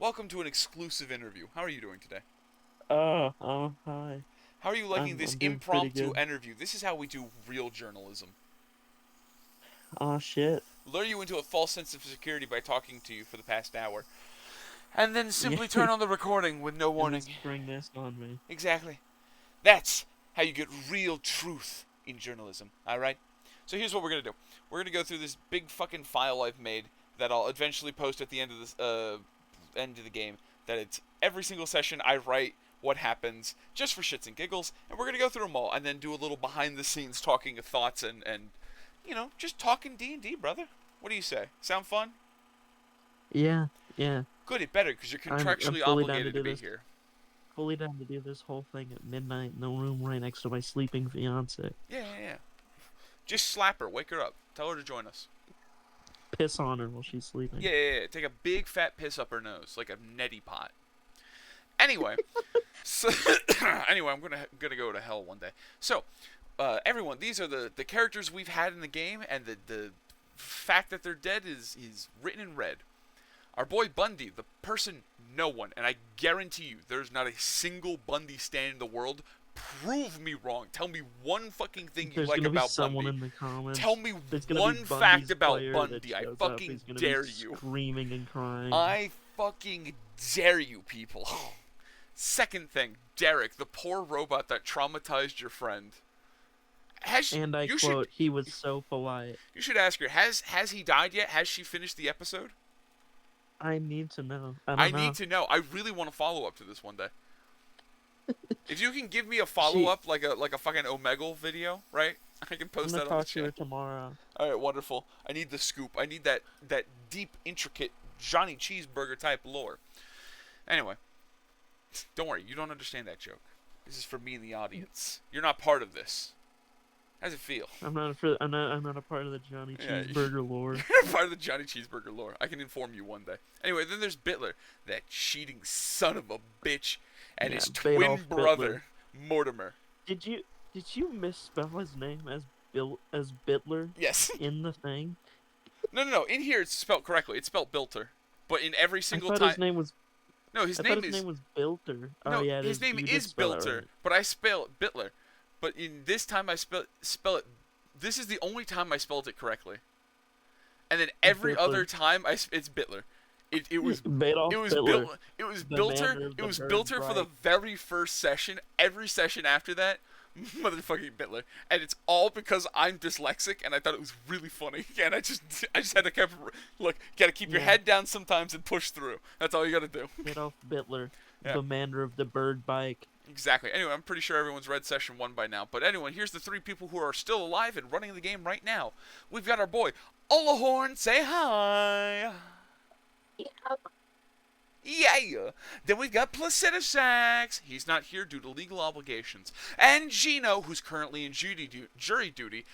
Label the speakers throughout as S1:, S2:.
S1: Welcome to an exclusive interview. How are you doing today?
S2: Hi.
S1: How are you liking this
S2: I'm doing pretty
S1: impromptu
S2: good.
S1: interview? This is how we do real journalism.
S2: Oh shit.
S1: Lure you into a false sense of security by talking to you for the past hour, and then
S2: Yeah,
S1: simply turn on the recording with no
S2: and then
S1: warning.
S2: spring this on me.
S1: Exactly. That's how you get real truth in journalism, alright? So here's what we're going to do. We're going to go through this big fucking file I've made that I'll eventually post at the end of this end of the game. That it's every single session I write what happens just for shits and giggles, and we're going to go through them all and then do a little behind the scenes talking of thoughts and just talking D&D, brother. What do you say? Sound fun?
S2: Yeah, yeah.
S1: Good, it better because you're
S2: I'm
S1: contractually
S2: fully down to
S1: obligated to
S2: do
S1: be
S2: this.
S1: here.
S2: Fully down to do this whole thing at midnight in the room right next to my sleeping fiance.
S1: Yeah. Just slap her, wake her up, tell her to join us.
S2: Piss on her while she's sleeping.
S1: Yeah. Take a big fat piss up her nose like a neti pot. Anyway, so anyway, I'm gonna go to hell one day. So, everyone, these are the characters we've had in the game, and the fact that they're dead is written in red. Our boy Bundy, the person no one, and I guarantee you, there's not a single Bundy stand in the world. Prove me wrong. Tell me one fucking thing you
S2: There's
S1: like
S2: gonna be
S1: about
S2: someone
S1: Bundy.
S2: in the
S1: Tell
S2: comments.
S1: me
S2: There's gonna be
S1: one fact
S2: Bundy's
S1: about
S2: player that
S1: Bundy. I
S2: shows up.
S1: fucking
S2: He's gonna be
S1: dare you.
S2: screaming and crying.
S1: I fucking dare you, people. Second thing, Derek, the poor robot that traumatized your friend. Has
S2: And I
S1: you
S2: quote, he was so polite.
S1: should ask her. Has he died yet? Has she finished the episode?
S2: I need to know. I
S1: I
S2: don't
S1: need
S2: know.
S1: to know. I really want to follow up to this one day. If you can give me a follow
S2: She
S1: up like a fucking Omegle video, right? I can
S2: I'm
S1: post
S2: gonna
S1: that on the
S2: talk to her
S1: chat.
S2: tomorrow.
S1: All right, wonderful. I need the scoop. I need that deep, intricate Johnny Cheeseburger type lore. Anyway, don't worry. You don't understand that joke. This is for me and the audience. You're not part of this. How does it feel?
S2: I'm not a part of the Johnny
S1: Yeah,
S2: Cheeseburger lore.
S1: you're part of the Johnny Cheeseburger lore. I can inform you one day. Anyway, then there's Bitler, that cheating son of a bitch, and
S2: Yeah,
S1: his twin
S2: Badolf Bitler.
S1: brother, Mortimer.
S2: Did you misspell his name as Bitler
S1: Yes.
S2: in the thing?
S1: No. In here it's spelled correctly. It's spelled Bilter. But in every
S2: I
S1: single
S2: thought
S1: time.
S2: his name was
S1: No, his
S2: I thought
S1: name
S2: his
S1: is.
S2: name was Bilter. Oh
S1: No,
S2: yeah, it
S1: his
S2: is.
S1: name
S2: You did
S1: is
S2: spell it
S1: Bilter,
S2: right.
S1: but I spell it Bitler. But in this time I spell it. This is the only time I spelled it correctly. And then every other
S2: Bitler.
S1: time it's Bitler. It was
S2: Badolf Bitler,
S1: it was
S2: the
S1: Bilter
S2: manner of
S1: it
S2: the
S1: was
S2: bird
S1: Bilter for the
S2: bright.
S1: very first session. Every session after that, motherfucking Bitler, and it's all because I'm dyslexic and I thought it was really funny. And I just had to gotta keep your
S2: Yeah,
S1: head down sometimes and push through. That's all you gotta do.
S2: Badolf Bitler,
S1: Yeah.
S2: the manner of the bird bike.
S1: Exactly. Anyway, I'm pretty sure everyone's read session 1 by now. But anyway, here's the 3 people who are still alive and running the game right now. We've got our boy, Olahorn, say hi. Yeah. Then we've got Placidusax. He's not here due to legal obligations. And Gino, who's currently in jury duty,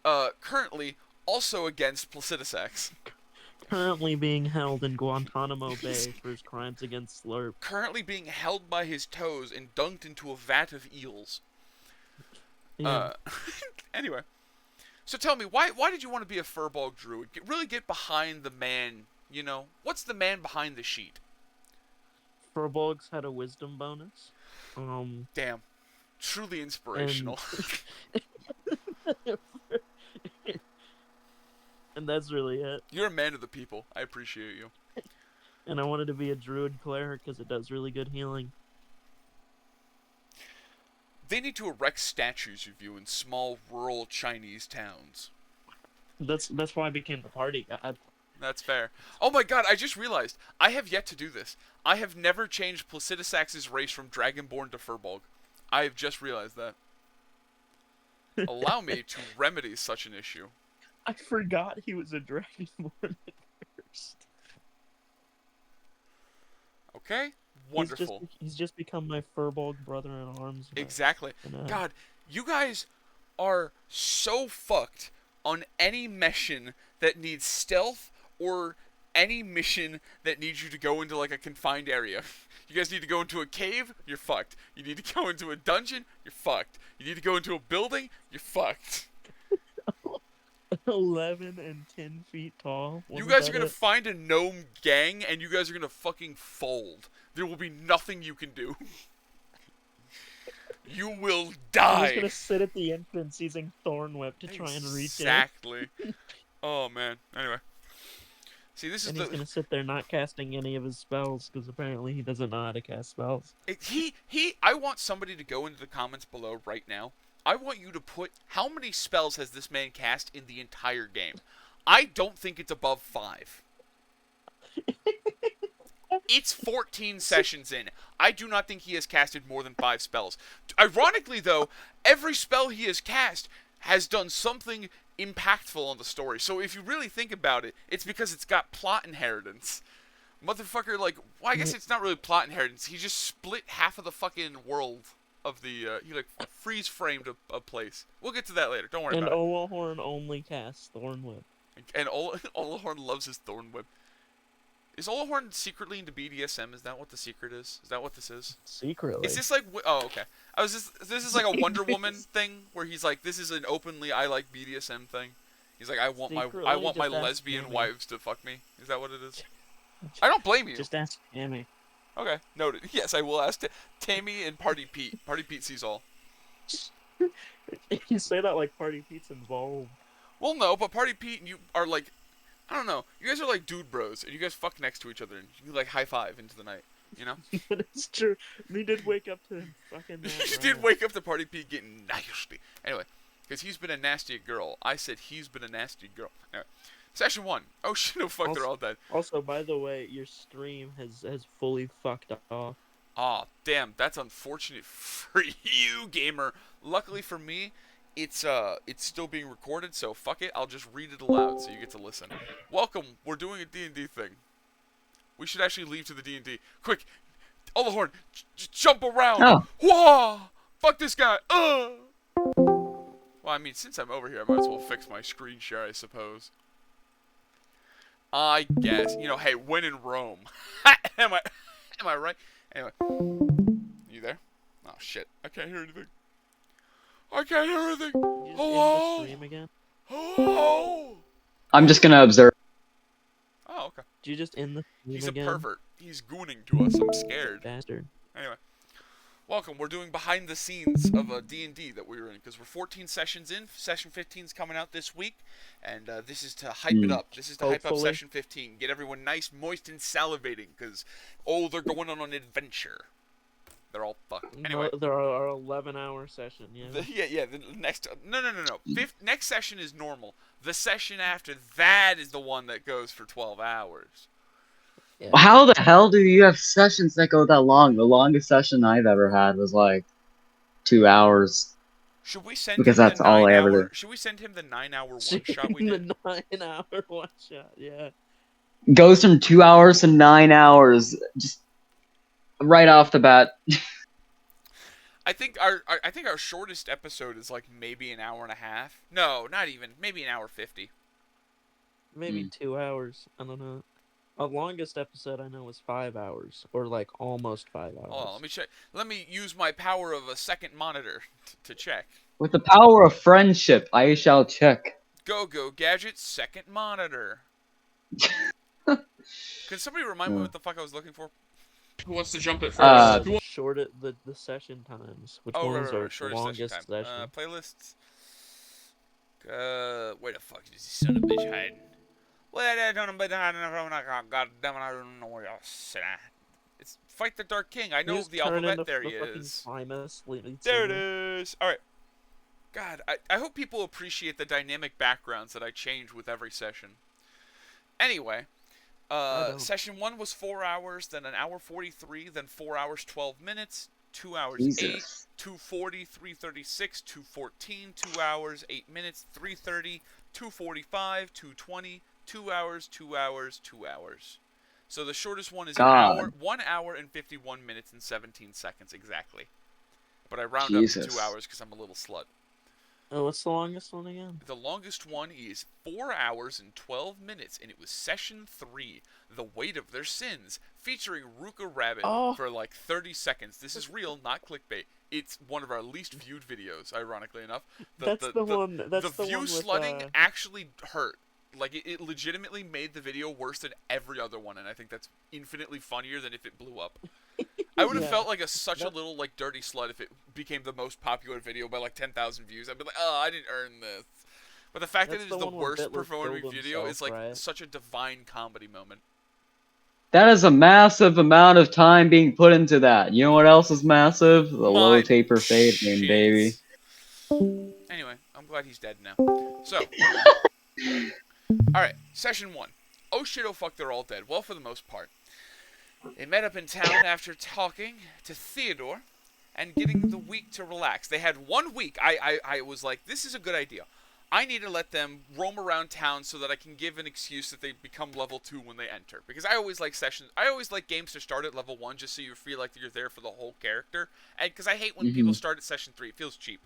S1: currently also against Placidusax.
S2: Currently being held in Guantanamo Bay for his crimes against Slurp.
S1: Currently being held by his toes and dunked into a vat of eels.
S2: Yeah.
S1: Uh, anyway. So tell me, why did you want to be a Furbolg druid? Really get behind the man, What's the man behind the sheet?
S2: Furbolgs had a wisdom bonus.
S1: Damn. Truly
S2: And
S1: inspirational.
S2: and that's really it.
S1: You're a man of the people. I appreciate you.
S2: And I wanted to be a druid cleric because it does really good healing.
S1: They need to erect statues of you in small rural Chinese towns.
S2: That's why I became the party god.
S1: That's fair. Oh my god, I just realized. I have yet to do this. I have never changed Placidusax's race from Dragonborn to Furbolg. I have just realized that. Allow me to remedy such an issue.
S2: I forgot he was a dragonborn at first.
S1: Okay? Wonderful.
S2: He's just become my Furbolg brother in arms.
S1: Exactly. God, you guys are so fucked on any mission that needs stealth or any mission that needs you to go into like a confined area. You guys need to go into a cave, you're fucked. You need to go into a dungeon, you're fucked. You need to go into a building, you're fucked.
S2: 11 and 10 feet tall.
S1: You
S2: Wasn't
S1: guys are
S2: that
S1: gonna
S2: it?
S1: find a gnome gang, and you guys are gonna fucking fold. There will be nothing you can do. You will
S2: We're just
S1: die.
S2: gonna sit at the entrance using Thornwhip to try and reach it.
S1: Exactly. Oh man. Anyway, see, this is
S2: And he's gonna sit there not casting any of his spells, because apparently he doesn't know how to cast spells.
S1: he. I want somebody to go into the comments below right now. I want you to put how many spells has this man cast in the entire game. I don't think it's above 5. It's 14 sessions in. I do not think he has casted more than 5 spells. Ironically, though, every spell he has cast has done something impactful on the story. So if you really think about it, it's because it's got plot inheritance. Motherfucker, like, well, I guess it's not really plot inheritance. He just split half of the fucking world of the, he, like, freeze-framed a place. We'll get to that later. Don't worry
S2: And
S1: about it.
S2: Olahorn only casts Thornwhip.
S1: And Olahorn loves his Thornwhip. Is Olahorn secretly into BDSM? Is that what the secret is? Is that what this is?
S2: Secretly.
S1: Is this like... Oh, okay. This is like a Wonder Woman thing, where he's like, this is an openly I like BDSM thing. He's like, I want my
S2: Secretly, just
S1: lesbian
S2: ask
S1: wives to fuck me. Is that what it is? I don't blame you.
S2: Just ask Tammy.
S1: Okay, noted. Yes, I will ask Tammy and Party Pete. Party Pete sees all.
S2: You say that like Party Pete's involved.
S1: Well, no, but Party Pete and you are like, I don't know. You guys are like dude bros, and you guys fuck next to each other, and you like high five into the night. You know?
S2: But it's true. We did wake up to fucking that.
S1: You did wake up to Party Pete getting nasty. Anyway, because he's been a nasty girl. I said he's been a nasty girl. Anyway, session 1. Oh shit, no fuck, they're all dead.
S2: Also, by the way, your stream has fully fucked off.
S1: Aw, damn, that's unfortunate for you, gamer. Luckily for me, it's still being recorded, so fuck it, I'll just read it aloud so you get to listen. Welcome, we're doing a D&D thing. We should actually leave to the D&D. Quick, Olahorn, jump around.
S3: Oh.
S1: Whoa! Fuck this guy. Well, I mean, since I'm over here, I might as well fix my screen share, I suppose. I guess. You know, hey, when in Rome. am I right? Anyway. You there? Oh, shit. I can't hear anything. I can't hear anything.
S2: You just
S1: Hello?
S2: end the stream again?
S1: Hello?
S3: I'm just gonna observe.
S1: Oh, okay.
S2: Did you just end the stream
S1: He's
S2: again?
S1: a pervert. He's gooning to us. I'm scared.
S2: Bastard.
S1: Anyway. Welcome. We're doing behind the scenes of a D&D that we were in, because we're 14 sessions in. Session 15's coming out this week, and this is to hype it up. This is to hype up
S2: Hopefully.
S1: Session 15. Get everyone nice, moist, and salivating, because, oh, they're going on an adventure. They're all fucked. Anyway.
S2: No, there are 11-hour session, yeah.
S1: The next... No. Next session is normal. The session after that is the one that goes for 12 hours.
S2: Yeah.
S3: How the hell do you have sessions that go that long? The longest session I've ever had was like 2 hours.
S1: Should we send
S3: Because
S1: him
S3: that's
S1: the
S3: all I ever
S1: 9-hour...
S3: did.
S1: Should we send him the 9-hour one-shot we did?
S2: The 9-hour one-shot, yeah.
S3: Goes from 2 hours to 9 hours, just right off the bat.
S1: I think our shortest episode is like maybe an hour and a half. No, not even. Maybe an hour 50.
S2: Maybe 2 hours. I don't know. Our longest episode I know was 5 hours, or like almost 5 hours.
S1: Hold on, let me check. Let me use my power of a second monitor to check.
S3: With the power of friendship, I shall check.
S1: Go gadget second monitor. Can somebody remind me what the fuck I was looking for? Who wants to jump it first?
S2: The session times. Which
S1: Oh,
S2: ones are
S1: shortest
S2: longest
S1: session
S2: session?
S1: time. Playlists. Where the fuck is this son of a bitch hiding? Well, I don't know, God damn it, I don't know where y'all sit at. It's Fight the Dark King. I know
S2: Just
S1: the
S2: turn
S1: alphabet.
S2: into
S1: There he
S2: the fucking
S1: is.
S2: Primus lead
S1: There it
S2: singer.
S1: is. All right. God, I hope people appreciate the dynamic backgrounds that I change with every session. Anyway, session 1 was 4 hours, then an hour 43, then 4 hours 12 minutes, 2 hours
S3: Jesus.
S1: 8, 2:40, 3:36, 2:14, 2 hours 8 minutes, 3:30, 2:45, 2:20, 2 hours, 2 hours, 2 hours. So the shortest one is
S3: God.
S1: 1 hour and 51 minutes and 17 seconds exactly. But I round up to 2
S3: Jesus.
S1: hours because I'm a little slut.
S2: Oh, what's the longest one again?
S1: The longest one is 4 hours and 12 minutes, and it was session 3, The Weight of Their Sins, featuring Ruka Rabbit
S2: Oh,
S1: for like 30 seconds. This is real, not clickbait. It's one of our least viewed videos, ironically enough. The
S2: that's
S1: the
S2: the
S1: the,
S2: one.
S1: the
S2: That's the
S1: view
S2: one with
S1: slutting actually hurt. Like it legitimately made the video worse than every other one, and I think that's infinitely funnier than if it blew up. I would have
S2: Yeah.
S1: felt like such a
S2: That-
S1: little like dirty slut if it became the most popular video by like 10,000 views. I'd be like, oh, I didn't earn this. But the fact that
S2: That's
S1: it is
S2: the
S1: the
S2: one where
S1: worst
S2: Bitler
S1: performing
S2: killed
S1: video
S2: himself,
S1: is like
S2: right?
S1: such a divine comedy moment.
S3: That is a massive amount of time being put into that. You know what else is massive? The low
S1: My
S3: taper fade game, baby.
S1: shit. Anyway, I'm glad he's dead now. So, alright, session 1. Oh shit, oh fuck, they're all dead. Well, for the most part. They met up in town after talking to Theodore and getting the week to relax. They had 1 week. I was like, this is a good idea. I need to let them roam around town so that I can give an excuse that they become level 2 when they enter. Because I always like sessions. I always like games to start at level 1 just so you feel like you're there for the whole character. And because I hate when people start at session 3. It feels cheap.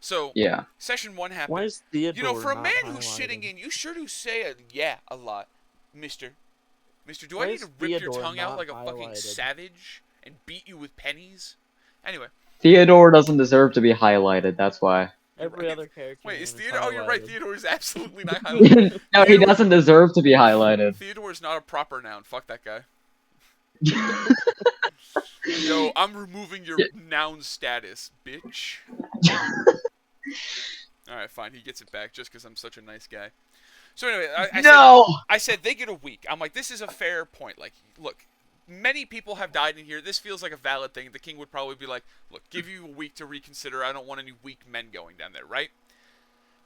S1: So,
S3: Yeah.
S1: session 1
S2: Why
S1: happened.
S2: is Theodore
S1: You know, for a
S2: not
S1: man who's sitting
S2: highlighted?
S1: in, you sure do say a yeah a lot, mister. Mister, do I
S2: Why
S1: need
S2: is
S1: to rip your
S2: Theodore
S1: tongue out
S2: not
S1: like a fucking
S2: highlighted?
S1: savage and beat you with pennies? Anyway,
S3: Theodore doesn't deserve to be highlighted, that's why.
S1: you're
S2: Every
S1: right.
S2: other character
S1: Wait, is
S2: name is
S1: Theodore? Oh, you're right.
S2: highlighted.
S1: Theodore is absolutely not highlighted.
S3: No, he doesn't deserve to be highlighted.
S1: Theodore is not a proper noun. Fuck that guy. Yo, I'm removing your noun status, bitch. Alright, fine. He gets it back just because I'm such a nice guy. So anyway,
S3: No!
S1: I said they get a week. I'm like, this is a fair point. Like, look, many people have died in here. This feels like a valid thing. The king would probably be like, look, give you a week to reconsider. I don't want any weak men going down there, right?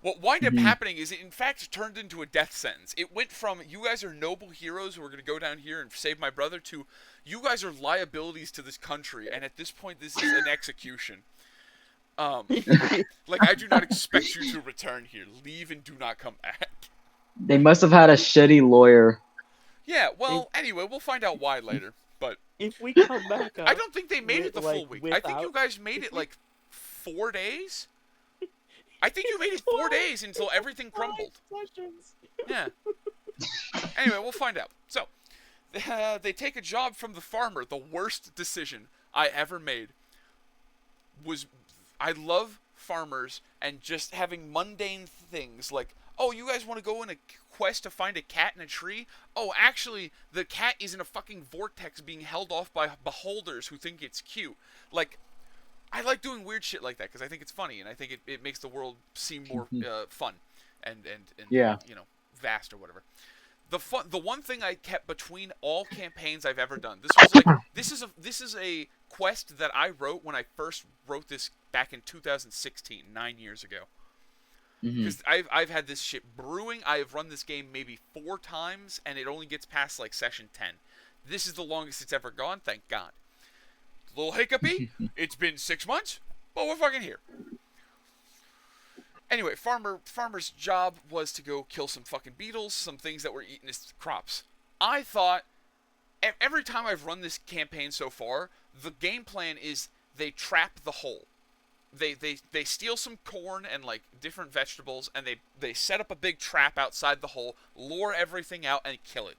S1: What wind up happening is it, in fact, turned into a death sentence. It went from, you guys are noble heroes who are going to go down here and save my brother, to, you guys are liabilities to this country, and at this point, this is an execution. Like, I do not expect you to return here. Leave and do not come back.
S3: They must have had a shitty lawyer.
S1: Yeah, well, anyway, we'll find out why later. But
S2: If we come back up,
S1: I don't think they made it the full week. I think you
S2: without-
S1: guys made it like 4 days. I think you made it 4 days until everything crumbled.
S2: Sessions.
S1: Yeah. Anyway, we'll find out. So, they take a job from the farmer. The worst decision I ever made was, I love farmers and just having mundane things like, oh, you guys want to go on a quest to find a cat in a tree? Oh, actually, the cat is in a fucking vortex being held off by beholders who think it's cute. Like, I like doing weird shit like that because I think it's funny and I think it makes the world seem more fun and
S3: Yeah.
S1: you know, vast or whatever. The one thing I kept between all campaigns I've ever done. This was like this is a quest that I wrote when I first wrote this back in 2016, 9 years ago. Because I've had this shit brewing. I have run this game maybe 4 times and it only gets past like session 10. This is the longest it's ever gone, thank God. A little hiccupy. It's been 6 months, but we're fucking here. Anyway, farmer's job was to go kill some fucking beetles, some things that were eating his crops. I thought, every time I've run this campaign so far, the game plan is they trap the hole. They steal some corn and like different vegetables, and they set up a big trap outside the hole, lure everything out, and kill it.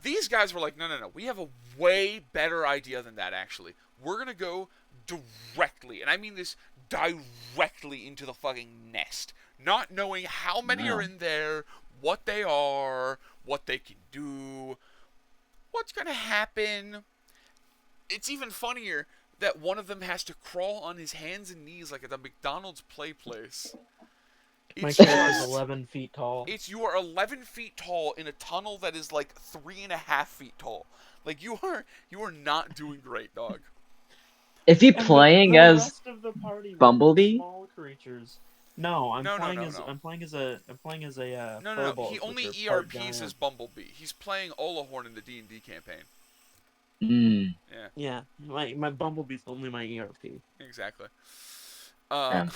S1: These guys were like, no, we have a way better idea than that, actually. We're going to go directly, and I mean this directly into the fucking nest. Not knowing how many are in there, what they are, what they can do, what's going to happen. It's even funnier that one of them has to crawl on his hands and knees like at the McDonald's play place.
S2: My
S1: It's
S2: character's
S1: just,
S2: 11 feet tall.
S1: you are 11 feet tall in a tunnel that is like 3.5 feet tall. Like you are not doing great, dog.
S3: Is he
S2: And
S3: playing
S2: the
S3: as
S2: rest of the party were
S3: Bumblebee?
S2: small creatures. No, I'm
S1: No.
S2: playing as a
S1: No.
S2: furball,
S1: He only
S2: which are part
S1: ERPs as
S2: giant.
S1: Bumblebee. He's playing Olahorn in the D&D campaign.
S3: Mm.
S1: Yeah,
S2: Yeah, my Bumblebee's only my ERP.
S1: exactly.
S3: Yeah.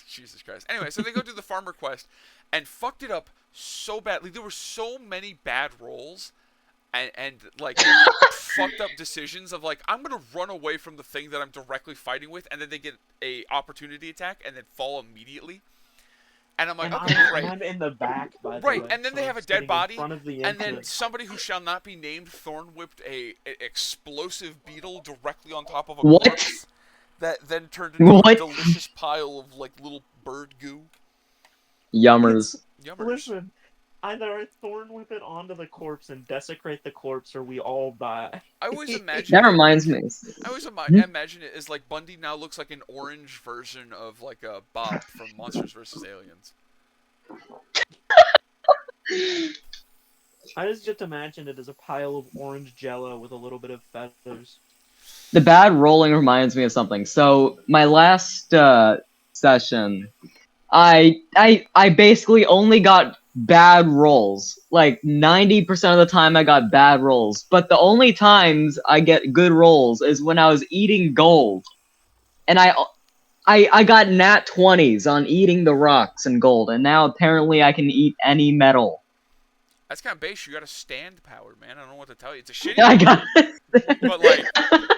S1: Jesus Christ. Anyway, so they go do the farmer quest and fucked it up so badly. There were so many bad rolls, and like fucked up decisions of like I'm gonna run away from the thing that I'm directly fighting with, and then they get a opportunity attack and then fall immediately. And I'm like,
S2: And
S1: okay, great.
S2: I'm in the back, by the
S1: Right,
S2: way.
S1: and then
S2: So
S1: they
S2: I'm
S1: have a dead
S2: sitting in
S1: body,
S2: front of the
S1: and then
S2: entrance.
S1: somebody who shall not be named thorn whipped a explosive beetle directly on top of a
S3: What?
S1: corpse that then turned into a
S3: What?
S1: delicious pile of like little bird goo.
S3: Yummers.
S1: Yummers.
S2: Listen, either I thorn whip it onto the corpse and desecrate the corpse, or we all die.
S1: I always imagine
S3: That
S1: it.
S3: reminds me.
S1: I always
S3: Hmm?
S1: imagine it as like Bundy now looks like an orange version of like a Bob from Monsters vs. Aliens.
S2: I just imagine it as a pile of orange jello with a little bit of feathers.
S3: The bad rolling reminds me of something. So my last session, I basically only got bad rolls. Like 90% of the time I got bad rolls. But the only times I get good rolls is when I was eating gold. And I got nat 20s on eating the rocks and gold, and now apparently I can eat any metal.
S1: That's kind of base. You got a stand power, man. I don't know what to tell you. It's a shitty
S3: I
S1: one,
S3: got
S1: but like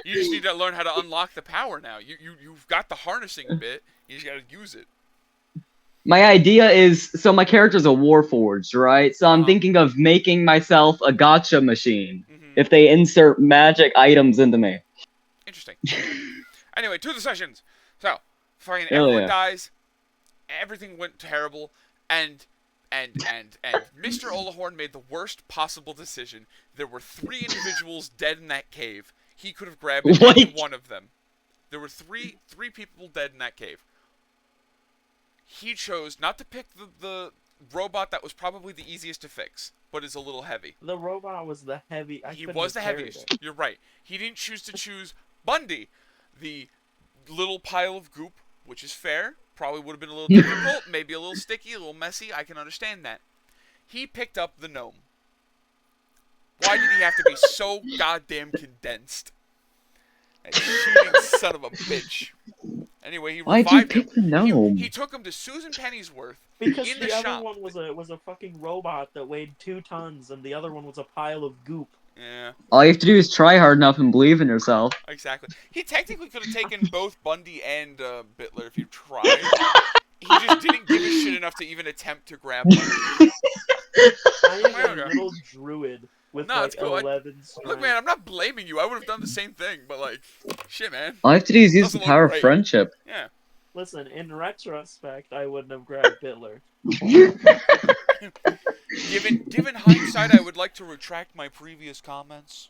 S1: you just need to learn how to unlock the power now. You've got the harnessing bit. You just got to use it.
S3: My idea is, so my character's a warforged, right? So I'm thinking of making myself a gotcha machine if they insert magic items into me.
S1: Interesting. Anyway, to the sessions. So, fucking
S3: Hell
S1: everyone
S3: yeah.
S1: dies. Everything went terrible, and Mr. Olahorn made the worst possible decision. There were 3 individuals dead in that cave. He could have grabbed any
S3: What?
S1: one of them. There were three people dead in that cave. He chose not to pick the robot that was probably the easiest to fix, but is a little heavy.
S2: The robot was the heavy.
S1: He was the heaviest. You're right. He didn't choose Bundy, the little pile of goop, which is fair. Probably would have been a little difficult, maybe a little sticky, a little messy. I can understand that. He picked up the gnome. Why did he have to be so goddamn condensed? That shooting son of a bitch. Anyway, he
S3: Why'd you
S1: revived him.
S3: pick the gnome?
S1: He took him to Susan Pennyworth
S2: Because
S1: in
S2: the
S1: the
S2: other
S1: shop.
S2: one was a fucking robot that weighed 2 tons, and the other one was a pile of goop.
S1: Yeah,
S3: All you have to do is try hard enough and believe in yourself.
S1: exactly. He technically could have taken both Bundy and Bitler if he tried. He just didn't give a shit enough to even attempt to grab Bundy.
S2: I am a little druid with
S1: No, it's
S2: like
S1: cool.
S2: 11 strength.
S1: Look, man, I'm not blaming you. I would have done the same thing, but like, shit, man.
S3: All you have to do is use
S1: Doesn't
S3: the
S1: look
S3: power of
S1: great.
S3: friendship.
S1: Yeah.
S2: Listen, in retrospect, I wouldn't have grabbed Bitler.
S1: Given hindsight, I would like to retract my previous comments.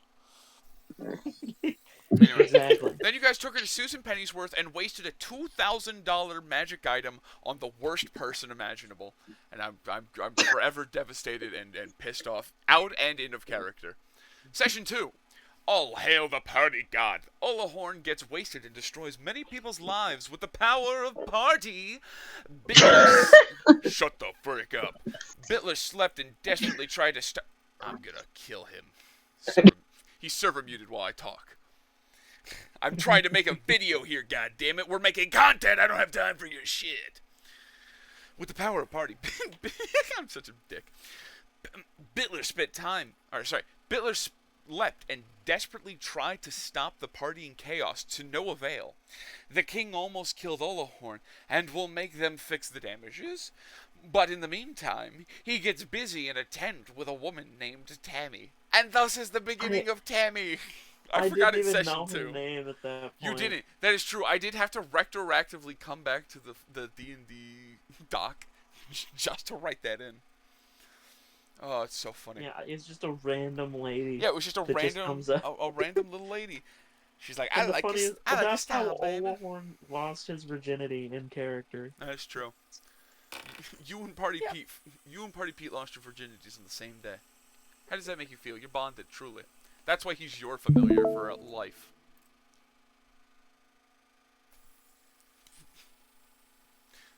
S1: Anyway,
S2: Exactly.
S1: then you guys took her to Susan Pennyworth and wasted a $2,000 magic item on the worst person imaginable, and I'm forever devastated and pissed off, out and in of character. Session 2. All hail the party god. Olahorn gets wasted and destroys many people's lives with the power of party. Shut the frick up. Bitler slept and desperately tried to stop. I'm gonna kill him. He's server muted while I talk. I'm trying to make a video here, goddammit. We're making content. I don't have time for your shit. With the power of party. I'm such a dick. Bitler Bitler slept and desperately tried to stop the party in chaos to no avail. The king almost killed Olahorn and will make them fix the damages. But in the meantime, he gets busy in a tent with a woman named Tammy. And thus is the beginning of Tammy. I forgot
S2: didn't
S1: it's
S2: even
S1: session
S2: know
S1: 2.
S2: her name at that point.
S1: You didn't. That is true. I did have to retroactively come back to the D&D doc just to write that in. Oh, it's so funny.
S2: Yeah, it's just a random lady.
S1: Yeah, it was just a
S2: that
S1: random,
S2: comes up.
S1: a random little lady. She's like,
S2: And
S1: I
S2: the
S1: like
S2: funny
S1: this.
S2: is,
S1: I like your
S2: that's how
S1: style, baby.
S2: Olahorn lost his virginity in character.
S1: That's true. You and Party Pete lost your virginities on the same day. How does that make you feel? You're bonded, truly. That's why he's your familiar for life.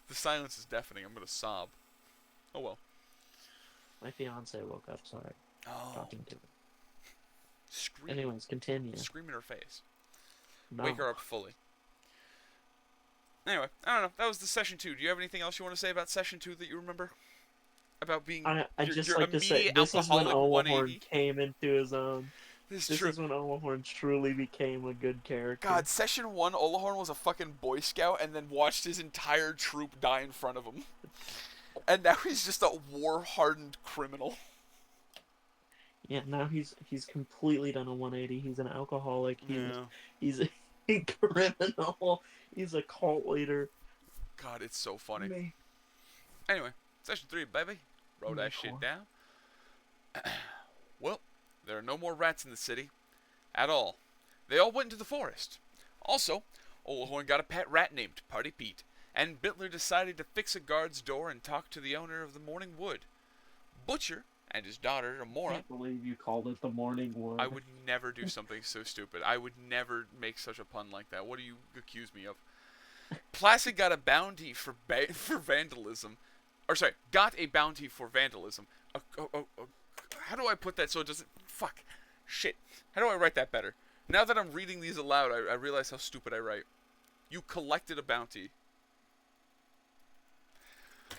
S1: The silence is deafening. I'm gonna sob. Oh well.
S2: My fiance woke up, sorry.
S1: Oh.
S2: Talking to her.
S1: Scream.
S2: Anyways, continue.
S1: Scream in her face.
S2: No.
S1: Wake her up fully. Anyway, I don't know. That was the session 2. Do you have anything else you want to say about session 2 that you remember? about being
S2: I just
S1: your
S2: like to say
S1: immediate
S2: this is when
S1: alcoholic
S2: Olahorn
S1: 180.
S2: came into his own.
S1: This is
S2: This
S1: true.
S2: is when Olahorn truly became a good character.
S1: God, session 1, Olahorn was a fucking Boy Scout and then watched his entire troop die in front of him. And now he's just a war-hardened criminal.
S2: Yeah, now he's completely done a 180. He's an alcoholic.
S1: Yeah.
S2: He's a criminal. He's a cult leader.
S1: God, it's so funny.
S2: Me.
S1: Anyway, session 3, baby. Roll that shit
S2: Cool.
S1: down. Well, there are no more rats in the city. At all. They all went into the forest. Also, Olahorn got a pet rat named Party Pete, and Bitler decided to fix a guard's door and talk to the owner of the Morning Wood. Butcher and his daughter,
S2: I
S1: Amora.
S2: can't believe you called it the Morning Wood.
S1: I would never do something so stupid. I would never make such a pun like that. What do you accuse me of? Placid got a bounty for vandalism. Or sorry, got a bounty for vandalism. How do I put that so it doesn't... Fuck. Shit. How do I write that better? Now that I'm reading these aloud, I realize how stupid I write. You collected a bounty.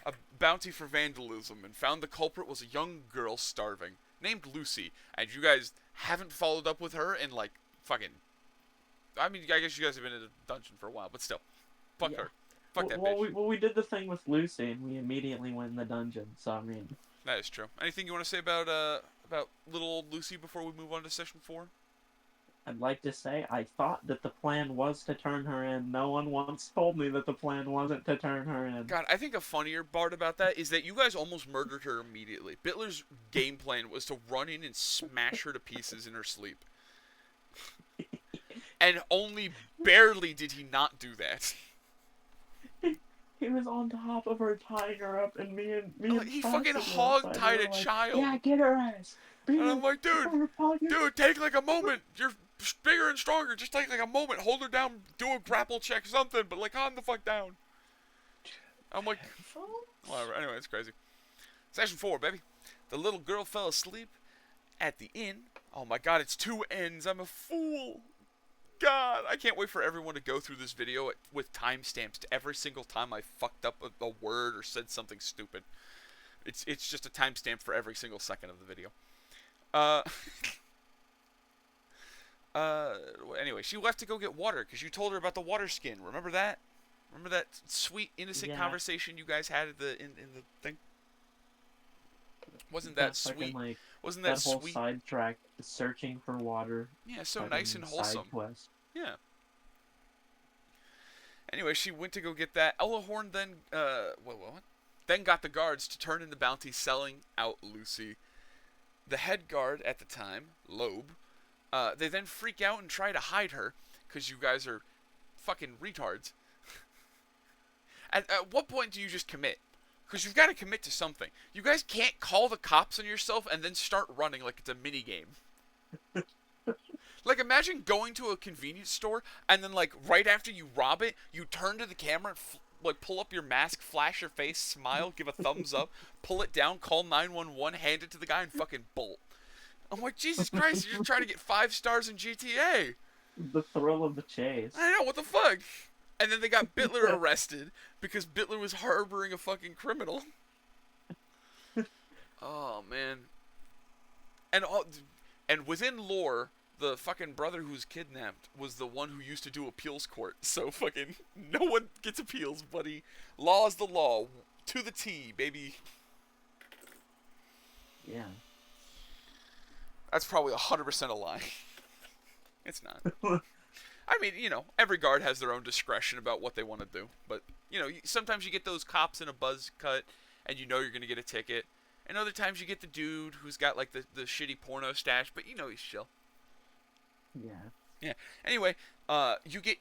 S1: A bounty for vandalism, and found the culprit was a young girl starving, named Lucy, and you guys haven't followed up with her in, like, fucking... I mean, I guess you guys have been in a dungeon for a while, but still. Fuck her. Fuck that bitch.
S2: We did the thing with Lucy, and we immediately went in the dungeon, so I mean...
S1: That is true. Anything you want to say about little old Lucy before we move on to session 4?
S2: I'd like to say I thought that the plan was to turn her in. No one once told me that the plan wasn't to turn her in.
S1: God, I think a funnier part about that is that you guys almost murdered her immediately. Bitler's game plan was to run in and smash her to pieces in her sleep. And only barely did he not do that.
S2: He was on top of her, tying her up, and me and
S1: He
S2: Foxy
S1: fucking
S2: were
S1: hog-tied
S2: outside.
S1: a
S2: We were like,
S1: child.
S2: Yeah, get her ass.
S1: And I'm like, dude, take like a moment. You're bigger and stronger. Just take like a moment. Hold her down. Do a grapple check, something. But like, calm the fuck down. I'm like, whatever. Anyway, it's crazy. Session 4, baby. The little girl fell asleep at the inn. Oh my god, it's 2 ends. I'm a fool. God, I can't wait for everyone to go through this video with timestamps to every single time I fucked up a word or said something stupid. It's just a timestamp for every single second of the video. Anyway, she left to go get water because you told her about the water skin. Remember that? Remember that sweet, innocent conversation you guys had at in the thing? Wasn't that sweet?
S2: Like,
S1: Wasn't that
S2: whole
S1: sweet?
S2: sidetrack, searching for water.
S1: Yeah, so nice and wholesome.
S2: Quest.
S1: Yeah. Anyway, she went to go get that. Elahorn then, what? Then got the guards to turn in the bounty, selling out Lucy. The head guard at the time, Loeb, they then freak out and try to hide her, because you guys are fucking retards. At what point do you just commit? Because you've got to commit to something. You guys can't call the cops on yourself and then start running like it's a minigame. Like, imagine going to a convenience store, and then, like, right after you rob it, you turn to the camera and, like, pull up your mask, flash your face, smile, give a thumbs up, pull it down, call 911, hand it to the guy, and fucking bolt. I'm like, Jesus Christ, you're just trying to get 5 stars in GTA.
S2: The thrill of the chase.
S1: I know, what the fuck? And then they got Bitler arrested because Bitler was harboring a fucking criminal. Oh, man. And within lore, the fucking brother who was kidnapped was the one who used to do appeals court. So fucking no one gets appeals, buddy. Law is the law. To the T, baby.
S2: Yeah.
S1: That's probably 100% a lie. It's not. I mean, you know, every guard has their own discretion about what they want to do. But, you know, sometimes you get those cops in a buzz cut and you know you're going to get a ticket. And other times you get the dude who's got, like, the shitty porno stash, but you know he's chill.
S2: Yeah.
S1: Yeah. Anyway, you get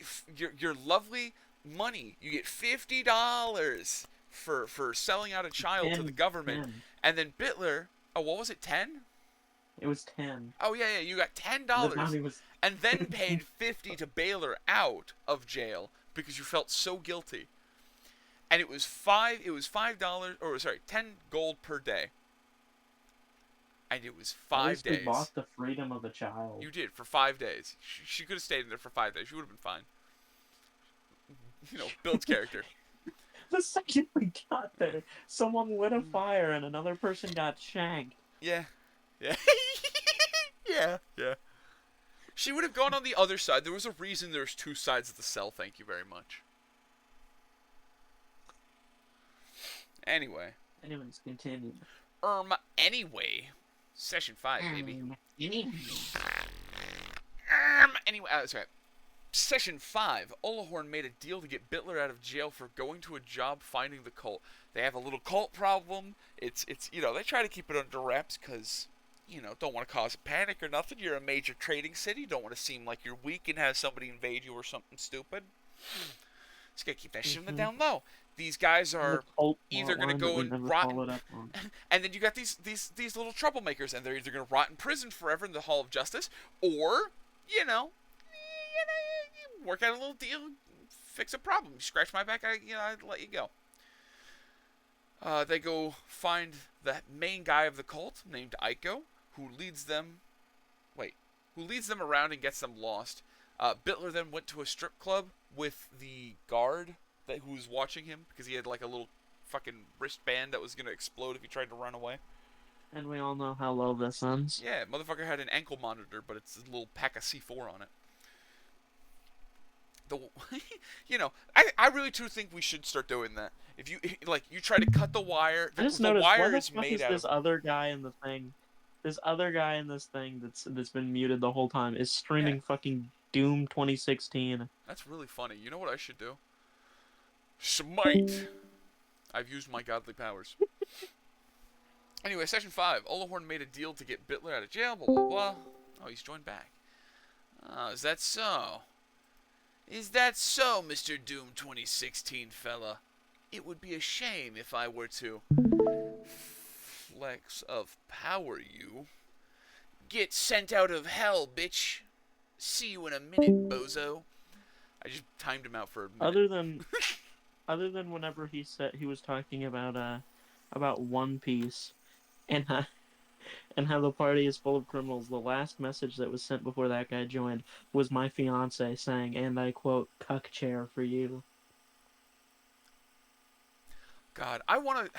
S1: your lovely money. You get $50 for selling out a child to the government.
S2: 10.
S1: And then Bitler, oh, what was it, 10?
S2: It was 10.
S1: Oh, yeah, you got $10.
S2: The bounty was...
S1: And then paid 50 to bail her out of jail because you felt so guilty. And it was $5, or sorry, 10 gold per day. And it was 5 days.
S2: We bought the freedom of a child.
S1: You did, for 5 days. She could have stayed in there for 5 days. She would have been fine. You know, builds character.
S2: The second we got there, someone lit a fire and another person got shanked.
S1: Yeah. Yeah. Yeah. Yeah. She would have gone on the other side. There was a reason there's two sides of the cell. Thank you very much. Anyway.
S2: Anyways, continue.
S1: Anyway. Session 5, baby. Anyway, sorry. Session 5. Olahorn made a deal to get Bitler out of jail for going to a job finding the cult. They have a little cult problem. It's you know, they try to keep it under wraps because, you know, don't want to cause a panic or nothing. You're a major trading city. Don't want to seem like you're weak and have somebody invade you or something stupid. Just gotta keep that shit on the down low. These guys are either gonna go and rot, and then you got these little troublemakers, and they're either gonna rot in prison forever in the Hall of Justice, or you know, work out a little deal, fix a problem. You scratch my back, I'd let you go. They go find the main guy of the cult named Aiko, who leads them around and gets them lost. Bitler then went to a strip club with the guard who was watching him because he had like a little fucking wristband that was gonna explode if he tried to run away.
S2: And we all know how low this ends.
S1: Yeah, motherfucker had an ankle monitor, but it's a little pack of C4 on it. You know, I really do think we should start doing that. If you try to cut the wire,
S2: I just
S1: the
S2: noticed,
S1: wire
S2: why the
S1: is
S2: fuck
S1: made
S2: is
S1: out
S2: this
S1: of.
S2: other guy in the thing? This other guy in this thing that's been muted the whole time is streaming fucking Doom 2016.
S1: That's really funny. You know what I should do? Smite. I've used my godly powers. Anyway, Session 5. Olahorn made a deal to get Bitler out of jail, blah, blah, blah. Oh, he's joined back. Oh, is that so? Is that so, Mr. Doom 2016 fella? It would be a shame if I were to flex of power you. Get sent out of hell, bitch. See you in a minute, bozo. I just timed him out for a minute.
S2: Other than whenever he said he was talking about One Piece and how the party is full of criminals, the last message that was sent before that guy joined was my fiance saying, and I quote, "cuck chair for you."
S1: God, God,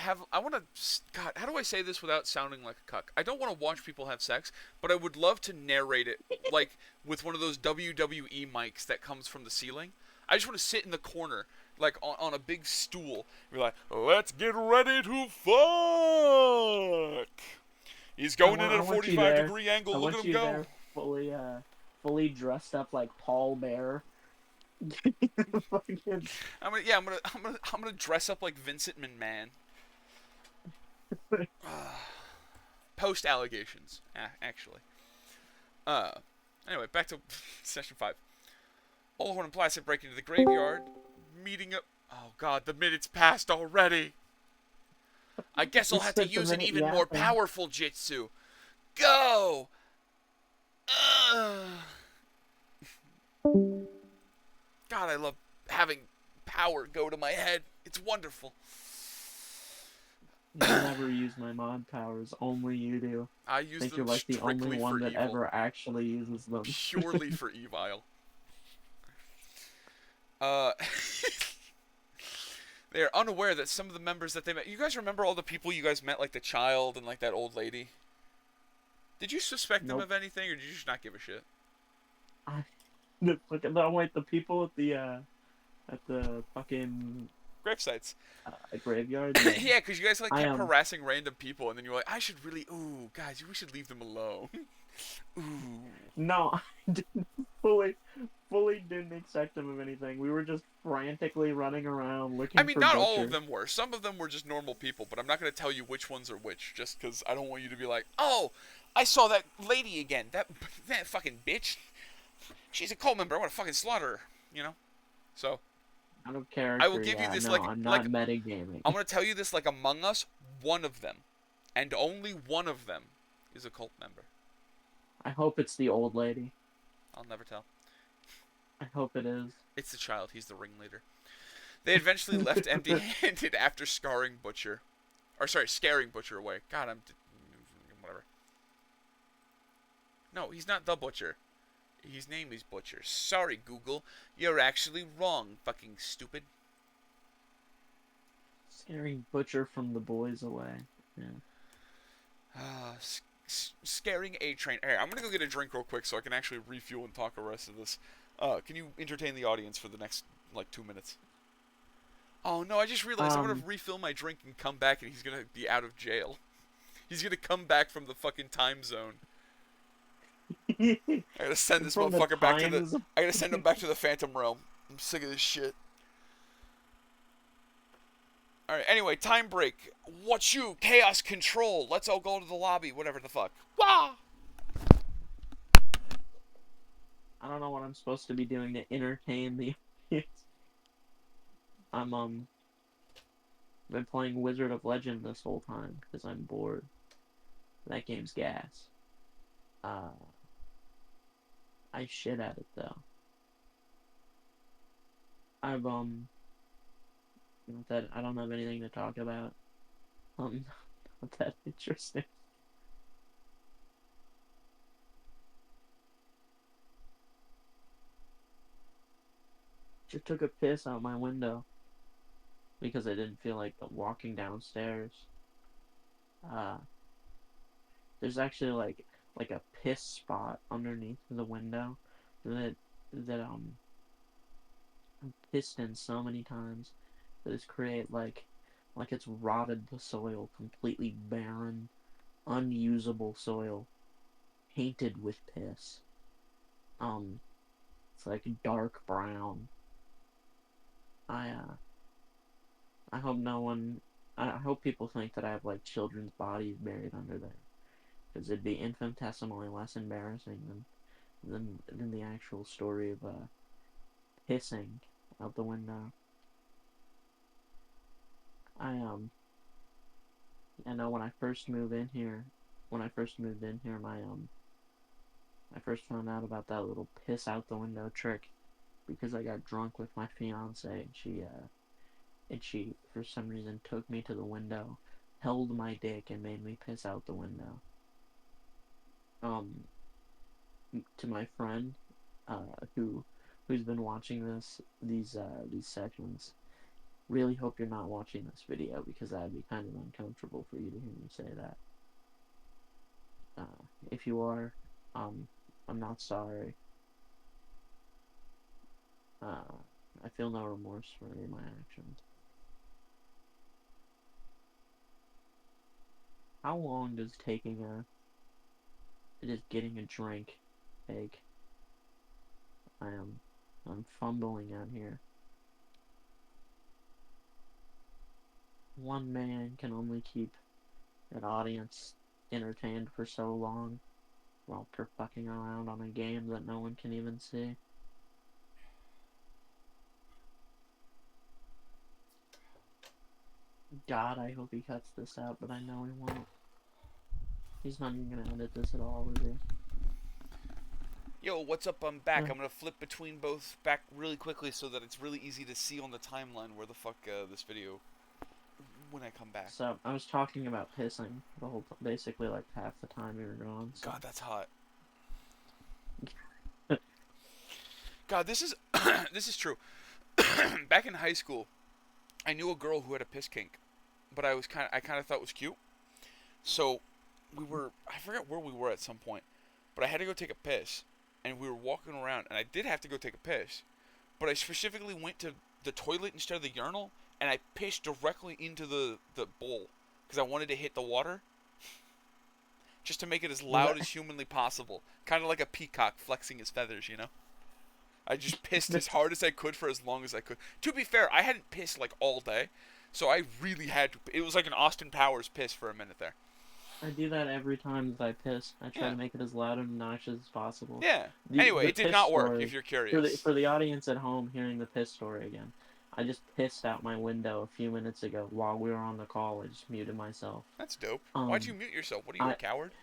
S1: how do I say this without sounding like a cuck? I don't want to watch people have sex, but I would love to narrate it, like, with one of those WWE mics that comes from the ceiling. I just want to sit in the corner, like, on a big stool, and be like, let's get ready to fuck! He's going in at a 45-degree angle, look at him go!
S2: There, fully dressed up like Paul Bear.
S1: I'm gonna dress up like Vincent McMahon. Post allegations, actually. Anyway, back to Session 5. Olahorn and Placid break into the graveyard, meeting up. Oh god, the minute's passed already. I guess I'll have to use an even more powerful jutsu. Go! God, I love having power go to my head. It's wonderful.
S2: I never use my mod powers. Only you do.
S1: I use them
S2: you're like the only one that
S1: evil.
S2: ever actually uses them.
S1: Purely for evil. They are unaware that some of the members that they met. You guys remember all the people you guys met, like the child and like that old lady? Did you suspect them of anything, or did you just not give a shit?
S2: Look at the people at the fucking
S1: gravesites,
S2: graveyard.
S1: Yeah, because you guys like kept harassing random people, and then you're like, I should really, guys, we should leave them alone.
S2: No, I didn't fully didn't expect them of anything. We were just frantically running around looking.
S1: I mean, not all of them were. Some of them were just normal people, but I'm not gonna tell you which ones are which, just because I don't want you to be like, oh, I saw that lady again. That fucking bitch. She's a cult member. I want to fucking slaughter her. You know. So.
S2: I don't care.
S1: I will give you this
S2: I'm not metagaming.
S1: I'm gonna tell you this like Among Us. One of them, and only one of them, is a cult member.
S2: I hope it's the old lady.
S1: I'll never tell.
S2: I hope it is.
S1: It's the child. He's the ringleader. They eventually left empty-handed after scaring Butcher away. God, whatever. No, he's not the Butcher. His name is Butcher. Sorry, Google. You're actually wrong, fucking stupid.
S2: Scaring Butcher from the boys away. Yeah.
S1: Scaring A Train. Hey, I'm gonna go get a drink real quick so I can actually refuel and talk the rest of this. Can you entertain the audience for the next, like, 2 minutes? Oh no, I just realized I'm gonna refill my drink and come back and he's gonna be out of jail. He's gonna come back from the fucking time zone. I gotta send this
S2: From the
S1: motherfucker back to the.
S2: times-
S1: I gotta send him back to the Phantom Realm. I'm sick of this shit. Alright, anyway, time break. What's you? Chaos Control. Let's all go to the lobby. Whatever the fuck. Wah!
S2: I don't know what I'm supposed to be doing to entertain the audience. I'm been playing Wizard of Legend this whole time because I'm bored. That game's gas. I shit at it though. I've not that I don't have anything to talk about. Not that interesting. Just took a piss out my window because I didn't feel like walking downstairs. There's actually like a piss spot underneath the window that I've pissed in so many times that it's create like it's rotted the soil, completely barren, unusable soil, painted with piss. It's like dark brown. I hope no one. I hope people think that I have like children's bodies buried under there, because it'd be infinitesimally less embarrassing than the actual story of pissing out the window. I know when I first moved in here, I first found out about that little piss out the window trick because I got drunk with my fiance, and she for some reason took me to the window, held my dick, and made me piss out the window. To my friend, who's been watching these sessions, really hope you're not watching this video because that'd be kind of uncomfortable for you to hear me say that. If you are, I'm not sorry. I feel no remorse for my actions. How long does getting a drink take? I'm fumbling out here. One man can only keep an audience entertained for so long while fucking around on a game that no one can even see. God, I hope he cuts this out, but I know he won't. He's not even gonna edit this at all, is he?
S1: Yo, what's up? I'm back.
S2: Yeah.
S1: I'm gonna flip between both back really quickly so that it's really easy to see on the timeline where the fuck this video when I come back.
S2: So, I was talking about pissing the whole basically like half the time we were gone. So.
S1: God, that's hot. God, this is this is true. Back in high school, I knew a girl who had a piss kink, but I kind of thought it was cute. So I forgot where we were at some point, but I had to go take a piss, and we were walking around, and I did have to go take a piss, but I specifically went to the toilet instead of the urinal, and I pissed directly into the bowl because I wanted to hit the water, just to make it as loud as humanly possible, kind of like a peacock flexing his feathers, you know. I just pissed as hard as I could for as long as I could. To be fair, I hadn't pissed like all day, so I really had to. It was like an Austin Powers piss for a minute there.
S2: I do that every time that I piss. I try to make it as loud and obnoxious as possible.
S1: Yeah. Anyway, it did not work, if you're curious.
S2: For the audience at home hearing the piss story again, I just pissed out my window a few minutes ago while we were on the call. I just muted myself.
S1: That's dope. Why'd you mute yourself? What are you, a coward?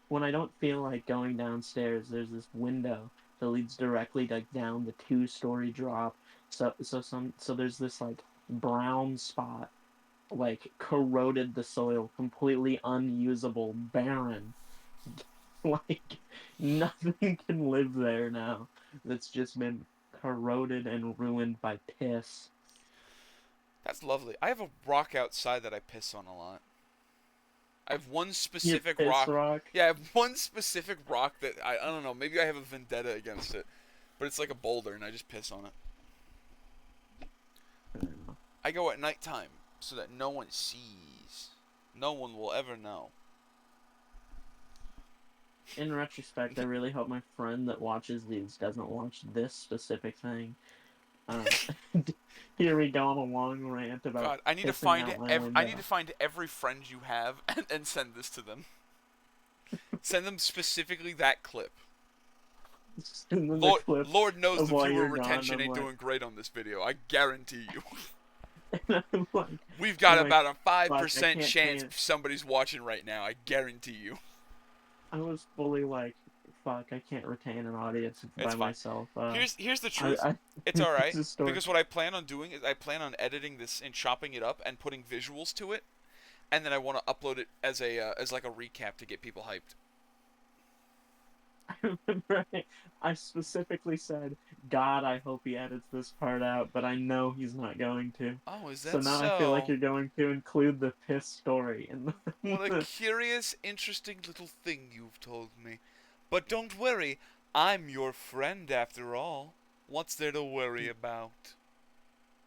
S2: When I don't feel like going downstairs, there's this window that leads directly down the 2-story drop. So there's this like brown spot, like corroded the soil, completely unusable, barren. Like nothing can live there now. That's just been corroded and ruined by piss.
S1: That's lovely. I have a rock outside that I piss on a lot. I have one
S2: You
S1: specific
S2: piss
S1: rock.
S2: rock.
S1: Yeah, I have one specific rock that I don't know. Maybe I have a vendetta against it, but it's like a boulder, and I just piss on it. I go at nighttime so that no one sees. No one will ever know.
S2: In retrospect, I really hope my friend that watches these doesn't watch this specific thing. Uh, here we go on a long rant about
S1: God, I need to
S2: pissing
S1: find
S2: out my
S1: I need
S2: window.
S1: to find every friend you have and send this to them. Send them specifically that clip.
S2: And then the clip
S1: Lord knows
S2: of
S1: the
S2: while
S1: viewer
S2: you're gone,
S1: retention
S2: I'm
S1: ain't
S2: like,
S1: doing great on this video. I guarantee you.
S2: and I'm like,
S1: We've got
S2: I'm like,
S1: about a
S2: fuck, I
S1: 5%
S2: can't
S1: chance
S2: stand-
S1: somebody's watching right now. I guarantee you.
S2: I was fully like, fuck, I can't retain an audience by
S1: It's fine.
S2: myself.
S1: Here's the truth.
S2: I
S1: It's all right
S2: it's a story.
S1: because what I plan on doing is I plan on editing this and chopping it up and putting visuals to it, and then I want to upload it as like a recap to get people hyped.
S2: I remember I specifically said, God, I hope he edits this part out, but I know he's not going to.
S1: Oh, is
S2: So
S1: that
S2: now
S1: so?
S2: I feel like you're going to include the piss story in
S1: What a curious, interesting little thing you've told me. But don't worry, I'm your friend after all. What's there to worry about?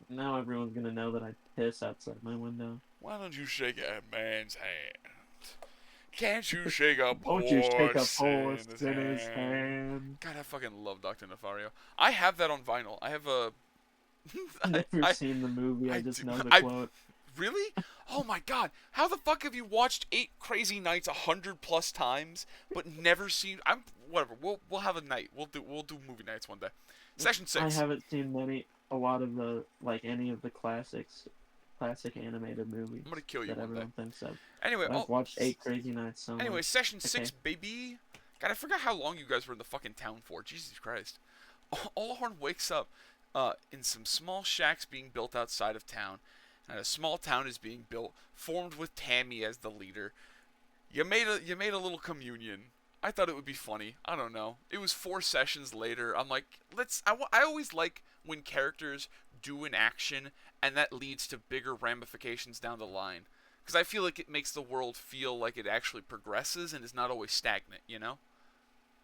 S2: Now everyone's gonna know that I piss outside my window.
S1: Why don't you shake a man's hand? Can't you shake a
S2: Won't you shake a
S1: horse
S2: horse
S1: in his hand? God, I fucking love Dr. Nefario. I have that on vinyl. I have a...
S2: Never seen the movie, I just know the quote.
S1: Really? Oh my god. How the fuck have you watched 8 Crazy Nights 100+ times, but never seen... Whatever. We'll have a night. We'll do movie nights one day. Session 6.
S2: I haven't seen a lot of the, like, any of the classic animated movies.
S1: I'm gonna kill you
S2: that
S1: one
S2: everyone
S1: day.
S2: thinks of.
S1: Anyway,
S2: I've watched 8 Crazy Nights so
S1: Anyway,
S2: much.
S1: session 6, baby. God, I forgot how long you guys were in the fucking town for. Jesus Christ. Olahorn wakes up in some small shacks being built outside of town, and a small town is being built, formed with Tammy as the leader. You made a little communion. I thought it would be funny. I don't know. It was 4 sessions later. I'm like, I always like when characters do an action and that leads to bigger ramifications down the line. Because I feel like it makes the world feel like it actually progresses and is not always stagnant, you know?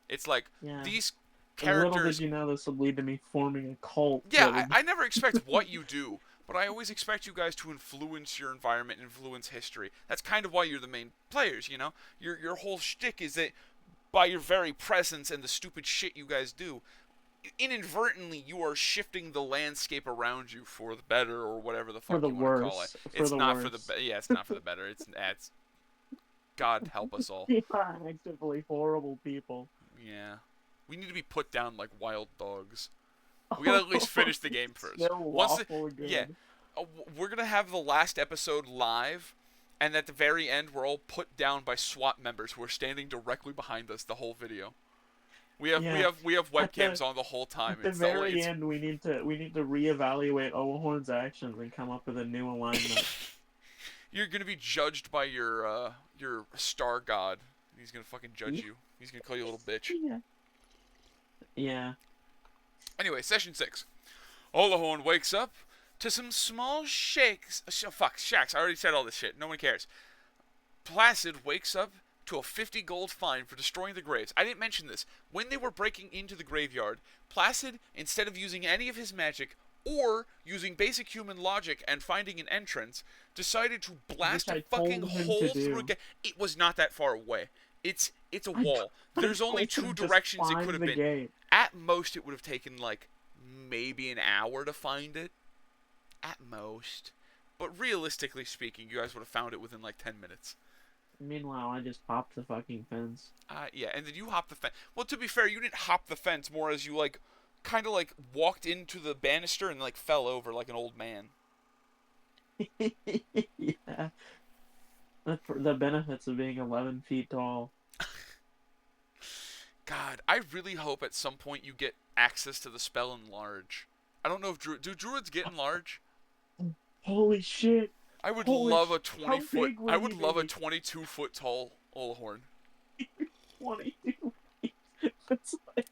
S1: It's like, these characters...
S2: Little did you know this would lead to me forming a cult.
S1: Yeah, I never expect what you do, but I always expect you guys to influence your environment, influence history. That's kind of why you're the main players, you know? Your whole shtick is that by your very presence and the stupid shit you guys do, inadvertently you are shifting the landscape around you for the better or whatever the fuck you want to call it. It's not for the it's not for the better. It's God help us all.
S2: You are actively horrible people.
S1: Yeah. We need to be put down like wild dogs. We gotta at least finish the game first.
S2: Yeah,
S1: we're gonna have the last episode live, and at the very end, we're all put down by SWAT members who are standing directly behind us the whole video. We have webcams on the whole time.
S2: At the very end, we need to reevaluate Olahorn's actions and come up with a new alignment.
S1: You're gonna be judged by your star god. He's gonna fucking judge you. He's gonna call you a little bitch.
S2: Yeah.
S1: Anyway, session 6. Olahorn wakes up to some small shacks. Shacks. I already said all this shit. No one cares. Placid wakes up to a 50 gold fine for destroying the graves. I didn't mention this. When they were breaking into the graveyard, Placid, instead of using any of his magic or using basic human logic and finding an entrance, decided to blast a fucking hole through a gate. It was not that far away. It's a wall. There's only 2 directions it could have been.
S2: Gate.
S1: At most, it would have taken, like, maybe an hour to find it. At most. But realistically speaking, you guys would have found it within, like, 10 minutes.
S2: Meanwhile, I just hopped the fucking fence.
S1: Yeah, and then you hopped the fence. Well, to be fair, you didn't hop the fence more as you, like, kind of, like, walked into the banister and, like, fell over like an old man.
S2: Yeah. The benefits of being 11 feet tall.
S1: God, I really hope at some point you get access to the spell Enlarge. I don't know if do druids get Enlarge?
S2: Holy shit!
S1: I would love a 20-foot. I would love a
S2: be?
S1: 22-foot tall Olahorn.
S2: 22 feet. That's like...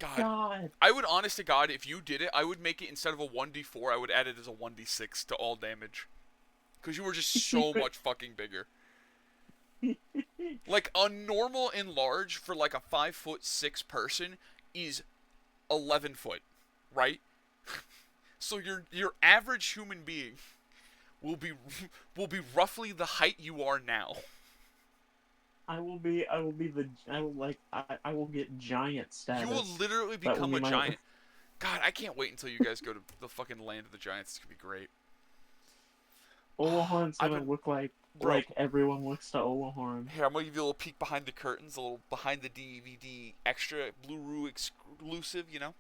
S1: God.
S2: God.
S1: I would, honest to God, if you did it, I would make it instead of a 1d4, I would add it as a 1d6 to all damage. Because you were just so much fucking bigger. Like, a normal and large for like a 5'6" person is 11 foot, right? So your average human being will be roughly the height you are now.
S2: I will get giant status.
S1: You will literally become a giant. God, I can't wait until you guys go to the fucking land of the giants. It's gonna be great.
S2: Olahorn's gonna look like everyone looks to Olahorn.
S1: Here, I'm gonna give you a little peek behind the curtains, a little behind the DVD extra BLU exclusive, you know?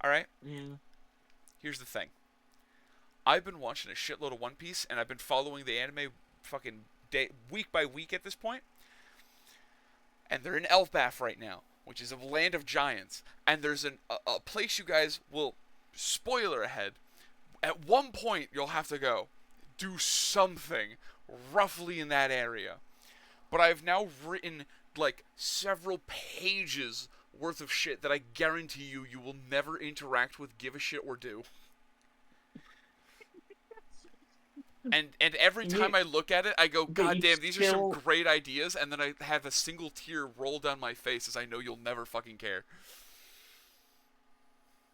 S1: Alright?
S2: Yeah.
S1: Here's the thing. I've been watching a shitload of One Piece, and I've been following the anime fucking week by week at this point. And they're in Elfbath right now, which is a land of giants. And there's a place you guys will, spoiler ahead, at one point you'll have to go do something roughly in that area. But I've now written like several pages worth of shit that I guarantee you will never interact with, give a shit, or do. And every time I look at it, I go, God damn, these are some great ideas, and then I have a single tear roll down my face as I know you'll never fucking care.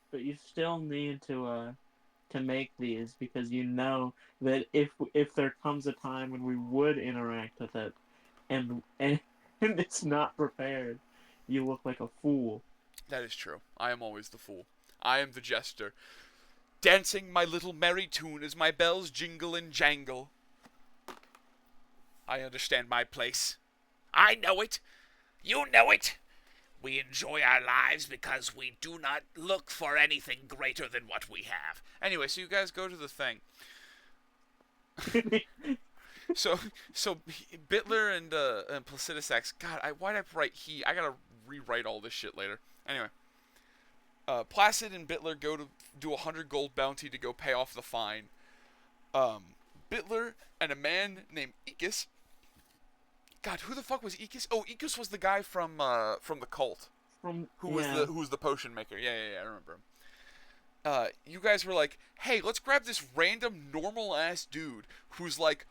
S2: But you still need to make these, because you know that if there comes a time when we would interact with it, and it's not prepared, you look like a fool.
S1: That is true. I am always the fool. I am the jester, dancing my little merry tune as my bells jingle and jangle. I understand my place. I know it. You know it. We enjoy our lives because we do not look for anything greater than what we have. Anyway, so you guys go to the thing. So Bitler and Placidus X. God, why'd I write he? I gotta rewrite all this shit later. Anyway. Placid and Bitler go to do a 100 gold bounty to go pay off the fine. Bitler and a man named Ikis. God, who the fuck was Ikis? Oh, Ikis was the guy from the cult. Who was the potion maker. Yeah, I remember him. You guys were like, hey, let's grab this random normal ass dude who's like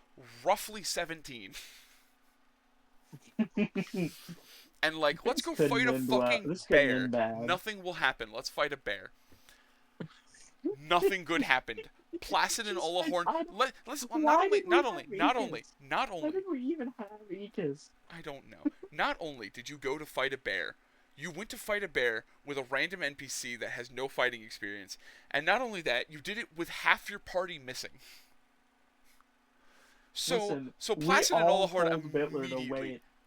S1: roughly 17. And like, let's go fight a fucking bear. Nothing will happen. Let's fight a bear. Nothing good happened. Placid and Olahorn. Not only.
S2: Why did we even have Ikis?
S1: I don't know. Not only did you go to fight a bear, you went to fight a bear with a random NPC that has no fighting experience, and not only that, you did it with half your party missing. So Placid and Olahorn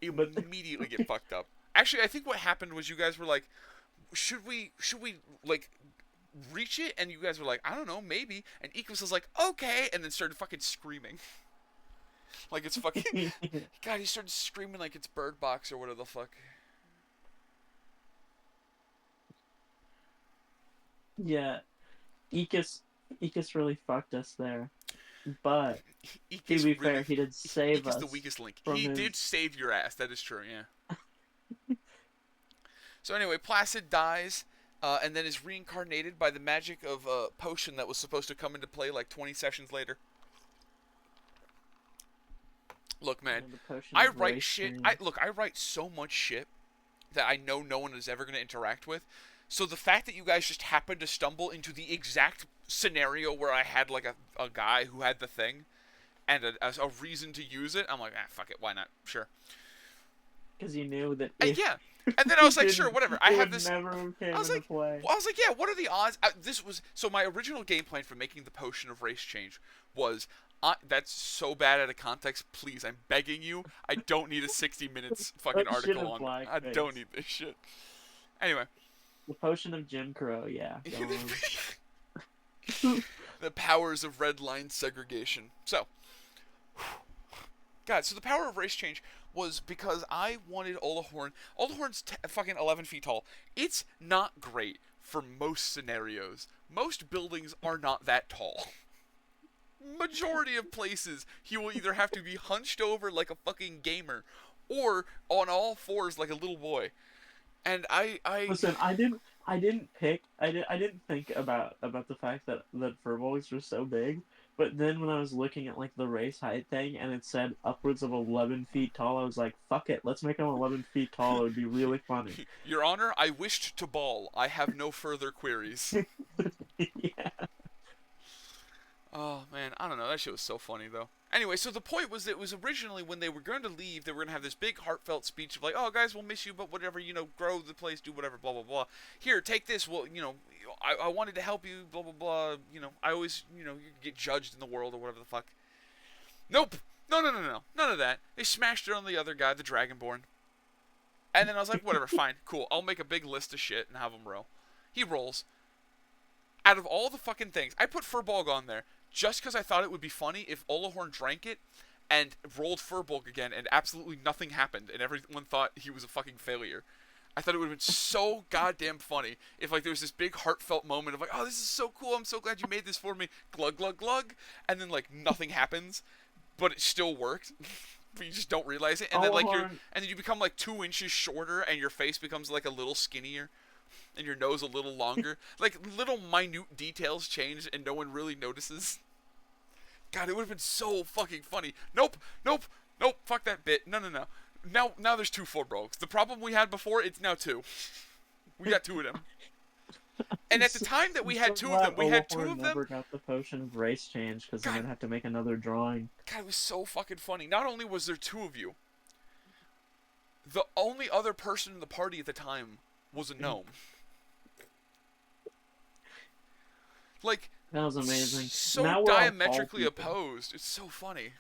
S1: immediately get fucked up. Actually, I think what happened was you guys were like, should we like reach it? And you guys were like, I don't know, maybe. And Ikos was like, okay, and then started fucking screaming. Like it's fucking God, he started screaming like it's Bird Box or whatever the fuck.
S2: Yeah. Ikos really fucked us there. But to be fair, he did save us.
S1: Ikos the weakest link. He did save your ass. That is true, yeah. So anyway, Placid dies, and then is reincarnated by the magic of a potion that was supposed to come into play like 20 sessions later. Look, man, I write shit. I write so much shit that I know no one is ever going to interact with. So the fact that you guys just happened to stumble into the exact scenario where I had like a guy who had the thing and a reason to use it, I'm like, fuck it, why not? Sure.
S2: Because you knew that.
S1: Yeah. And then I was like, sure, whatever. I have this.
S2: Never came into play.
S1: I was like, yeah, what are the odds? So my original game plan for making the potion of race change was, that's so bad out of context. Please, I'm begging you. I don't need a 60 minutes fucking article on. I don't need this shit. Anyway.
S2: The potion of Jim Crow, yeah.
S1: The powers of red line segregation. So, God, so the power of race change was because I wanted Olahorn. Olahorn's fucking 11 feet tall. It's not great for most scenarios. Most buildings are not that tall. Majority of places, he will either have to be hunched over like a fucking gamer, or on all fours like a little boy. And I
S2: Listen, I didn't think about the fact that furballs were so big. But then when I was looking at like the race height thing and it said upwards of 11 feet tall, I was like, fuck it, let's make them 11 feet tall. It would be really funny.
S1: Your Honor, I wished to ball. I have no further queries.
S2: Yeah.
S1: Oh man, I don't know. That shit was so funny though. Anyway, so the point was that it was originally when they were going to leave, they were going to have this big heartfelt speech of like, "Oh guys, we'll miss you, but whatever, grow the place, do whatever, blah blah blah. Here, take this. Well, I wanted to help you, blah blah blah. I always, you get judged in the world or whatever the fuck. Nope. No, no, no, no, none of that. They smashed it on the other guy, the Dragonborn. And then I was like, whatever, fine, cool. I'll make a big list of shit and have him roll. He rolls. Out of all the fucking things, I put Furbolg on there just because I thought it would be funny if Olahorn drank it and rolled Furbolg again and absolutely nothing happened and everyone thought he was a fucking failure. I thought it would have been so goddamn funny if like there was this big heartfelt moment of like, oh, this is so cool, I'm so glad you made this for me, glug glug glug, and then like nothing happens, but it still worked. But you just don't realize it, and then like
S2: Olahorn,
S1: and then you become like 2 inches shorter, and your face becomes like a little skinnier, and your nose a little longer. Like little minute details change, and no one really notices. God, it would have been so fucking funny. Nope, nope, nope. Fuck that bit. No, no, no. Now there's 2 Furbolgs. The problem we had before, it's now 2. We got 2 of them. And at the time that we had 2 of them, we had 2 of them.
S2: Never got the potion of race change because then I'd have to make another drawing.
S1: God, it was so fucking funny. Not only was there 2 of you, the only other person in the party at the time was a gnome. Like,
S2: that was amazing.
S1: So
S2: now
S1: diametrically opposed. It's so funny.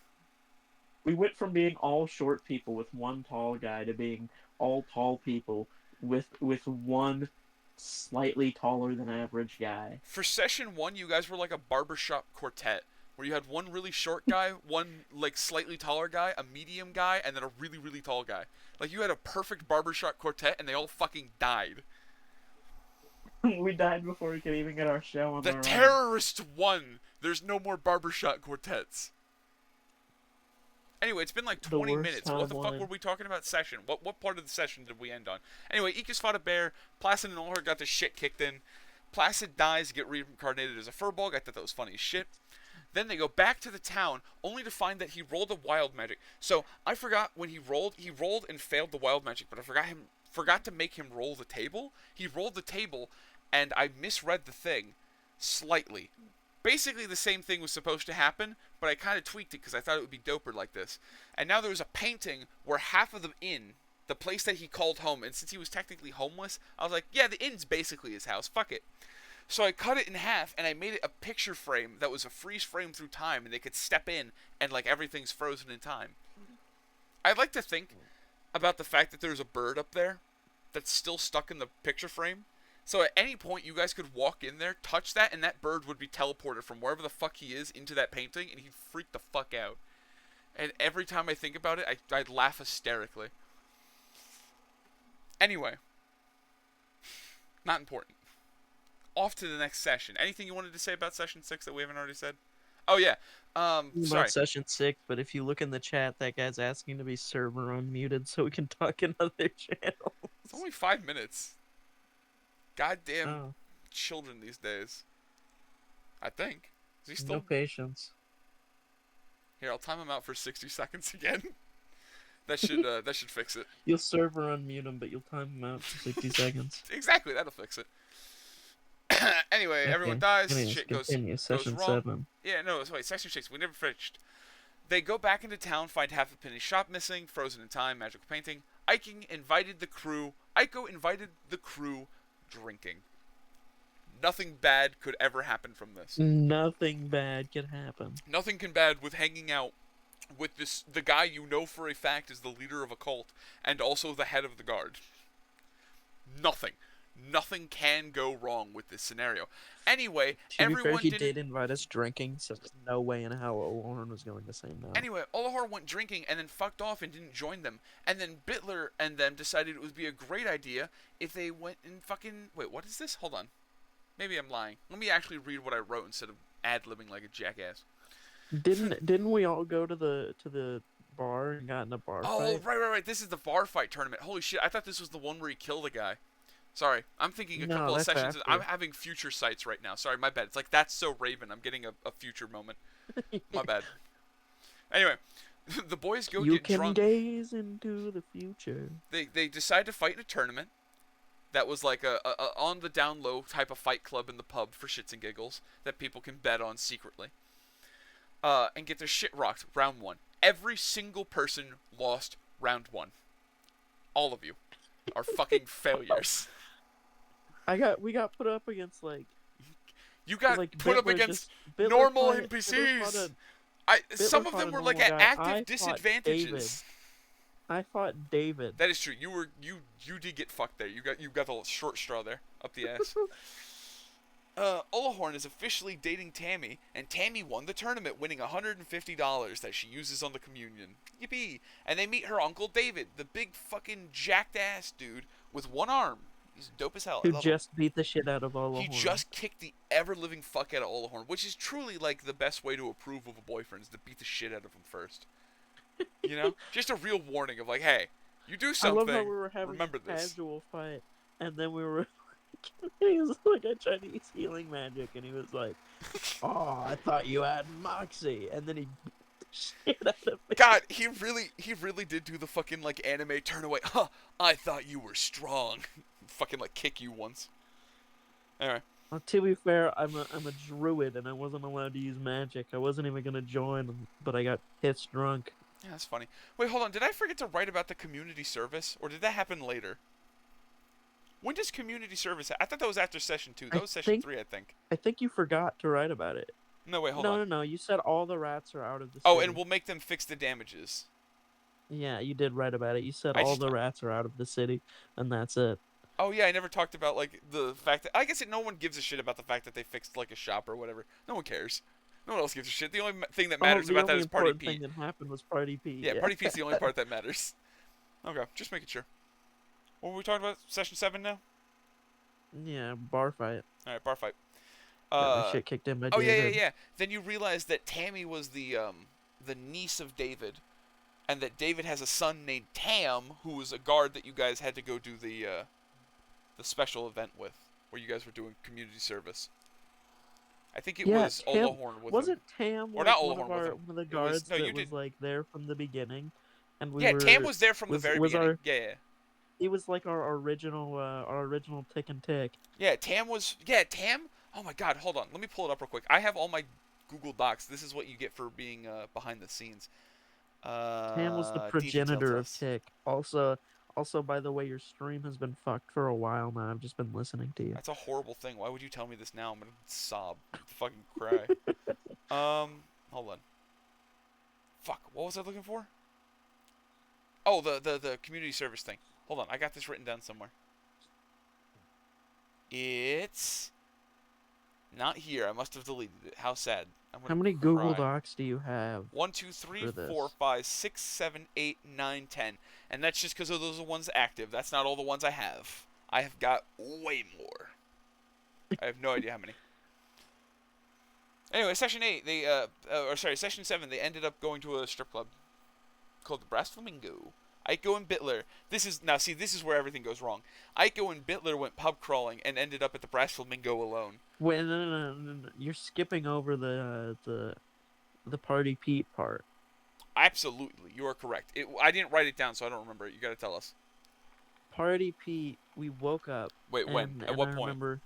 S2: We went from being all short people with one tall guy to being all tall people with one slightly taller than average guy.
S1: For session 1, you guys were like a barbershop quartet, where you had one really short guy, one like slightly taller guy, a medium guy, and then a really, really tall guy. Like you had a perfect barbershop quartet, and they all fucking died.
S2: We died before we could even get our show on
S1: the terrorists won. There's no more barbershop quartets. Anyway, it's been like 20 minutes. What the fuck were we talking about session? What part of the session did we end on? Anyway, Ikis fought a bear. Placid and Olahorn got the shit kicked in. Placid dies to get reincarnated as a Furbolg. I thought that was funny as shit. Then they go back to the town, only to find that he rolled a wild magic. So I forgot when he rolled and failed the wild magic, but I forgot to make him roll the table. He rolled the table, and I misread the thing slightly. Basically, the same thing was supposed to happen, but I kind of tweaked it because I thought it would be doper like this. And now there was a painting where half of the inn, the place that he called home, and since he was technically homeless, I was like, yeah, the inn's basically his house. Fuck it. So I cut it in half, and I made it a picture frame that was a freeze frame through time, and they could step in, and like everything's frozen in time. I'd like to think about the fact that there's a bird up there that's still stuck in the picture frame. So at any point, you guys could walk in there, touch that, and that bird would be teleported from wherever the fuck he is into that painting, and he'd freak the fuck out. And every time I think about it, I'd laugh hysterically. Anyway. Not important. Off to the next session. Anything you wanted to say about session 6 that we haven't already said? Oh, yeah. Sorry.
S4: About session 6, but if you look in the chat, that guy's asking to be server unmuted so we can talk in other channels.
S1: It's only 5 minutes. Goddamn children these days. I think. Is he still?
S4: No patience.
S1: Here, I'll time him out for 60 seconds again. That should fix it.
S4: You'll server unmute him, but you'll time him out for 60 seconds.
S1: Exactly, that'll fix it. Anyway,
S4: Okay.
S1: everyone dies.
S4: Anyways,
S1: Shit goes
S4: Session
S1: wrong.
S4: 7.
S1: Yeah, no, wait, section 6. We never finished. They go back into town, find half a penny shop missing, frozen in time, magical painting. Ico invited the crew drinking. Nothing bad could ever happen from this.
S4: Nothing bad could happen.
S1: Nothing can bad with hanging out with the guy you know for a fact is the leader of a cult and also the head of the guard. Nothing can go wrong with this scenario. Anyway, everyone
S4: he did invite us drinking, so there's no way in hell Olahorn was going to say no.
S1: Anyway, Olahorn went drinking and then fucked off and didn't join them. And then Bitler and them decided it would be a great idea if they went and fucking... Wait, what is this? Hold on. Maybe I'm lying. Let me actually read what I wrote instead of ad-libbing like a jackass.
S4: Didn't we all go to the bar and got in a bar
S1: Oh,
S4: fight?
S1: right. This is the bar fight tournament. Holy shit! I thought this was the one where he killed a guy. Sorry, I'm thinking a
S4: No,
S1: couple of
S4: that's
S1: sessions.
S4: after.
S1: I'm having future sights right now. Sorry, my bad. It's like that's so Raven. I'm getting a future moment. My bad. Anyway, the boys go
S4: You
S1: get
S4: can
S1: drunk.
S4: gaze into the future.
S1: They decide to fight in a tournament that was like a on the down low type of fight club in the pub for shits and giggles that people can bet on secretly. And get their shit rocked round one. Every single person lost round one. All of you are fucking failures.
S4: We got put up against like
S1: You got
S4: like
S1: put up
S4: Bitler
S1: against
S4: Bitler
S1: normal
S4: fought
S1: NPCs.
S4: Bitler
S1: Some of
S4: fought
S1: them
S4: a
S1: were
S4: normal
S1: like at
S4: guy.
S1: active
S4: I fought
S1: disadvantages.
S4: I fought David.
S1: That is true. You did get fucked there. You got the short straw there up the ass. Olahorn is officially dating Tammy, and Tammy won the tournament, winning $150 that she uses on the communion. Yippee! And they meet her uncle David, the big fucking jacked ass dude with one arm. He's dope as hell. I
S4: Who
S1: love him.
S4: just beat the shit out of Olahorn.
S1: He just kicked the ever living fuck out of Olahorn, which is truly like the best way to approve of a boyfriend is to beat the shit out of him first. You know, just a real warning of like, hey, you do
S4: I
S1: something.
S4: love how we were having
S1: remember
S4: a
S1: this.
S4: casual fight, and then we were. He was like a Chinese healing magic, and he was like, "Oh, I thought you had Moxie," and then he beat the shit out of me.
S1: God, he really did do the fucking like anime turn away. Huh? I thought you were strong. Fucking like kick you once. Anyway.
S4: Well, to be fair, I'm a druid, and I wasn't allowed to use magic. I wasn't even gonna join, but I got pissed drunk.
S1: Yeah, that's funny. Wait, hold on. Did I forget to write about the community service, or did that happen later? When does community service? I thought that was after session 2. That was session 3, I think.
S4: I think you forgot to write about it.
S1: No, wait, hold on.
S4: No. You said all the rats are out of the city.
S1: Oh, and we'll make them fix the damages.
S4: Yeah, you did write about it. You said
S1: I
S4: all
S1: just-
S4: the rats are out of the city, and that's it.
S1: Oh yeah, I never talked about like the fact that I guess no one gives a shit about the fact that they fixed like a shop or whatever. No one cares. No one else gives a shit. The only thing that matters
S4: the
S1: about that
S4: only
S1: is Party
S4: important
S1: Pete.
S4: thing that happened was Party Pete.
S1: Yeah, Party Pete's the only part that matters. Okay, just making sure. What were we talking about? Session 7 now?
S4: Yeah, bar fight.
S1: All right, bar fight.
S4: Got my shit kicked in by
S1: Oh
S4: David.
S1: yeah. Then you realize that Tammy was the niece of David, and that David has a son named Tam, who was a guard that you guys had to go do the special event with, where you guys were doing community service. I think it
S4: Yeah,
S1: was
S4: Tam-
S1: Olahorn with
S4: Wasn't
S1: him.
S4: Tam
S1: Or
S4: like
S1: not
S4: one of
S1: Olahorn with him.
S4: one of the
S1: It was-
S4: guards
S1: no, you
S4: that was
S1: did.
S4: like there from the beginning? And we
S1: Yeah,
S4: were,
S1: Tam was there from the very
S4: was
S1: beginning. Yeah.
S4: He was like our original tick and tick.
S1: Yeah, Tam was. Yeah, Tam. Oh my God, hold on. Let me pull it up real quick. I have all my Google Docs. This is what you get for being behind the scenes.
S4: Tam was the
S1: detail
S4: progenitor of
S1: test.
S4: Tick. Also, by the way, your stream has been fucked for a while now. I've just been listening to you.
S1: That's a horrible thing. Why would you tell me this now? I'm gonna sob, fucking cry. Hold on. Fuck. What was I looking for? Oh, the community service thing. Hold on. I got this written down somewhere. It's not here. I must have deleted it. How sad. I'm gonna
S4: How many Google
S1: cry.
S4: Docs do you have?
S1: 1, 2, 3,
S4: for this?
S1: 4, 5, 6, 7, 8, 9, 10. And that's just because those are the ones active. That's not all the ones I have. I have got way more. I have no idea how many. Anyway, session 8, session 7, they ended up going to a strip club called the Brass Flamingo. Aiko and Bitler. This is where everything goes wrong. Aiko and Bitler went pub crawling and ended up at the Brass Flamingo alone.
S4: Wait, no. You're skipping over the Party Pete part.
S1: Absolutely, you are correct. I didn't write it down, so I don't remember it. You gotta tell us.
S4: Party Pete, we woke up.
S1: Wait, when? At
S4: and
S1: what
S4: I
S1: point?
S4: remember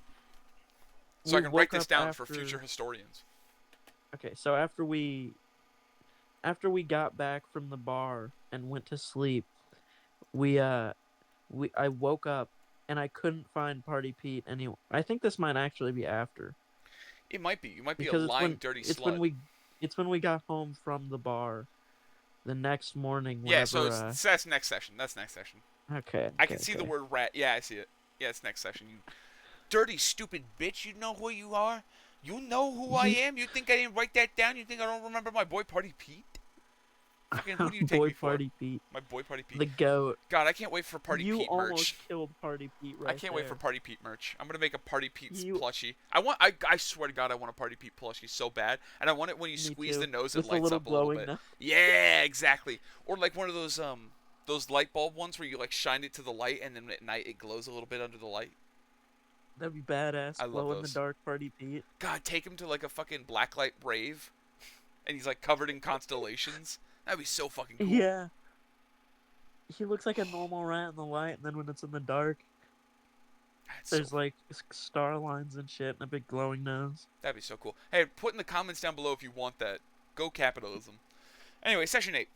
S1: So I
S4: we
S1: can write
S4: woke
S1: this
S4: up
S1: down for
S4: after-
S1: future historians.
S4: Okay, so after we got back from the bar and went to sleep, I woke up and I couldn't find Party Pete anywhere. I think this might actually be after.
S1: It might be. You might be
S4: Because
S1: a
S4: it's
S1: lying,
S4: when
S1: dirty
S4: it's
S1: slut.
S4: when we got home from the bar the next morning.
S1: Yeah,
S4: Whenever,
S1: so that's next session. That's next session.
S4: okay.
S1: I can see the word rat. Yeah, I see it. Yeah, it's next session. You dirty, stupid bitch. You know who you are? You know who I am? You think I didn't write that down? You think I don't remember my boy Party Pete? Fucking who do you take
S4: Boy
S1: me for?
S4: Party Pete,
S1: My boy Party Pete.
S4: the goat.
S1: God, I can't wait for Party
S4: You
S1: Pete
S4: almost
S1: merch.
S4: killed Party Pete
S1: I
S4: right
S1: can't wait for
S4: there.
S1: Party Pete merch. I'm gonna make a Party Pete's
S4: You-
S1: plushie. I swear to God, I want a Party Pete plushie so bad, and I want it when you
S4: Me
S1: squeeze
S4: too.
S1: the nose, it
S4: With the
S1: lights
S4: little
S1: up a little
S4: glowing
S1: bit.
S4: nose.
S1: Yeah, exactly. Or like one of those light bulb ones where you like shine it to the light, and then at night it glows a little bit under the light.
S4: That'd be badass.
S1: I love
S4: Glow in the
S1: those.
S4: dark Party Pete.
S1: God, take him to like a fucking blacklight rave, and he's like covered in constellations. That'd be so fucking cool.
S4: Yeah. He looks like a normal rat in the light, and then when it's in the dark, there's like star lines and shit, and a big glowing nose.
S1: That'd be so cool. Hey, put in the comments down below if you want that. Go capitalism. Anyway, session 8.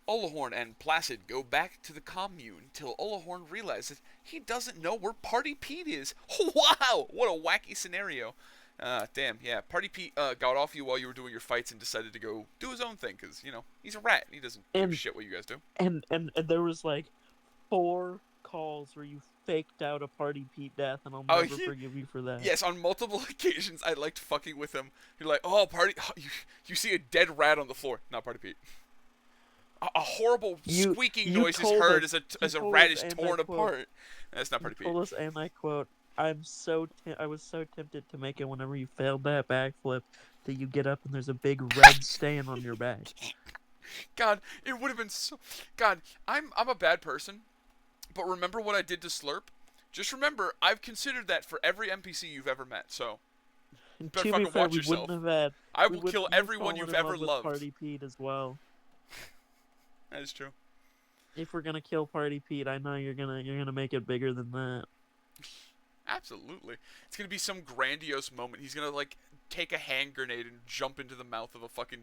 S1: Olahorn and Placid go back to the commune till Olahorn realizes he doesn't know where Party Pete is. Wow, what a wacky scenario. Damn, yeah. Party Pete got off you while you were doing your fights and decided to go do his own thing because, you know, he's a rat and he doesn't give a shit what you guys do.
S4: And there was like 4 calls where you faked out a Party Pete death, and I'll never forgive you for that.
S1: Yes, on multiple occasions I liked fucking with him. You're like, oh, you see a dead rat on the floor. Not Party Pete. A horrible squeaking noise is heard as a rat is torn apart. That's not Party Pete.
S4: Told us, and I quote, I was so tempted to make it whenever you failed that backflip that you get up and there's a big red stain on your back.
S1: God, it would have been so... God, I'm a bad person, but remember what I did to Slurp? Just remember, I've considered that for every NPC you've ever met, so...
S4: To be fair, we wouldn't have had...
S1: I will kill everyone you've ever loved.
S4: Party Pete as well.
S1: That is true.
S4: If we're gonna kill Party Pete, I know you're gonna make it bigger than that.
S1: Absolutely. It's gonna be some grandiose moment. He's gonna like take a hand grenade and jump into the mouth of a fucking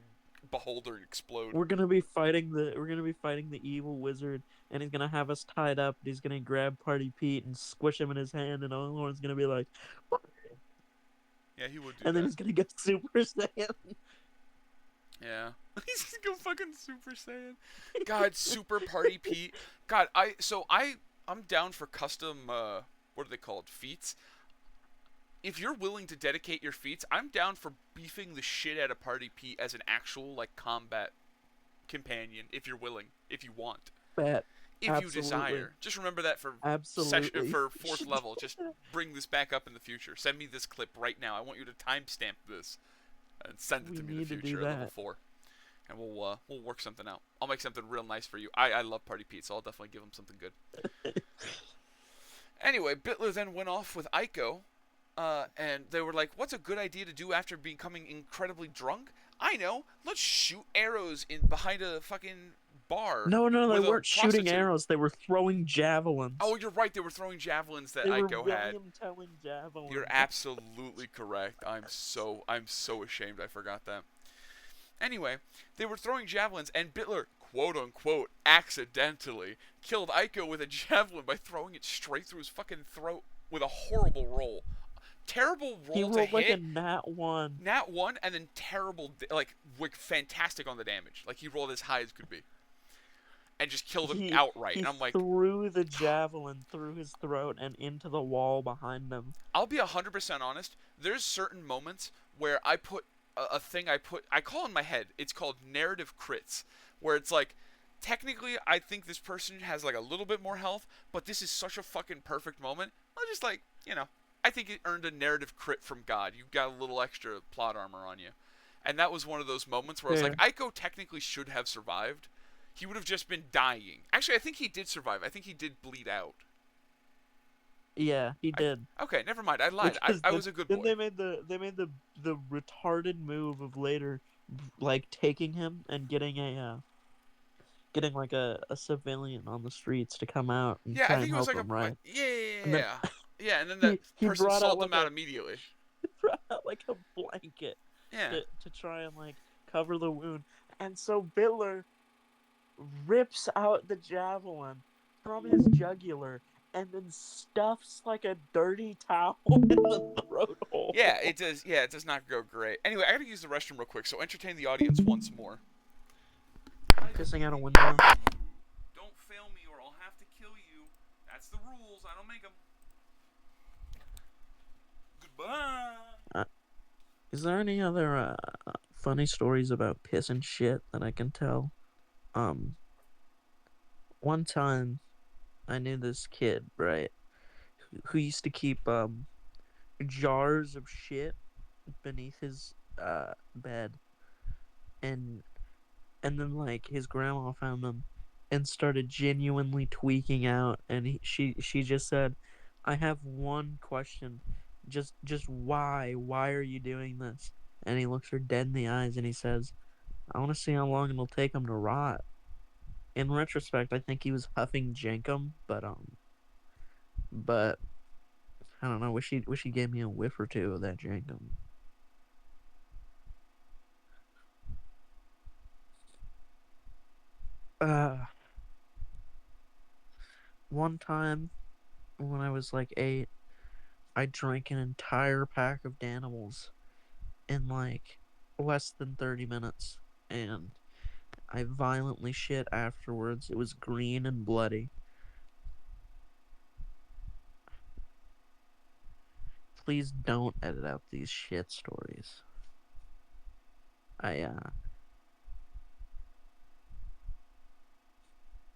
S1: beholder and explode.
S4: We're gonna be fighting the evil wizard, and he's gonna have us tied up. And he's gonna grab Party Pete and squish him in his hand, and Olahorn's gonna be like,
S1: yeah, he would do
S4: and then he's gonna get Super Saiyan.
S1: Yeah. He's just go fucking Super Saiyan. God, Super Party Pete. God, I'm down for custom what are they called? Feats. If you're willing to dedicate your feats, I'm down for beefing the shit out of Party Pete as an actual like combat companion if you're willing, if you want. If you desire. Just remember that for for 4th level. Just bring this back up in the future. Send me this clip right now. I want you to timestamp this and send it to me in the future at level 4. And we'll work something out. I'll make something real nice for you. I love Party Pete, so I'll definitely give him something good. Anyway, Bitler then went off with Aiko, and they were like, what's a good idea to do after becoming incredibly drunk? I know. Let's shoot arrows in behind a fucking bar.
S4: No, they weren't shooting arrows. They were throwing javelins.
S1: Oh, you're right. They were throwing javelins that
S4: Aiko had.
S1: They were
S4: William-telling javelins.
S1: You're absolutely correct. I'm so ashamed I forgot that. Anyway, they were throwing javelins, and Bitler, quote-unquote, accidentally killed Aiko with a javelin by throwing it straight through his fucking throat with a horrible roll. Terrible roll to hit.
S4: He rolled like a nat 1.
S1: Nat 1, and then terrible, like fantastic on the damage. Like, he rolled as high as could be. And just killed him outright. And I'm like...
S4: threw the javelin through his throat and into the wall behind him.
S1: I'll be 100% honest. There's certain moments where I put a thing I call in my head, it's called narrative crits, where it's like, technically I think this person has like a little bit more health, but this is such a fucking perfect moment. I'll just like, you know, I think it earned a narrative crit from God. You got a little extra plot armor on you. And that was one of those moments where I was like, Aiko technically should have survived. He would have just been dying. Actually, I think he did survive. I think he did bleed out.
S4: Yeah, he did.
S1: Okay, never mind. I lied. I was a good boy.
S4: Then they made the retarded move of later, like taking him and getting like a civilian on the streets to come out and try and help him, right?
S1: Yeah, and then that person sold him out immediately.
S4: He brought out like a blanket to try and like cover the wound, and so Bitler rips out the javelin from his jugular and then stuffs like a dirty towel in the throat hole.
S1: Yeah, it does. Yeah, it does not go great. Anyway, I gotta use the restroom real quick, so entertain the audience once more.
S4: Pissing out a window.
S1: Don't fail me or I'll have to kill you. That's the rules. I don't make them. Goodbye.
S4: Is there any other funny stories about piss and shit that I can tell? Um, one time I knew this kid, right, who used to keep jars of shit beneath his bed, and then like his grandma found them and started genuinely tweaking out, and she just said, "I have one question, just why are you doing this?" And he looks her dead in the eyes and he says, "I want to see how long it'll take him to rot." In retrospect, I think he was huffing jankum, but I don't know. Wish he gave me a whiff or two of that jankum. Uh, one time when I was like 8, I drank an entire pack of Danimals in like less than 30 minutes, and I violently shit afterwards. It was green and bloody. Please don't edit out these shit stories. I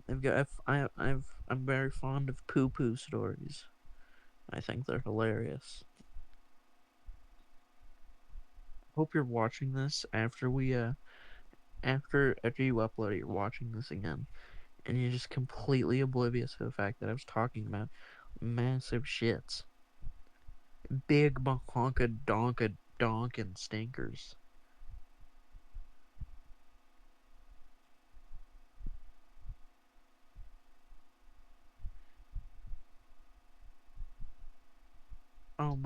S4: I've got I'm very fond of poo poo stories. I think they're hilarious. Hope you're watching this after you upload it. You're watching this again, and you're just completely oblivious to the fact that I was talking about massive shits, big mahonka donka donkin stinkers. Oh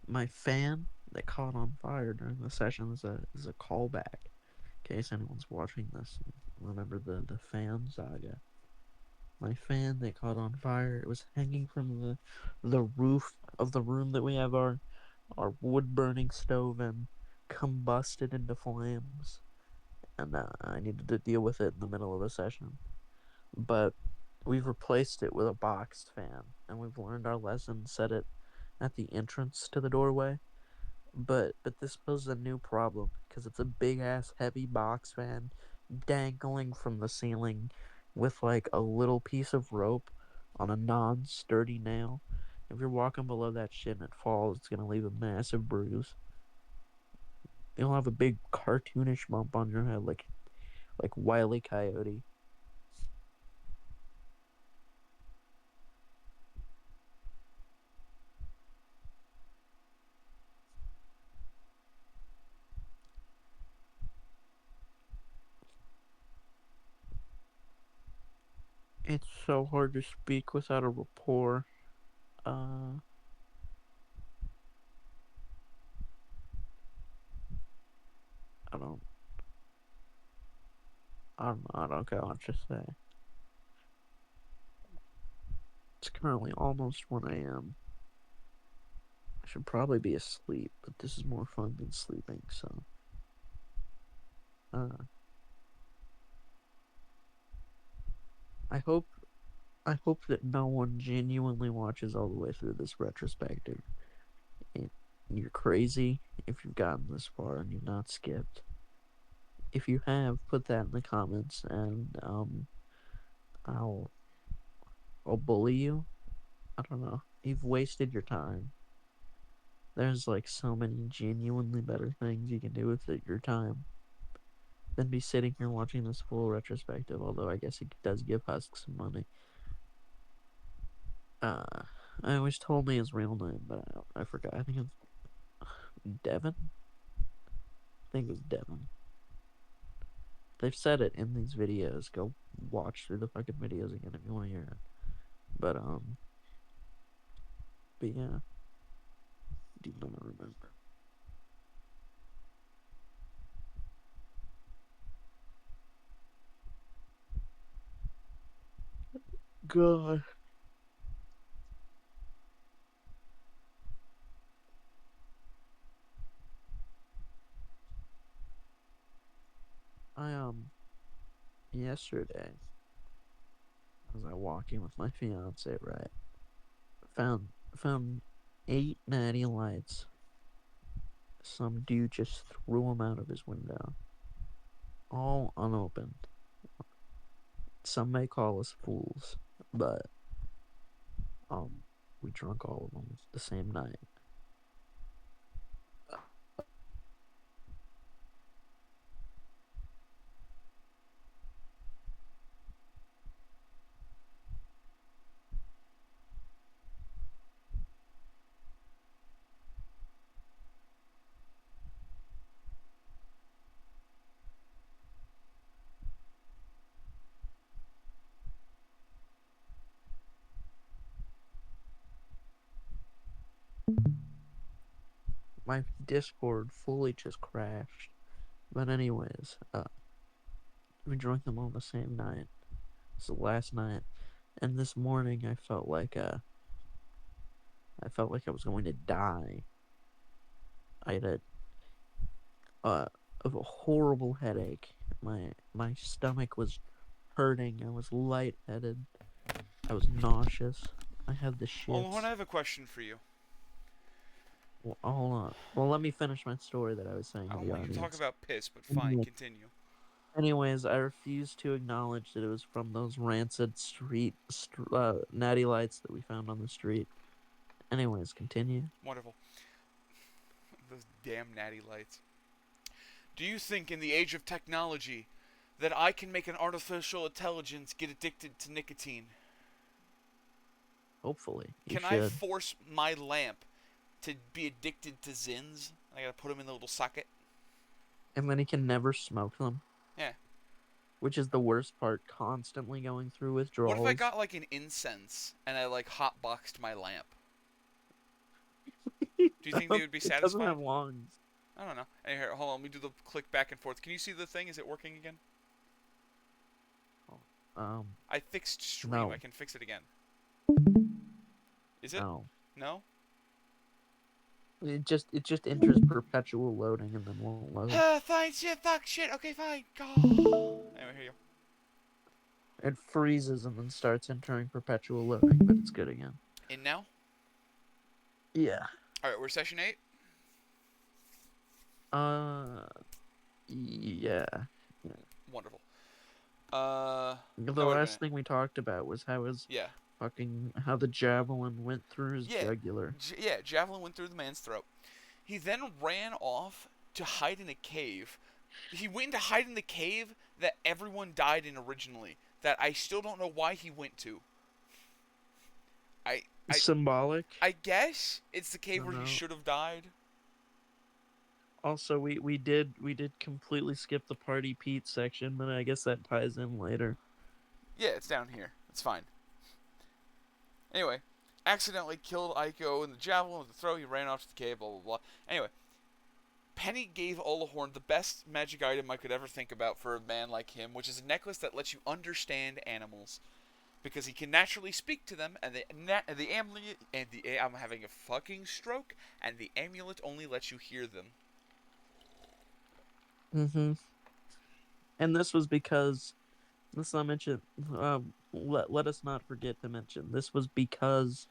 S4: my fan that caught on fire during the session is a callback. In case anyone's watching this, remember the fan saga. My fan that caught on fire. It was hanging from the roof of the room that we have our wood burning stove in, combusted into flames, and I needed to deal with it in the middle of a session. But we've replaced it with a boxed fan, and we've learned our lesson. Set it at the entrance to the doorway. But this poses a new problem because it's a big ass heavy box fan dangling from the ceiling with like a little piece of rope on a non sturdy nail. If you're walking below that shit and it falls, it's gonna leave a massive bruise. You'll have a big cartoonish bump on your head like Wile E. Coyote. It's so hard to speak without a rapport. Uh, I don't, I don't know what to say. It's currently almost 1 a.m. I should probably be asleep, but this is more fun than sleeping, so uh I hope I hope that no one genuinely watches all the way through this retrospective. And you're crazy if you've gotten this far and you've not skipped. If you have, put that in the comments and I'll I'll bully you. I don't know. You've wasted your time. There's like so many genuinely better things you can do with your time than be sitting here watching this full retrospective, although I guess it does give Husk some money. Uh, I always told me his real name, but I forgot. I think it's Devin. I think it was Devin. They've said it in these videos. Go watch through the fucking videos again if you want to hear it. But but yeah, do not remember. God, I yesterday as I walking with my fiance, right, found 8 natty lights. Some dude just threw them out of his window. all unopened. Some may call us fools, but we drunk all of them the same night. My Discord fully just crashed. But anyways, we drank them all the same night. So last night, and this morning I felt like I was going to die. I had a horrible headache. My stomach was hurting. I was lightheaded. I was nauseous. I had the
S1: Longhorn,
S4: shits.
S1: I have a question for you.
S4: Well, hold on. Well, let me finish my story that I was saying
S1: I
S4: to
S1: don't
S4: the
S1: want you to talk
S4: audience.
S1: about piss, but fine, continue.
S4: Anyways, I refuse to acknowledge that it was from those rancid natty lights that we found on the street. Anyways, continue.
S1: Wonderful. Those damn natty lights. Do you think in the age of technology that I can make an artificial intelligence get addicted to nicotine?
S4: Hopefully, you
S1: Can I
S4: should.
S1: force my lamp to be addicted to Zins? I gotta put them in the little socket.
S4: And then he can never smoke them.
S1: Yeah.
S4: Which is the worst part, constantly going through
S1: What if I
S4: withdrawals.
S1: got like an incense and I like hotboxed my lamp? Do you think they would be
S4: It doesn't
S1: satisfied?
S4: have lungs.
S1: I don't know. Hey, here, hold on. Let me do the click back and forth. Can you see the thing? Is it working again? I fixed stream.
S4: No.
S1: I can fix it again. Is it?
S4: No.
S1: No?
S4: It just enters perpetual loading and then won't load.
S1: Fine shit, fuck shit. Okay, fine. Go. Anyway, here you go.
S4: It freezes and then starts entering perpetual loading, but it's good again.
S1: In now?
S4: Yeah.
S1: Alright, we're session 8?
S4: Yeah.
S1: Wonderful.
S4: The
S1: wait a
S4: last
S1: minute.
S4: thing we talked about was how the javelin went through his jugular.
S1: Javelin went through the man's throat. He then ran off to hide in a cave. He went to hide in the cave that everyone died in originally. That I still don't know why he went to.
S4: Symbolic.
S1: I guess it's the cave where
S4: No.
S1: he should have died.
S4: Also, we did completely skip the Party Pete section, but I guess that ties in later.
S1: Yeah, it's down here. It's fine. Anyway, accidentally killed Aiko in the javelin with the throw. He ran off to the cave, blah, blah, blah. Anyway, Penny gave Olahorn the best magic item I could ever think about for a man like him, which is a necklace that lets you understand animals. Because he can naturally speak to them, and the amulet, I'm having a fucking stroke, and the amulet only lets you hear them.
S4: Mm-hmm. And this was because, let's not mention, let us not forget to mention, this was because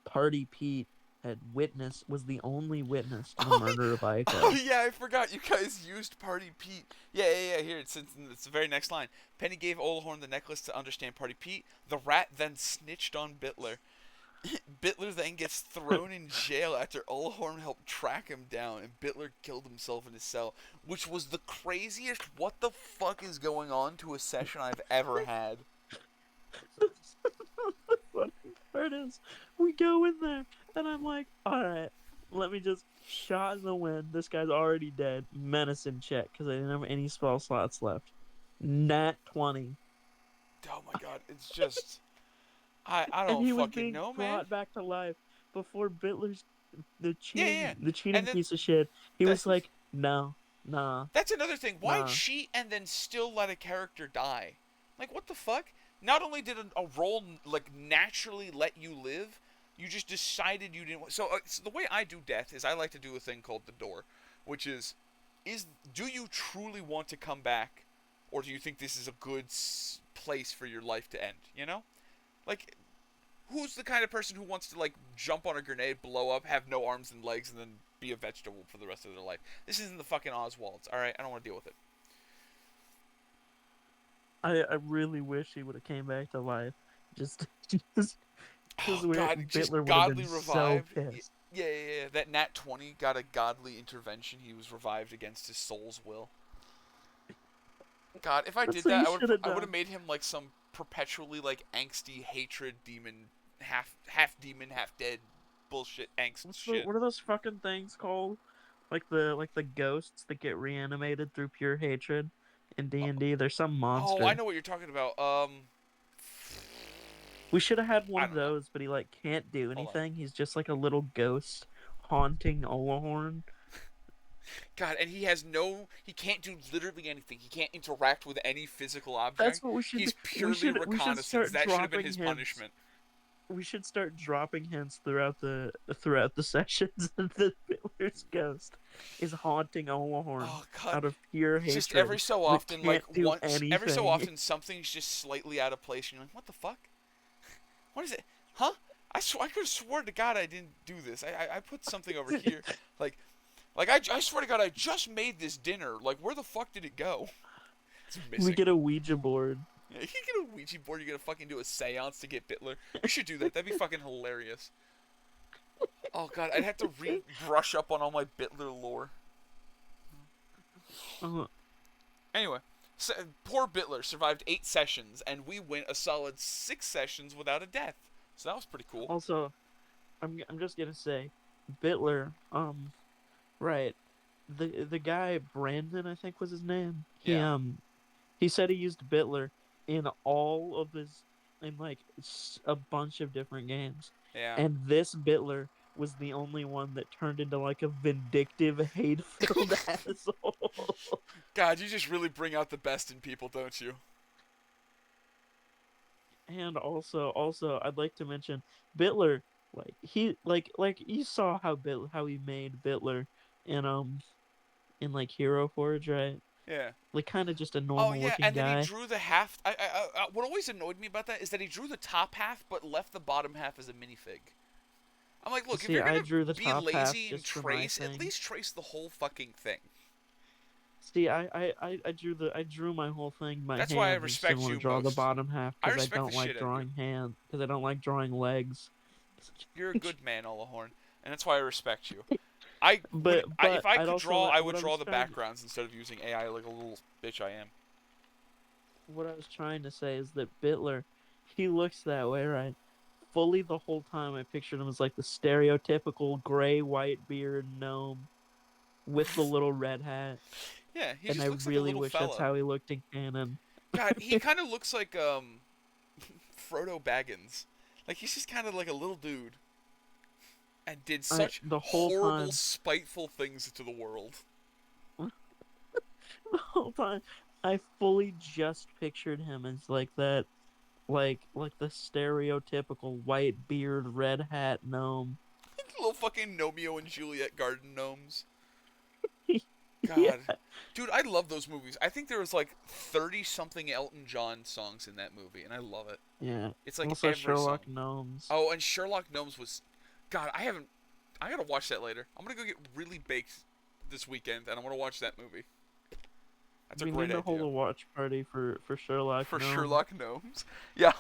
S4: Party Pete was the only witness to the murder of Aiko.
S1: Oh yeah, I forgot you guys used Party Pete. Yeah. Here it's the very next line. Penny gave Olahorn the necklace to understand Party Pete. The rat then snitched on Bitler. Bitler then gets thrown in jail after Olahorn helped track him down, and Bitler killed himself in his cell, which was the craziest what the fuck is going on to a session I've ever had.
S4: The funny part is, we go in there, and I'm like, alright, let me just shot in the wind. This guy's already dead. Medicine check, because I didn't have any spell slots left. Nat 20.
S1: Oh my god, it's just... I
S4: And
S1: don't
S4: he was
S1: fucking
S4: being
S1: know, man.
S4: brought back to life before Bitler's the
S1: Yeah.
S4: cheating
S1: Then,
S4: piece of shit. He was like, no, nah.
S1: That's another thing. Why
S4: Nah.
S1: cheat and then still let a character die? Like, what the fuck? Not only did a role like naturally let you live, you just decided you didn't. So the way I do death is I like to do a thing called the door, which is do you truly want to come back, or do you think this is a good place for your life to end? You know, like, who's the kind of person who wants to like jump on a grenade, blow up, have no arms and legs, and then be a vegetable for the rest of their life? This isn't the fucking Oswalds, all right? I don't want to deal with it.
S4: I really wish he would have came back to life. Just just
S1: Oh
S4: because
S1: God, just
S4: Bitler would have
S1: godly
S4: been so
S1: revived.
S4: pissed.
S1: Yeah. That Nat 20 got a godly intervention. He was revived against his soul's will. God, if I
S4: That's
S1: did
S4: what
S1: that,
S4: he should have
S1: I would have
S4: done.
S1: made him like some perpetually like angsty hatred demon, half demon, half dead bullshit angst shit.
S4: What are those fucking things called? Like the ghosts that get reanimated through pure hatred in D&D. There's some
S1: Oh, I
S4: monster.
S1: know what you're talking about.
S4: We should have had one
S1: I
S4: of
S1: don't know.
S4: those, but he like can't do
S1: Hold on.
S4: anything. He's just like a little ghost haunting Olahorn.
S1: God, and he can't do literally anything. He can't interact with any physical
S4: That's
S1: object.
S4: what we should do.
S1: He's purely
S4: We should
S1: reconnaissance.
S4: start
S1: That should have been
S4: dropping
S1: his
S4: hints.
S1: punishment.
S4: We should start dropping hints throughout the sessions that Fiddler's ghost is haunting Olahorn
S1: Oh God,
S4: out of pure
S1: just every
S4: hatred,
S1: so
S4: but
S1: often, like
S4: can't do
S1: every so
S4: anything.
S1: often, something's just slightly out of place, and you're like, what the fuck? What is it? Huh? I could have sworn to God I didn't do this. I put something over here. Like, I swear to God, I just made this dinner. Like, where the fuck did it go? It's
S4: We
S1: missing.
S4: get a Ouija board.
S1: Yeah, you get a Ouija board, you're gonna fucking do a seance to get Bitler. You should do that. That'd be fucking hilarious. Oh God, I'd have to brush up on all my Bitler lore.
S4: Uh,
S1: Anyway, so, poor Bitler survived 8 sessions, and we went a solid 6 sessions without a death. So that was pretty cool.
S4: Also, I'm just gonna say, Bitler. Right. The guy Brandon, I think was his name.
S1: Yeah.
S4: He said he used Bitler in all of his in like a bunch of different games,
S1: Yeah.
S4: and this Bitler was the only one that turned into like a vindictive, hate-filled asshole.
S1: God, you just really bring out the best in people, don't you?
S4: And also, I'd like to mention Bitler. Like he like you saw how he made Bitler in like Hero Forge, right?
S1: Yeah.
S4: Like kind of just a
S1: Oh
S4: normal
S1: yeah,
S4: looking
S1: and then he
S4: guy.
S1: drew the half. What always annoyed me about that is that he drew the top half but left the bottom half as a minifig. I'm like, look, if
S4: See,
S1: you're
S4: I
S1: gonna
S4: drew the
S1: be
S4: top half
S1: lazy and
S4: just for my
S1: trace, at
S4: thing.
S1: least trace the whole fucking thing.
S4: See, I drew my whole thing by
S1: That's why I
S4: hand. I just didn't
S1: respect
S4: want to
S1: you
S4: draw the
S1: most.
S4: bottom half
S1: I
S4: because I
S1: respect the
S4: don't like
S1: shit out of you.
S4: drawing hand because I don't like drawing legs.
S1: You're a good man, Olahorn, and that's why I respect you. I would, if I
S4: I'd
S1: could
S4: also
S1: draw, I
S4: what
S1: would
S4: I
S1: draw
S4: was
S1: the
S4: trying
S1: backgrounds instead of using AI like a little bitch I am.
S4: what I was trying to say is that Bitler, he looks that way, right? Fully the whole time I pictured him as like the stereotypical gray white beard gnome with the little red hat,
S1: Yeah, he
S4: and I
S1: just looks like a
S4: really
S1: little
S4: wish that's
S1: fella.
S4: how he looked in canon.
S1: God, he kind of looks like Frodo Baggins. Like he's just kind of like a little dude, and did such
S4: The whole
S1: horrible,
S4: time,
S1: spiteful things to the world.
S4: the whole time, I fully just pictured him as like that, like the stereotypical white beard, red hat gnome.
S1: Little fucking Romeo and Juliet garden gnomes.
S4: Yeah,
S1: God, dude, I love those movies. I think there was like 30 something Elton John songs in that movie, and I love it.
S4: yeah.
S1: It's like
S4: Also,
S1: every
S4: Sherlock
S1: song.
S4: gnomes.
S1: Oh, and Sherlock Gnomes was, God, I haven't. I gotta watch that later. I'm gonna go get really baked this weekend, and I want to watch that movie. That's a
S4: We
S1: great
S4: need to hold
S1: idea.
S4: a watch party for Sherlock
S1: For
S4: gnomes.
S1: Sherlock Gnomes. Yeah,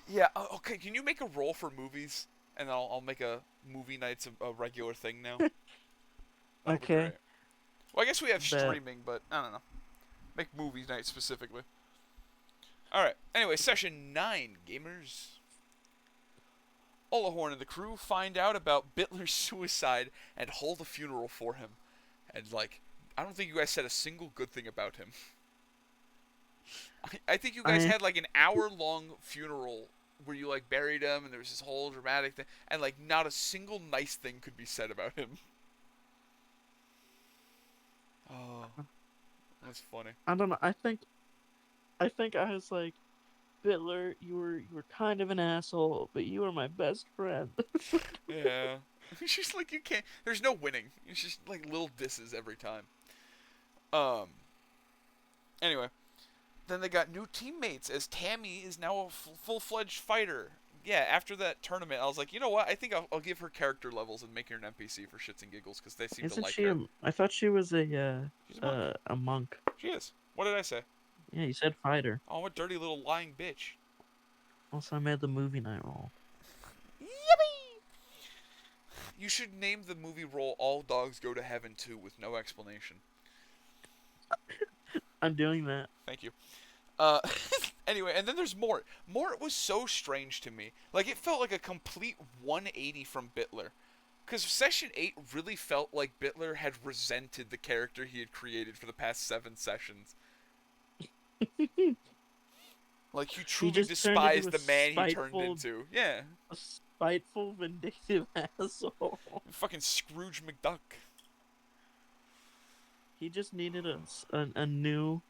S1: yeah. Okay, can you make a roll for movies, and then I'll make a movie nights a regular thing now. That'll be
S4: Okay,
S1: great. Well, I guess we have
S4: bet.
S1: streaming, but I don't know. Make movie night specifically. All right. Anyway, session 9, gamers. Olahorn and the crew find out about Bitler's suicide and hold a funeral for him. And like, I don't think you guys said a single good thing about him. I think you guys
S4: I
S1: had like an hour-long funeral where you like buried him, and there was this whole dramatic thing, and like not a single nice thing could be said about him. Oh, that's funny.
S4: I don't know. I think I was like, Bitler, you were kind of an asshole, but you were my best friend.
S1: Yeah. It's just like you can't. There's no winning. It's just like little disses every time. Um. Anyway, then they got new teammates as Tammy is now a full-fledged fighter. Yeah, after that tournament, I was like, you know what? I think I'll give her character levels and make her an NPC for shits and giggles because they seem to
S4: Isn't
S1: like
S4: she?
S1: her.
S4: I thought she was
S1: She's a monk.
S4: a monk.
S1: She is. What did I say?
S4: Yeah, you said fighter.
S1: Oh, I'm a dirty little lying bitch.
S4: Also, I made the movie night roll.
S1: Yippee! You should name the movie role All Dogs Go to Heaven 2 with no explanation.
S4: I'm doing that.
S1: Thank you. Anyway, and then there's Mort. Mort was so strange to me. Like, it felt like a complete 180 from Bitler. Because Session 8 really felt like Bitler had resented the character he had created for the past 7 sessions. Like, he truly
S4: just turned into
S1: despised
S4: a
S1: the man he turned
S4: spiteful-
S1: into. Yeah.
S4: A spiteful, vindictive asshole.
S1: Fucking Scrooge McDuck.
S4: He just needed a new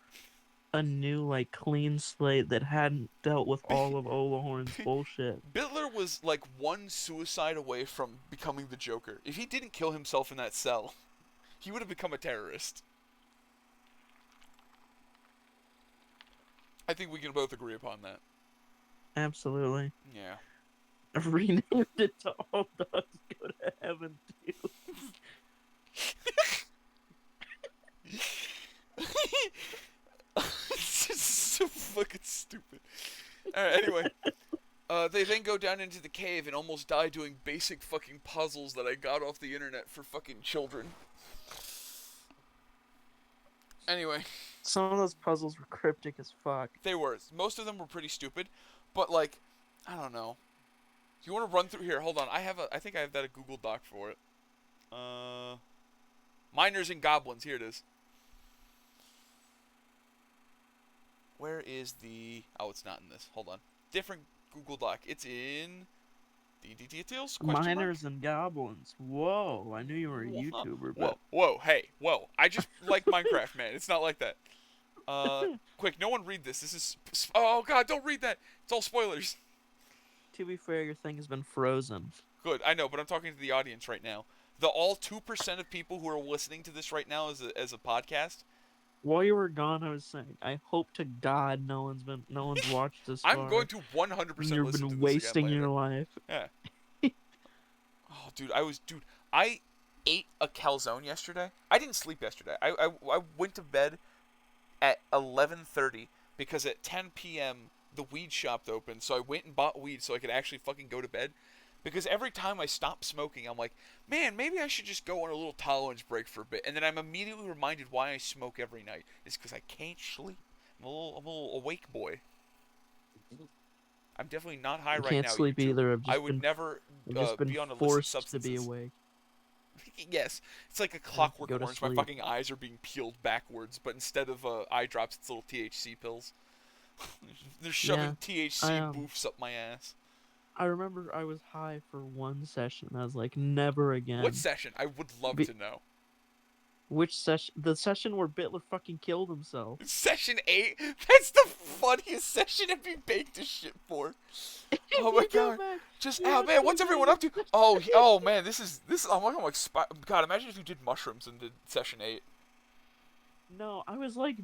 S4: like clean slate that hadn't dealt with all of Olahorn's bullshit.
S1: Bitler was like one suicide away from becoming the Joker. If he didn't kill himself in that cell, he would have become a terrorist. I think we can both agree upon that.
S4: Absolutely.
S1: Yeah.
S4: I've renamed it to All Dogs Go to Heaven too.
S1: It's just so fucking stupid. Alright, anyway. They then go down into the cave and almost die doing basic fucking puzzles that I got off the internet for fucking children. Anyway.
S4: Some of those puzzles were cryptic as fuck.
S1: They were. Most of them were pretty stupid. But, like, I don't know. Do you want to run through here? Hold on. I think I have that a Google Doc for it. Miners and Goblins. Here it is. Where is the... Oh, it's not in this. Hold on. Different Google Doc. It's in... D&D Details?
S4: Miners and Goblins. Whoa, I knew you were a
S1: Whoa,
S4: YouTuber, but...
S1: Whoa, hey, whoa. I just like Minecraft, man. It's not like that. Quick, no one read this. This is... Oh, God, don't read that. It's all spoilers.
S4: To be fair, your thing has been frozen.
S1: Good, I know, but I'm talking to the audience right now. The all 2% of people who are listening to this right now as a podcast.
S4: While you were gone, I was saying, I hope to God no one's watched this far.
S1: I'm going to 100%
S4: and
S1: listen
S4: you've
S1: to
S4: been
S1: this
S4: wasting
S1: again later.
S4: your life.
S1: Yeah. Oh, dude, I ate a calzone yesterday. I didn't sleep yesterday. I went to bed at 11:30 because at 10 p.m. the weed shop opened, so I went and bought weed so I could actually fucking go to bed. Because every time I stop smoking, I'm like, man, maybe I should just go on a little tolerance break for a bit. And then I'm immediately reminded why I smoke every night. It's because I can't sleep. I'm a little awake boy. I'm definitely not high right now.
S4: Can't sleep
S1: YouTube.
S4: either.
S1: I would never
S4: I've just been
S1: be on a list of
S4: forced to
S1: substances.
S4: be awake.
S1: Yes, it's like a clockwork
S4: go to
S1: orange. My
S4: sleep.
S1: fucking eyes are being peeled backwards, but instead of eye drops, it's little THC pills. They're shoving THC boofs up my ass.
S4: I remember I was high for one session. I was like, never again.
S1: What session? I would love to know.
S4: Which session? The session where Bitler fucking killed himself.
S1: Session 8? That's the funniest session to be baked as shit for. Oh my god. Just, oh man, what's everyone up to? Oh man, this is, I'm like, God, imagine if you did mushrooms and did session 8.
S4: No, I was like,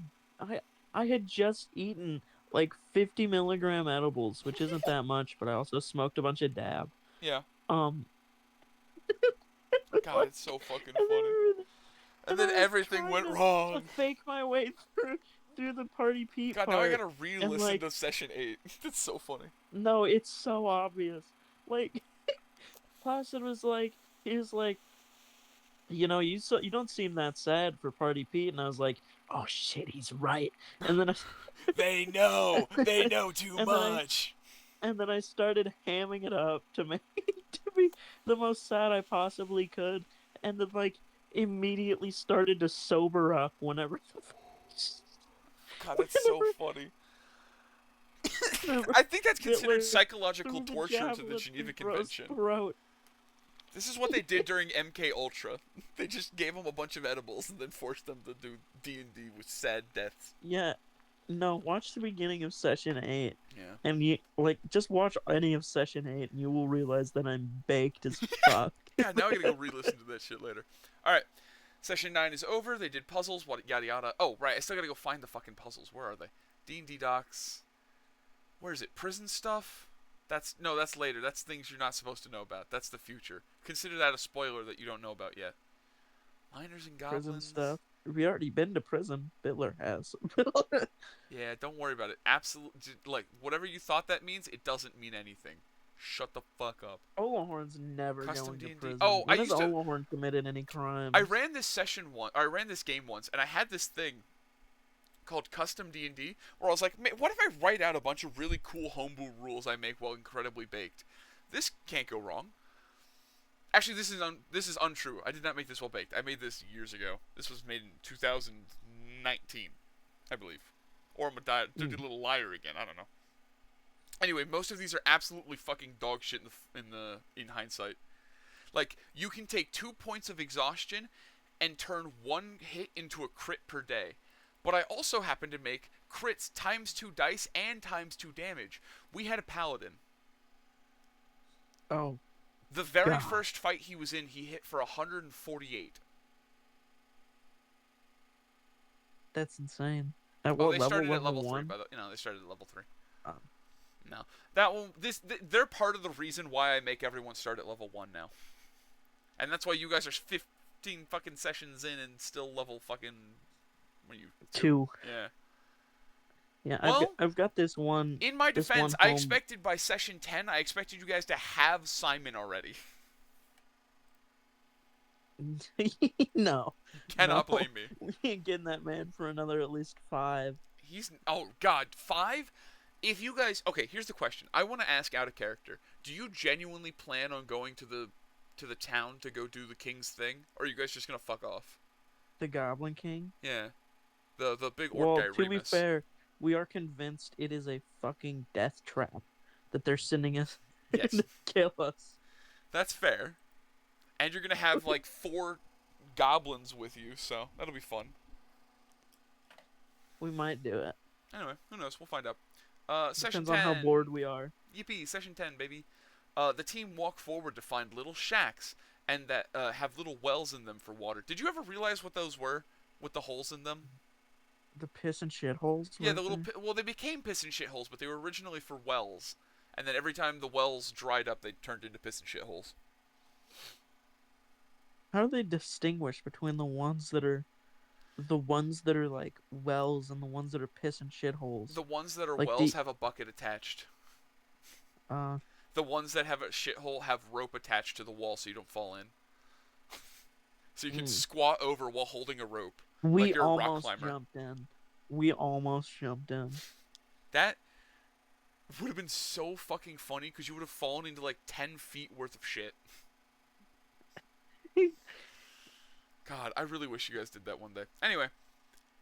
S4: I had just eaten like 50 milligram edibles, which isn't that much, but I also smoked a bunch of dab.
S1: Yeah.
S4: God,
S1: it's so fucking funny. And then everything went wrong.
S4: To fake my way through the Party Pete
S1: God,
S4: part.
S1: now I gotta re-listen
S4: like,
S1: to session 8. That's so funny.
S4: No, it's so obvious. Like, Placid was like, he was like, you know, you don't seem that sad for Party Pete, and I was like, oh shit, he's right. And then
S1: they know too much.
S4: And then I started hamming it up to be the most sad I possibly could, and then like immediately started to sober up whenever.
S1: God, that's so funny. I think that's considered psychological torture to the Geneva Convention.
S4: Throat.
S1: This is what they did during MK Ultra. They just gave them a bunch of edibles and then forced them to do D&D with sad deaths.
S4: Yeah. No, watch the beginning of session 8.
S1: Yeah.
S4: And you just watch any of session 8 and you will realize that I'm baked as fuck.
S1: Yeah, now I gotta go re-listen to that shit later. Alright. Session 9 is over. They did puzzles, yada yada. Oh, right, I still gotta go find the fucking puzzles. Where are they? D&D docs. Where is it? Prison stuff? That's later. That's things you're not supposed to know about. That's the future. Consider that a spoiler that you don't know about yet. Miners and Goblins.
S4: Prison stuff. We already been to prison. Bittler has.
S1: Yeah, don't worry about it. Absolutely, like whatever you thought that means, it doesn't mean anything. Shut the fuck up.
S4: Olahorn's never
S1: Custom
S4: going to
S1: D&D.
S4: prison.
S1: Oh, I
S4: When has
S1: used to.
S4: Olahorn committed any
S1: I
S4: crimes?
S1: ran this session once. I ran this game once, and I had this thing called Custom D&D, where I was like, man, what if I write out a bunch of really cool homebrew rules I make while incredibly baked? This can't go wrong. Actually, this is untrue. I did not make this while baked. I made this years ago. This was made in 2019, I believe. Or I'm a dirty little liar again. I don't know. Anyway, most of these are absolutely fucking dog shit in hindsight. Like, you can take 2 points of exhaustion and turn 1 hit into a crit per day. But I also happen to make crits ×2 dice and ×2 damage. We had a paladin.
S4: Oh,
S1: The very
S4: God.
S1: first fight he was in, he hit for 148.
S4: that's insane. At
S1: Oh,
S4: what
S1: they
S4: level?
S1: started at level 3,
S4: one?
S1: by the they started at level 3.
S4: Oh.
S1: No. That one, they're part of the reason why I make everyone start at level 1 now. And that's why you guys are 15 fucking sessions in and still level fucking... What are you?
S4: 2.
S1: Yeah.
S4: Yeah,
S1: Well,
S4: I've got this one.
S1: In my
S4: this
S1: defense,
S4: one
S1: I
S4: home-
S1: expected by session 10, I expected you guys to have Simon already.
S4: No.
S1: Cannot
S4: No.
S1: blame me.
S4: We ain't getting that man for another at least 5.
S1: He's... Oh, God. 5? If you guys... Okay, here's the question. I want to ask out of character. Do you genuinely plan on going to the town to go do the king's thing? Or are you guys just going to fuck off?
S4: The Goblin King?
S1: Yeah. The big
S4: Well,
S1: orc guy,
S4: to be
S1: Remus.
S4: fair, we are convinced it is a fucking death trap that they're sending us
S1: Yes.
S4: to kill us.
S1: That's fair. And you're going to have, like, 4 goblins with you, so that'll be fun.
S4: We might do it.
S1: Anyway, who knows? We'll find out. Session
S4: Depends
S1: 10.
S4: on how bored we are.
S1: Yippee, session 10, baby. The team walk forward to find little shacks and that have little wells in them for water. Did you ever realize what those were with the holes in them?
S4: The piss and shit holes.
S1: Yeah,
S4: right
S1: the little...
S4: there?
S1: Well, they became piss and shit holes, but they were originally for wells. And then every time the wells dried up, they turned into piss and shit holes.
S4: How do they distinguish between the ones that are like wells and the ones that are piss and shit holes?
S1: The ones that are
S4: Like
S1: wells have a bucket attached. The ones that have a shithole have rope attached to the wall so you don't fall in. So you can squat over while holding a rope.
S4: We
S1: like you're a rock
S4: almost
S1: climber.
S4: jumped in. We almost jumped in.
S1: That would have been so fucking funny because you would have fallen into like 10 feet worth of shit. God, I really wish you guys did that one day. Anyway,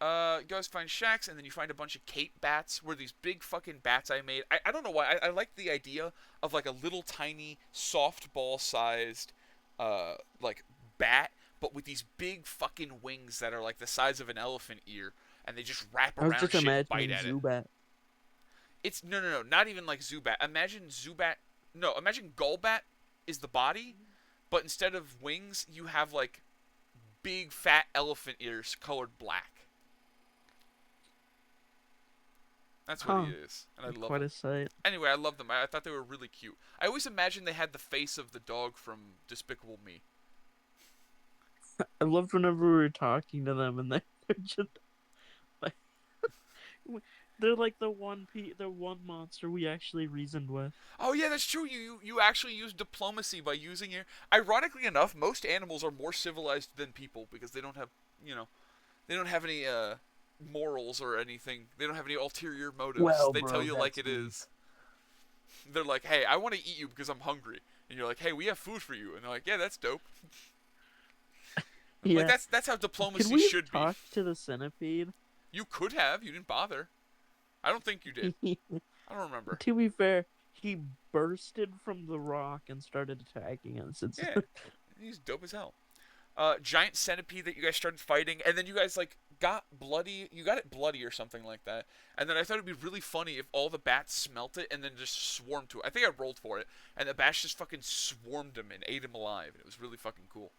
S1: you guys find shacks, and then you find a bunch of Cape bats, where these big fucking bats I made. I don't know why. I like the idea of like a little tiny softball-sized, like bat, but with these big fucking wings that are like the size of an elephant ear, and they just wrap
S4: I was
S1: around
S4: just
S1: shit and bite
S4: imagining
S1: at it.
S4: Zubat.
S1: It's no, not even like Zubat. Imagine Zubat. No, imagine Golbat is the body, but instead of wings, you have like big fat elephant ears colored black. That's what he is, and I love
S4: Quite
S1: him.
S4: a sight.
S1: Anyway, I love them. I thought they were really cute. I always imagined they had the face of the dog from Despicable Me.
S4: I loved whenever we were talking to them and they're just like they're like the one monster we actually reasoned with.
S1: Oh yeah, that's true. You actually use diplomacy by using your... Ironically enough, most animals are more civilized than people because they don't have, they don't have any morals or anything. They don't have any ulterior motives.
S4: Well,
S1: They
S4: bro,
S1: tell you like
S4: that's
S1: it is. They're like, hey, I want to eat you because I'm hungry. And you're like, hey, we have food for you. And they're like, yeah, that's dope.
S4: Yeah.
S1: Like that's how diplomacy
S4: Could we
S1: should
S4: talk
S1: be.
S4: to the centipede?
S1: You could have. You didn't bother. I don't think you did. I don't remember.
S4: To be fair, he bursted from the rock and started attacking us. It's
S1: Yeah, he's dope as hell. Giant centipede that you guys started fighting, and then you guys like got bloody. You got it bloody or something like that. And then I thought it'd be really funny if all the bats smelt it and then just swarmed to it. I think I rolled for it, and the bats just fucking swarmed him and ate him alive. And it was really fucking cool.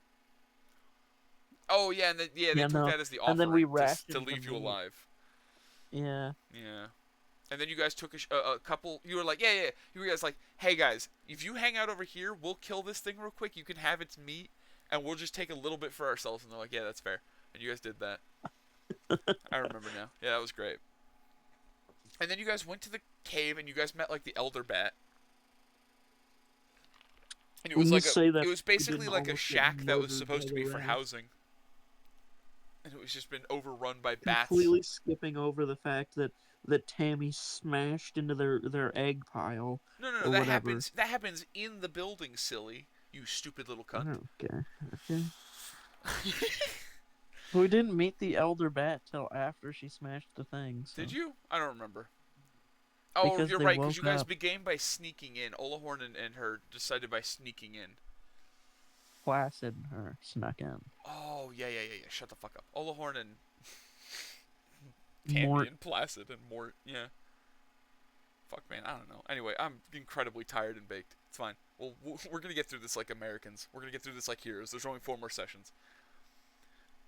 S1: Oh yeah, and they took that as the offering
S4: and then we
S1: to
S4: rationed
S1: leave
S4: the
S1: you
S4: meat.
S1: alive.
S4: Yeah.
S1: Yeah. And then you guys took a couple... You were like, yeah. You guys like, hey guys, if you hang out over here, we'll kill this thing real quick. You can have its meat, and we'll just take a little bit for ourselves. And they're like, yeah, that's fair. and you guys did that. I remember now. Yeah, that was great. And then you guys went to the cave, and you guys met like the elder bat. And it was
S4: When you
S1: like
S4: say that,
S1: it was
S4: we
S1: basically
S4: didn't
S1: like a
S4: almost get
S1: shack that was
S4: murdered
S1: supposed
S4: by
S1: to
S4: the
S1: be for
S4: rat.
S1: housing. And it was just been overrun by bats.
S4: Completely skipping over the fact that Tammy smashed into their egg pile
S1: No,
S4: or
S1: that
S4: whatever.
S1: happens in the building, silly. You stupid little cunt.
S4: Okay. We didn't meet the elder bat till after she smashed the thing. So.
S1: Did you? I don't remember. Oh,
S4: Because
S1: you're
S4: they
S1: right, because
S4: woke
S1: you guys
S4: up.
S1: began by sneaking in. Olahorn and her decided by sneaking in.
S4: Placid and her snuck in.
S1: Oh, yeah. Shut the fuck up. Olahorn and Tammy
S4: Mort.
S1: and Placid and Mort. Yeah. Fuck, man. I don't know. Anyway, I'm incredibly tired and baked. It's fine. Well, we're going to get through this like Americans. We're going to get through this like heroes. There's only 4 more sessions.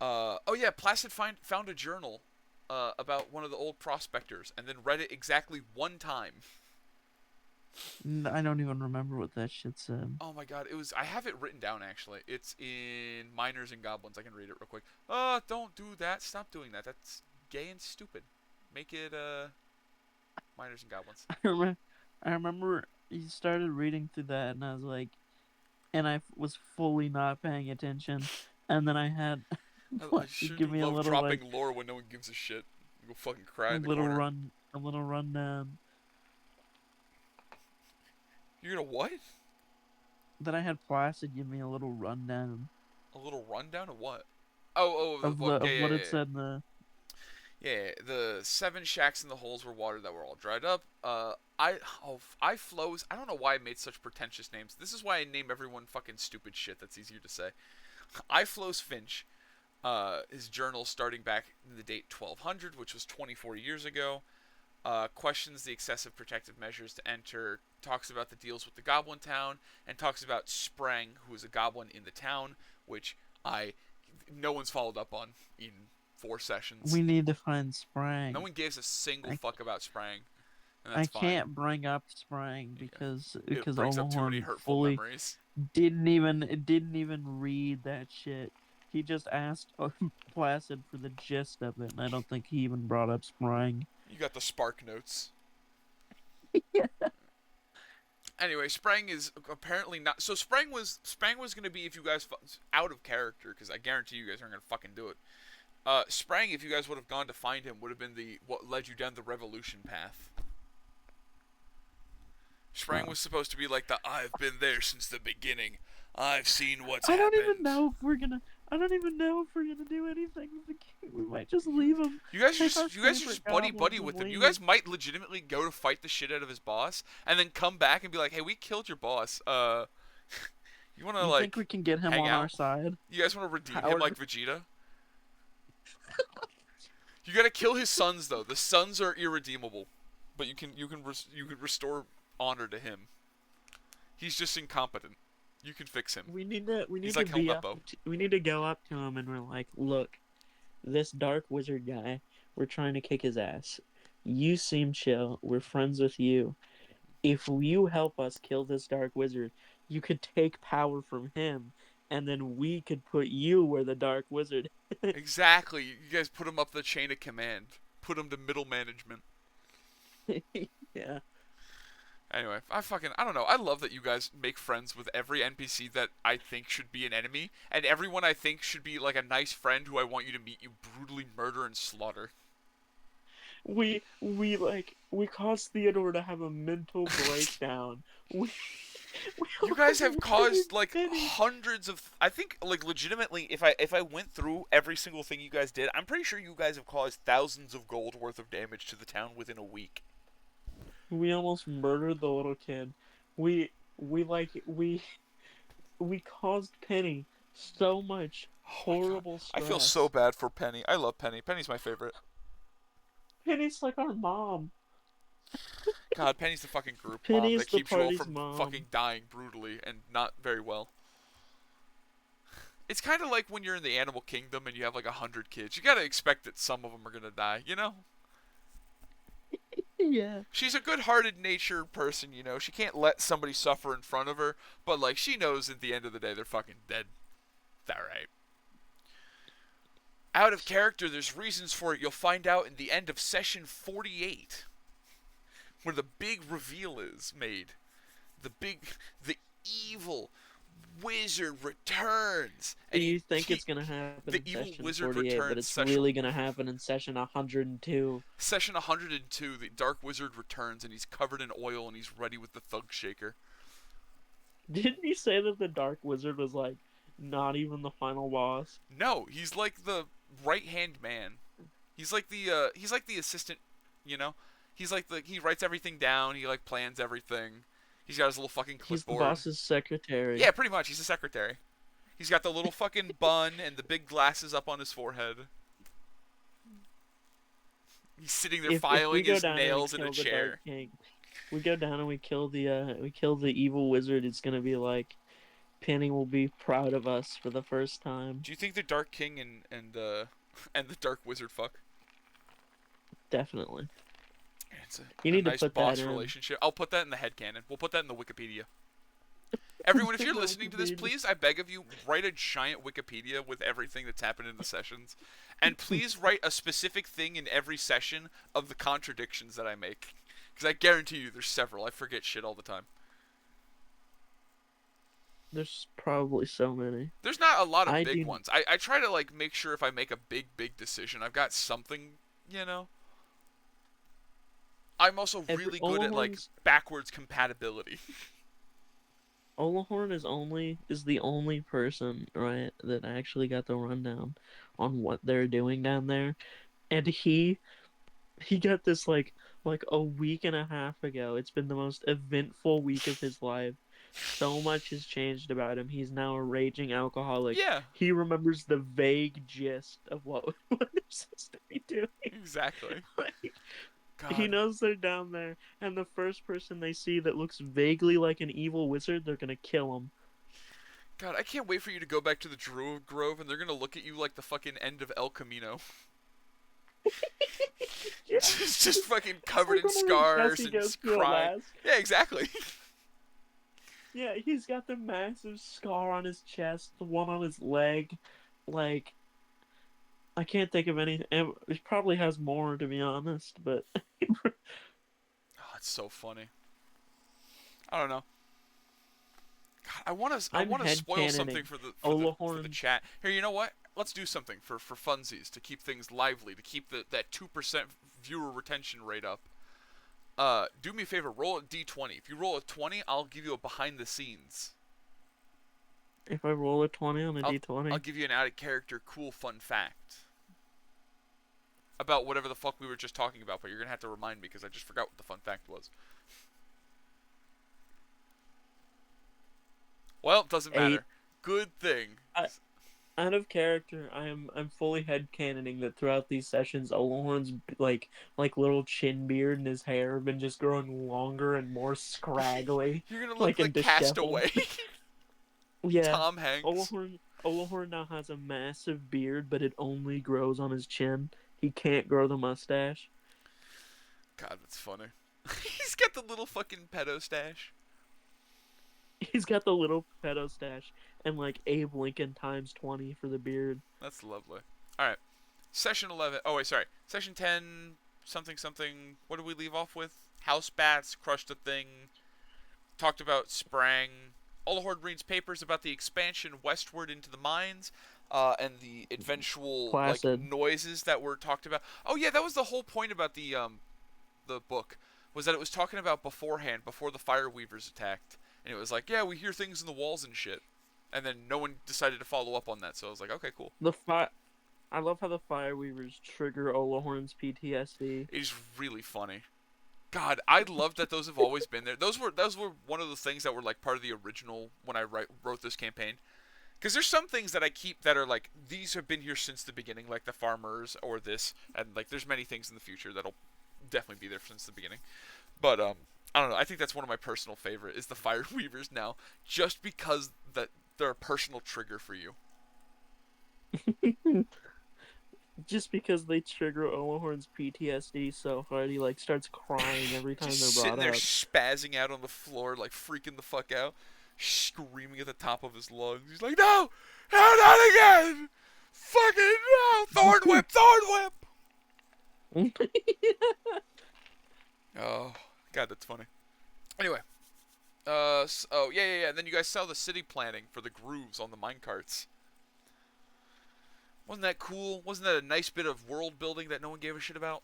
S1: Oh, yeah. Placid found a journal about one of the old prospectors and then read it exactly 1 time.
S4: I don't even remember what that shit said.
S1: Oh my god, I have it written down actually. It's in Miners and Goblins. I can read it real quick. Oh, don't do that. Stop doing that. That's gay and stupid. Make it Miners and Goblins.
S4: I remember he started reading through that, and I was like, and I was fully not paying attention, and then I had
S1: I sure
S4: give
S1: do
S4: me a
S1: love
S4: little
S1: dropping
S4: like
S1: lore when no one gives a shit. Go fucking cry
S4: a
S1: in the
S4: little
S1: corner.
S4: rundown
S1: You're gonna what?
S4: that I had Placid give me a little rundown
S1: A little rundown of what? Oh,
S4: of
S1: what? Yeah,
S4: what it said in the.
S1: Yeah, the 7 shacks in the holes were water that were all dried up. I flows. I don't know why I made such pretentious names. This is why I name everyone fucking stupid shit. That's easier to say. I flows Finch. His journal starting back in the date 1200, which was 24 years ago. Questions the excessive protective measures to enter. Talks about the deals with the Goblin Town, and talks about Sprang, who is a goblin in the town, which no one's followed up on in 4 sessions.
S4: We need to find Sprang.
S1: No one gives a single fuck about Sprang, and
S4: I
S1: that's fine.
S4: can't bring up Sprang because
S1: It brings up too many
S4: Olahorn
S1: hurtful
S4: fully
S1: memories.
S4: didn't even read that shit. He just asked Placid for the gist of it, and I don't think he even brought up Sprang.
S1: You got the spark notes.
S4: Yeah.
S1: Anyway, Sprang is apparently not. So Sprang was going to be, if you guys out of character, because I guarantee you guys aren't going to fucking do it. Sprang, if you guys would have gone to find him, would have been what led you down the revolution path. Sprang was supposed to be like I've been there since the beginning. I've seen what's happened.
S4: I don't even know if we're gonna do anything with the king. We might just leave him.
S1: You guys are just buddy with him. You guys might legitimately go to fight the shit out of his boss, and then come back and be like, "Hey, we killed your boss. You want to
S4: You
S1: like
S4: think we can get him
S1: hang
S4: on
S1: out?
S4: our side?
S1: You guys want to redeem him like Vegeta? You gotta kill his sons though. The sons are irredeemable, but you can restore honor to him. He's just incompetent. You can fix him.
S2: We need to
S1: like
S2: be
S1: Helmeppo.
S2: we need to go up to him and we're like, look, this dark wizard guy, we're trying to kick his ass. You seem chill. We're friends with you. If you help us kill this dark wizard, you could take power from him, and then we could put you where the dark wizard.
S1: Exactly. You guys put him up the chain of command. Put him to middle management.
S2: Yeah.
S1: Anyway, I don't know. I love that you guys make friends with every NPC that I think should be an enemy, and everyone I think should be like a nice friend who I want you to meet you brutally murder and slaughter.
S2: We caused Theodore to have a mental breakdown.
S1: You guys have caused like hundreds of. I think like legitimately, if I went through every single thing you guys did, I'm pretty sure you guys have caused thousands of gold worth of damage to the town within a week.
S2: We almost murdered the little kid. We caused Penny so much horrible stress.
S1: I feel so bad for Penny. I love Penny. Penny's my favorite.
S2: Penny's like our mom.
S1: God, Penny's the fucking group
S2: Penny's
S1: mom that
S2: the
S1: keeps you all
S2: party's
S1: from
S2: mom.
S1: fucking dying brutally and not very well. It's kind of like when you're in the animal kingdom and you have like 100 kids. You gotta expect that some of them are gonna die, you know?
S2: Yeah.
S1: She's a good-hearted natured person, you know? She can't let somebody suffer in front of her, but like she knows at the end of the day they're fucking dead. Is that right? Out of character, there's reasons for it. You'll find out in the end of session 48, where the big reveal is made. The evil wizard returns. And
S2: You think it's gonna happen
S1: the
S2: in
S1: evil
S2: session
S1: wizard
S2: 48, but
S1: returns.
S2: it's really gonna happen in session 102.
S1: Session 102, the dark wizard returns, and he's covered in oil, and he's ready with the thug shaker.
S2: Didn't he say that the Dark Wizard was like not even the final boss?
S1: No, he's like the right-hand man. He's like the assistant, you know? He writes everything down, he like plans everything. He's got his little fucking
S2: He's the
S1: clipboard.
S2: boss's secretary.
S1: Yeah, pretty much. He's a secretary. He's got the little fucking bun and the big glasses up on his forehead. He's sitting there filing his nails in a chair.
S2: We go down and we kill the evil wizard. It's gonna be like Penny will be proud of us for the first time.
S1: Do you think the Dark King and the Dark Wizard fuck?
S2: Definitely.
S1: It's
S2: You need to
S1: nice
S2: put that
S1: boss
S2: in.
S1: relationship. I'll put that in the headcanon. We'll put that in the Wikipedia. Everyone, if you're listening to this, please, I beg of you, write a giant Wikipedia with everything that's happened in the sessions. And please write a specific thing in every session of the contradictions that I make. Because I guarantee you there's several. I forget shit all the time.
S2: There's probably so many.
S1: There's not a lot of
S2: I
S1: big
S2: do-
S1: ones. I try to, like, make sure if I make a big decision, I've got something, you know? I'm also really good at, like,
S2: Olahorn's-
S1: backwards compatibility.
S2: Olahorn is the only person, right, that actually got the rundown on what they're doing down there, and he got this like a week and a half ago. It's been the most eventful week of his life. So much has changed about him. He's now a raging alcoholic.
S1: Yeah,
S2: He remembers the vague gist of what they're supposed to be doing.
S1: exactly.
S2: Like,
S1: God.
S2: he knows they're down there, and the first person they see that looks vaguely like an evil wizard, they're gonna kill him.
S1: God, I can't wait for you to go back to the Druid Grove and they're gonna look at you like the fucking end of El Camino.
S2: Yeah.
S1: just fucking covered in
S2: Like when
S1: scars
S2: Jesse
S1: and
S2: goes to
S1: crying.
S2: Alaska.
S1: Yeah, exactly.
S2: Yeah, he's got the massive scar on his chest, the one on his leg. Like, I can't think of anything. It probably has more, to be honest, but
S1: Oh, it's so funny. I don't know. God, I want to spoil something for the
S2: Olahorn.
S1: chat. Here, you know what? Let's do something for funsies to keep things lively, to keep that 2% viewer retention rate up. Do me a favor, roll a d20. If you roll a 20, I'll give you a behind the scenes.
S2: If I roll a 20 on a d20,
S1: I'll give you an out of character cool fun fact about whatever the fuck we were just talking about, but you're gonna have to remind me because I just forgot what the fun fact was. Well, it doesn't matter.
S2: 8.
S1: Good thing.
S2: out of character, I'm fully headcanoning that throughout these sessions, Olahorn's like little chin beard and his hair have been just growing longer and more scraggly.
S1: You're gonna
S2: like
S1: look
S2: in
S1: like Castaway.
S2: Yeah,
S1: Tom Hanks.
S2: Olahorn now has a massive beard, but it only grows on his chin. He can't grow the mustache.
S1: God, that's funny. He's got the little fucking pedo stash.
S2: He's got the little pedo stash and like Abe Lincoln times 20 for the beard.
S1: That's lovely. Alright. Session 11. Oh, wait, sorry. Session 10, something. What did we leave off with? House bats, crushed a thing. Talked about Sprang. Olahorn reads papers about the expansion westward into the mines. And the eventual like noises that were talked about. Oh yeah, that was the whole point about the book, was that it was talking about beforehand, before the Fire Weavers attacked, and it was like, yeah, we hear things in the walls and shit, and then no one decided to follow up on that, so I was like, okay, cool.
S2: I love how the Fire Weavers trigger Olahorn's PTSD.
S1: It's really funny. God, I love that those have always been there. Those were one of the things that were like part of the original when I wrote this campaign. Because there's some things that I keep that are like, these have been here since the beginning, like the farmers or this, and like there's many things in the future that'll definitely be there since the beginning. But I don't know, I think that's one of my personal favorite is the Fire Weavers now, just because that they're a personal trigger for you.
S2: Just because they trigger Olahorn's PTSD so hard, he like starts crying every time
S1: Just
S2: they're
S1: sitting
S2: brought
S1: there
S2: up.
S1: spazzing out on the floor, like freaking the fuck out, screaming at the top of his lungs. He's like, no, not again! Fucking no! Thorn whip! Thorn whip! Oh, God, that's funny. Anyway. Oh, yeah. And then you guys saw the city planning for the grooves on the minecarts. Wasn't that cool? Wasn't that a nice bit of world building that no one gave a shit about?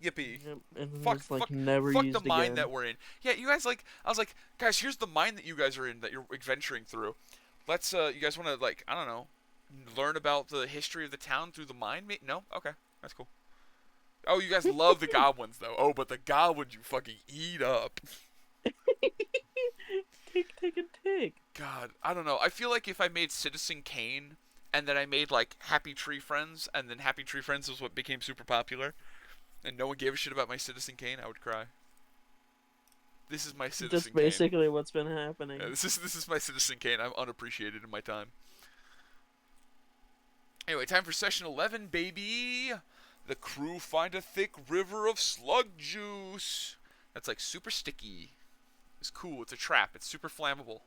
S1: Yippee.
S2: Yep, and then
S1: Fuck,
S2: it's like
S1: fuck,
S2: never
S1: fuck
S2: used
S1: the mine
S2: again.
S1: that we're in. Yeah, you guys like, I was like, guys, here's the mine that you guys are in that you're adventuring through. Let's, you guys want to, like, I don't know, learn about the history of the town through the mine? No? Okay, that's cool. Oh, you guys love the goblins, though. Oh, but the goblins you fucking eat up.
S2: Tick.
S1: God, I don't know. I feel like if I made Citizen Kane and then I made like Happy Tree Friends and then Happy Tree Friends was what became super popular and no one gave a shit about my Citizen Kane, I would cry. This is my Citizen
S2: Just
S1: Kane.
S2: basically what's been happening.
S1: Yeah, this is my Citizen Kane. I'm unappreciated in my time. Anyway, time for session 11, baby. The crew find a thick river of slug juice. That's like super sticky. It's cool. It's a trap. It's super flammable.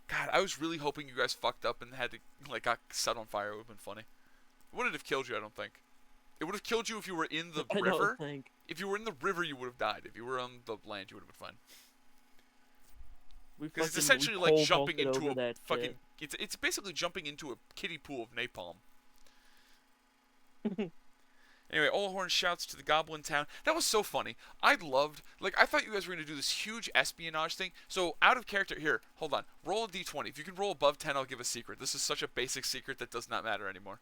S1: God, I was really hoping you guys fucked up and had to, like, got set on fire. It would have been funny. It wouldn't have killed you, I don't think. It would have killed you if you were in the
S2: I
S1: river.
S2: don't think.
S1: If you were in the river, you would have died. If you were on the land, you would have been fine. Because it's essentially like jumping into a fucking... It's basically jumping into a kiddie pool of napalm. Anyway, Olahorn shouts to the Goblin Town. That was so funny. I thought you guys were going to do this huge espionage thing. So, out of character, here, hold on. Roll a d20. If you can roll above 10, I'll give a secret. This is such a basic secret that does not matter anymore.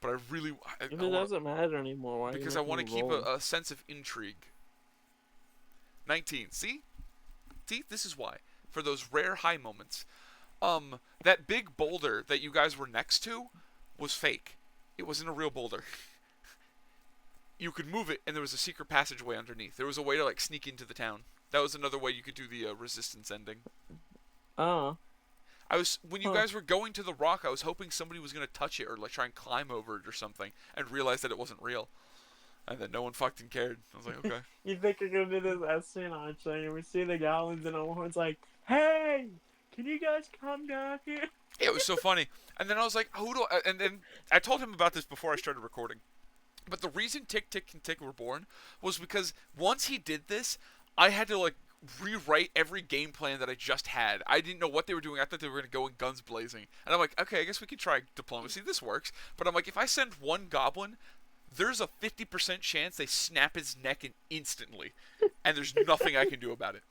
S1: But I really...
S2: If it doesn't matter anymore, why?
S1: Because I want to keep a sense of intrigue. 19. See? See? This is why. For those rare high moments. That big boulder that you guys were next to was fake. It wasn't a real boulder. You could move it, and there was a secret passageway underneath. There was a way to, like, sneak into the town. That was another way you could do the resistance ending.
S2: Oh.
S1: When you guys were going to the rock, I was hoping somebody was going to touch it or, like, try and climb over it or something, and realize that it wasn't real. And then no one fucking cared. I was like, okay.
S2: You think you're going to do this espionage thing, and we see the goblins, and Olahorn's like, hey, can you guys come down here?
S1: Yeah, it was so funny. And then I was like, and then I told him about this before I started recording. But the reason Tick, Tick, and Tick were born was because once he did this, I had to, like, rewrite every game plan that I just had. I didn't know what they were doing. I thought they were going to go in guns blazing. And I'm like, okay, I guess we could try diplomacy. This works. But I'm like, if I send one goblin, there's a 50% chance they snap his neck instantly. And there's nothing I can do about it.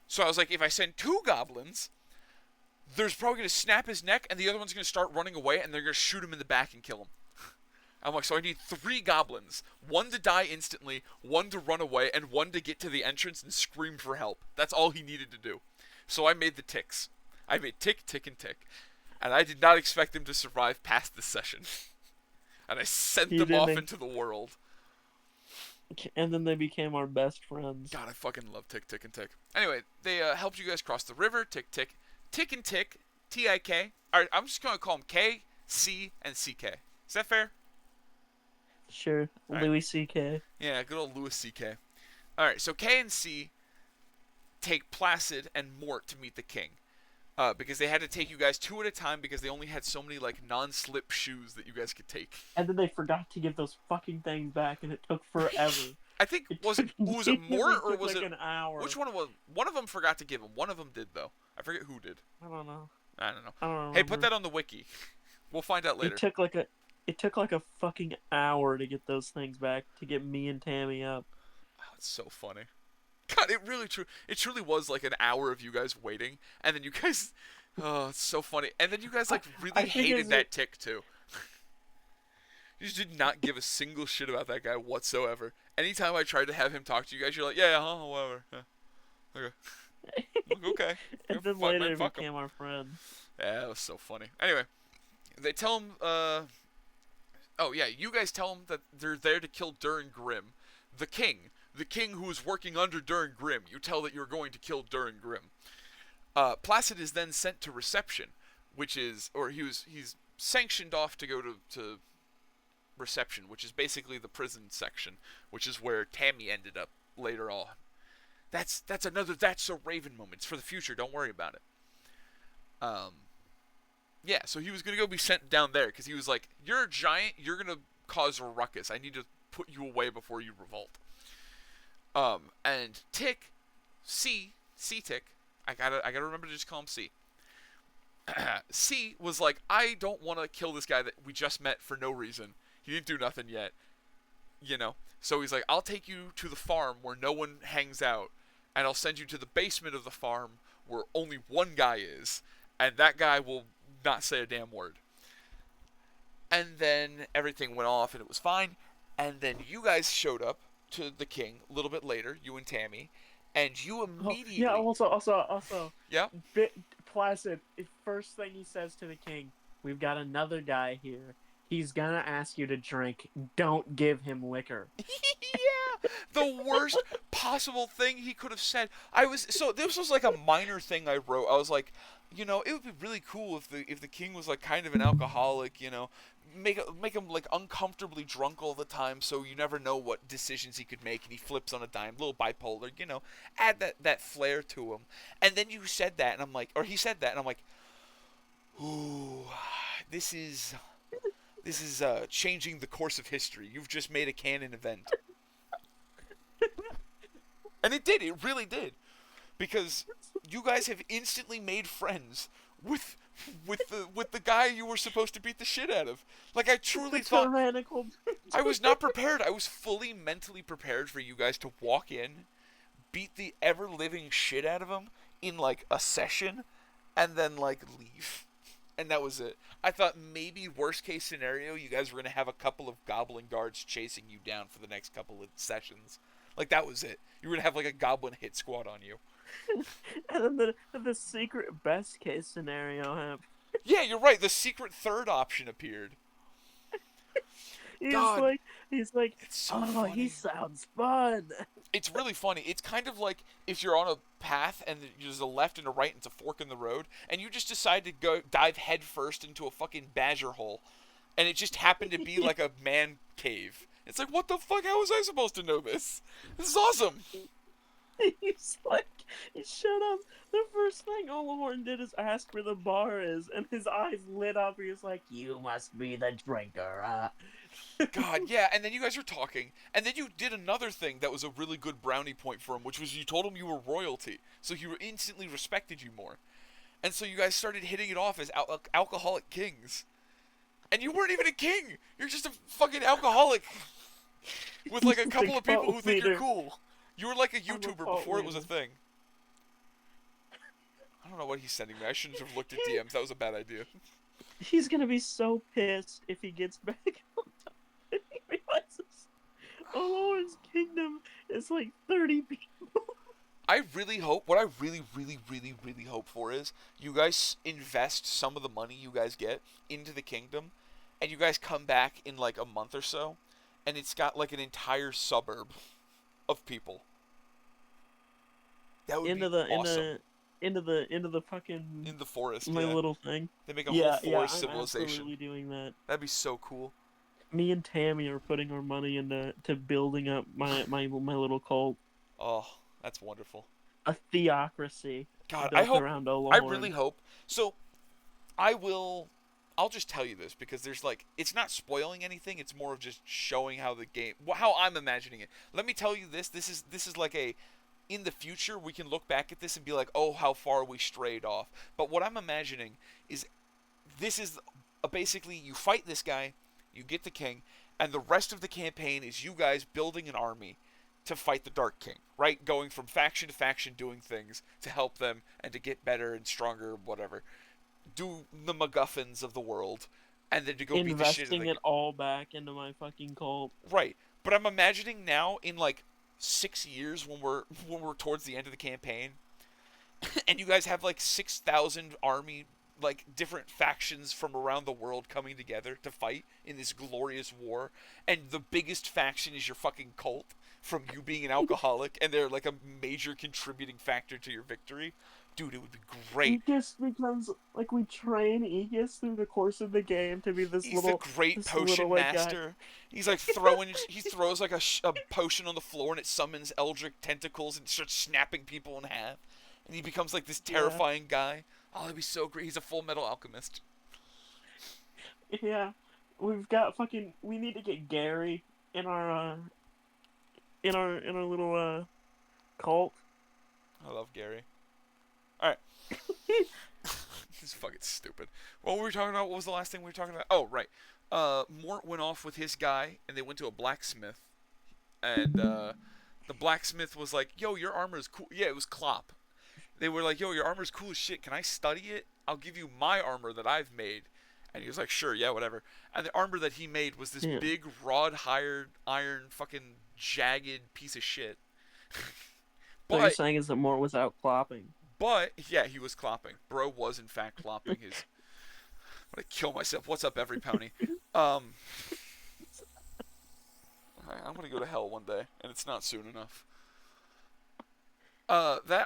S1: So I was like, if I send two goblins, there's probably going to snap his neck, and the other one's going to start running away, and they're going to shoot him in the back and kill him. I'm like, so I need 3 goblins. 1 to die instantly, 1 to run away, and 1 to get to the entrance and scream for help. That's all he needed to do. So I made the ticks. I made Tick, Tick, and Tick. And I did not expect them to survive past this session. And I sent them off into the world.
S2: And then they became our best friends.
S1: God, I fucking love Tick, Tick, and Tick. Anyway, they helped you guys cross the river. Tick, Tick. Tick and Tick. T-I-K. Alright, I'm just going to call them K, C, and C-K. Is that fair?
S2: Sure. Right. Louis C.K.
S1: Yeah, good old Louis C.K. Alright, so K and C take Placid and Mort to meet the king. Because they had to take you guys 2 at a time because they only had so many, like, non-slip shoes that you guys could take.
S2: And then they forgot to give those fucking things back, and it took forever.
S1: I think, was it Mort or was
S2: like
S1: it...
S2: an hour.
S1: Which one was... One of them forgot to give them. One of them did, though. I forget who did.
S2: I don't know.
S1: I don't know.
S2: I don't remember.
S1: Hey, put that on the wiki. We'll find out later.
S2: It took like a fucking hour to get those things back, to get me and Tammy up.
S1: Oh, it's so funny. God, it truly was like an hour of you guys waiting, and then you guys, oh, it's so funny. And then you guys like really hated that Tick too. You just did not give a single shit about that guy whatsoever. Anytime I tried to have him talk to you guys, you're like, yeah, whatever. Yeah. Okay. Okay.
S2: And then later he became our friend.
S1: Yeah, that was so funny. Anyway, they tell him, oh yeah, you guys tell him that they're there to kill Durin Grim, the king who is working under Durin Grim. You tell that you're going to kill Durin Grim. Placid is then sent to reception, he's sanctioned off to go to reception, which is basically the prison section, which is where Tammy ended up later on. That's a Raven moment. It's for the future. Don't worry about it. Yeah, so he was gonna go be sent down there because he was like, "You're a giant. You're gonna cause a ruckus. I need to put you away before you revolt." And Tick, C Tick, I gotta remember to just call him C. C was like, "I don't want to kill this guy that we just met for no reason. He didn't do nothing yet, you know." So he's like, "I'll take you to the farm where no one hangs out, and I'll send you to the basement of the farm where only one guy is, and that guy will not say a damn word." And then everything went off and it was fine. And then you guys showed up to the king a little bit later, you and Tammy, and you
S2: Oh,
S1: immediately.
S2: yeah. Also.
S1: Yeah?
S2: Placid. First thing he says to the king, "We've got another guy here. He's gonna ask you to drink. Don't give him liquor."
S1: Yeah, the worst possible thing he could have said. This was like a minor thing I wrote. I was like, it would be really cool if the king was like kind of an alcoholic, make him like uncomfortably drunk all the time, so you never know what decisions he could make, and he flips on a dime, a little bipolar, add that flair to him. And then you said that, and I'm like, or he said that, and I'm like, ooh, this is changing the course of history. You've just made a canon event. And it did. It really did. Because you guys have instantly made friends with the guy you were supposed to beat the shit out of. Like, I truly thought...
S2: Tyrannical.
S1: I was not prepared. I was fully mentally prepared for you guys to walk in, beat the ever-living shit out of him in, like, a session, and then, like, leave. And that was it. I thought maybe worst case scenario, you guys were going to have a couple of goblin guards chasing you down for the next couple of sessions. Like, that was it. You were going to have like a goblin hit squad on you.
S2: And then the secret best case scenario happened.
S1: Yeah, you're right. The secret third option appeared.
S2: He's
S1: God.
S2: like,
S1: It's so
S2: "Oh,
S1: funny.
S2: he sounds fun."
S1: It's really funny. It's kind of like if you're on a path and there's a left and a right and it's a fork in the road, and you just decide to go dive head first into a fucking badger hole, and it just happened to be like a man cave. It's like, what the fuck? How was I supposed to know this? This is awesome.
S2: He's like, he shut up. The first thing Olahorn did is ask where the bar is, and his eyes lit up. He was like, "You must be the drinker,
S1: God, yeah, and then you guys were talking, and then you did another thing that was a really good brownie point for him, which was you told him you were royalty, so he instantly respected you more. And so you guys started hitting it off as alcoholic kings. And you weren't even a king! You're just a fucking alcoholic with like a couple of people who think you're cool. You were like a YouTuber before it was a thing. I don't know what he's sending me. I shouldn't have looked at DMs. That was a bad idea.
S2: He's gonna be so pissed if he gets back on top and he realizes Olahorn's kingdom is like 30 people.
S1: I really hope, what I really, really, really, really hope for is you guys invest some of the money you guys get into the kingdom, and you guys come back in like a month or so, and it's got like an entire suburb of people. That would be awesome.
S2: Into the fucking
S1: In the forest,
S2: my
S1: yeah.
S2: little thing.
S1: They make a whole forest
S2: I'm
S1: civilization.
S2: absolutely doing that.
S1: That'd be so cool.
S2: Me and Tammy are putting our money into building up my little cult.
S1: Oh, that's wonderful.
S2: A theocracy.
S1: God,
S2: built
S1: I hope.
S2: around Olahorn.
S1: I really hope. So, I'll just tell you this because there's like, it's not spoiling anything. It's more of just showing how the game, how I'm imagining it. Let me tell you this. This is like a, in the future we can look back at this and be like, oh, how far we strayed off. But what I'm imagining is, this is basically you fight this guy, you get the king, and the rest of the campaign is you guys building an army to fight the Dark King, right? Going from faction to faction, doing things to help them and to get better and stronger, whatever. Do the MacGuffins of the world, and then to go beat the shit out of
S2: investing it all back into my fucking cult.
S1: Right, but I'm imagining now in like 6 years when we're towards the end of the campaign, and you guys have like 6,000 army, like different factions from around the world coming together to fight in this glorious war, and the biggest faction is your fucking cult from you being an alcoholic, and they're like a major contributing factor to your victory. Dude, it would be great.
S2: Aegis becomes like we train Aegis through the course of the game to be this
S1: He's
S2: little.
S1: the great
S2: this
S1: potion
S2: little, like,
S1: master. He's like throwing. He throws like a potion on the floor and it summons eldritch tentacles and starts snapping people in half. And he becomes like this terrifying guy. Oh, that'd be so great. He's a Full Metal Alchemist.
S2: Yeah, we've got fucking. We need to get Gary in our little cult.
S1: I love Gary. All right. This is fucking stupid. What were we talking about? What was the last thing we were talking about? Oh, right. Mort went off with his guy, and they went to a blacksmith. And the blacksmith was like, "Yo, your armor is cool." Yeah, it was Klopp. They were like, "Yo, your armor is cool as shit. Can I study it? I'll give you my armor that I've made." And he was like, "Sure, yeah, whatever." And the armor that he made was this
S2: Yeah.
S1: big rod-hired iron fucking jagged piece of shit.
S2: So you're
S1: But
S2: saying is that Mort was out clopping?
S1: yeah, he was clopping. Bro was in fact clopping his. I'm gonna kill myself. What's up, every pony? Um, I'm gonna go to hell one day, and it's not soon enough. That the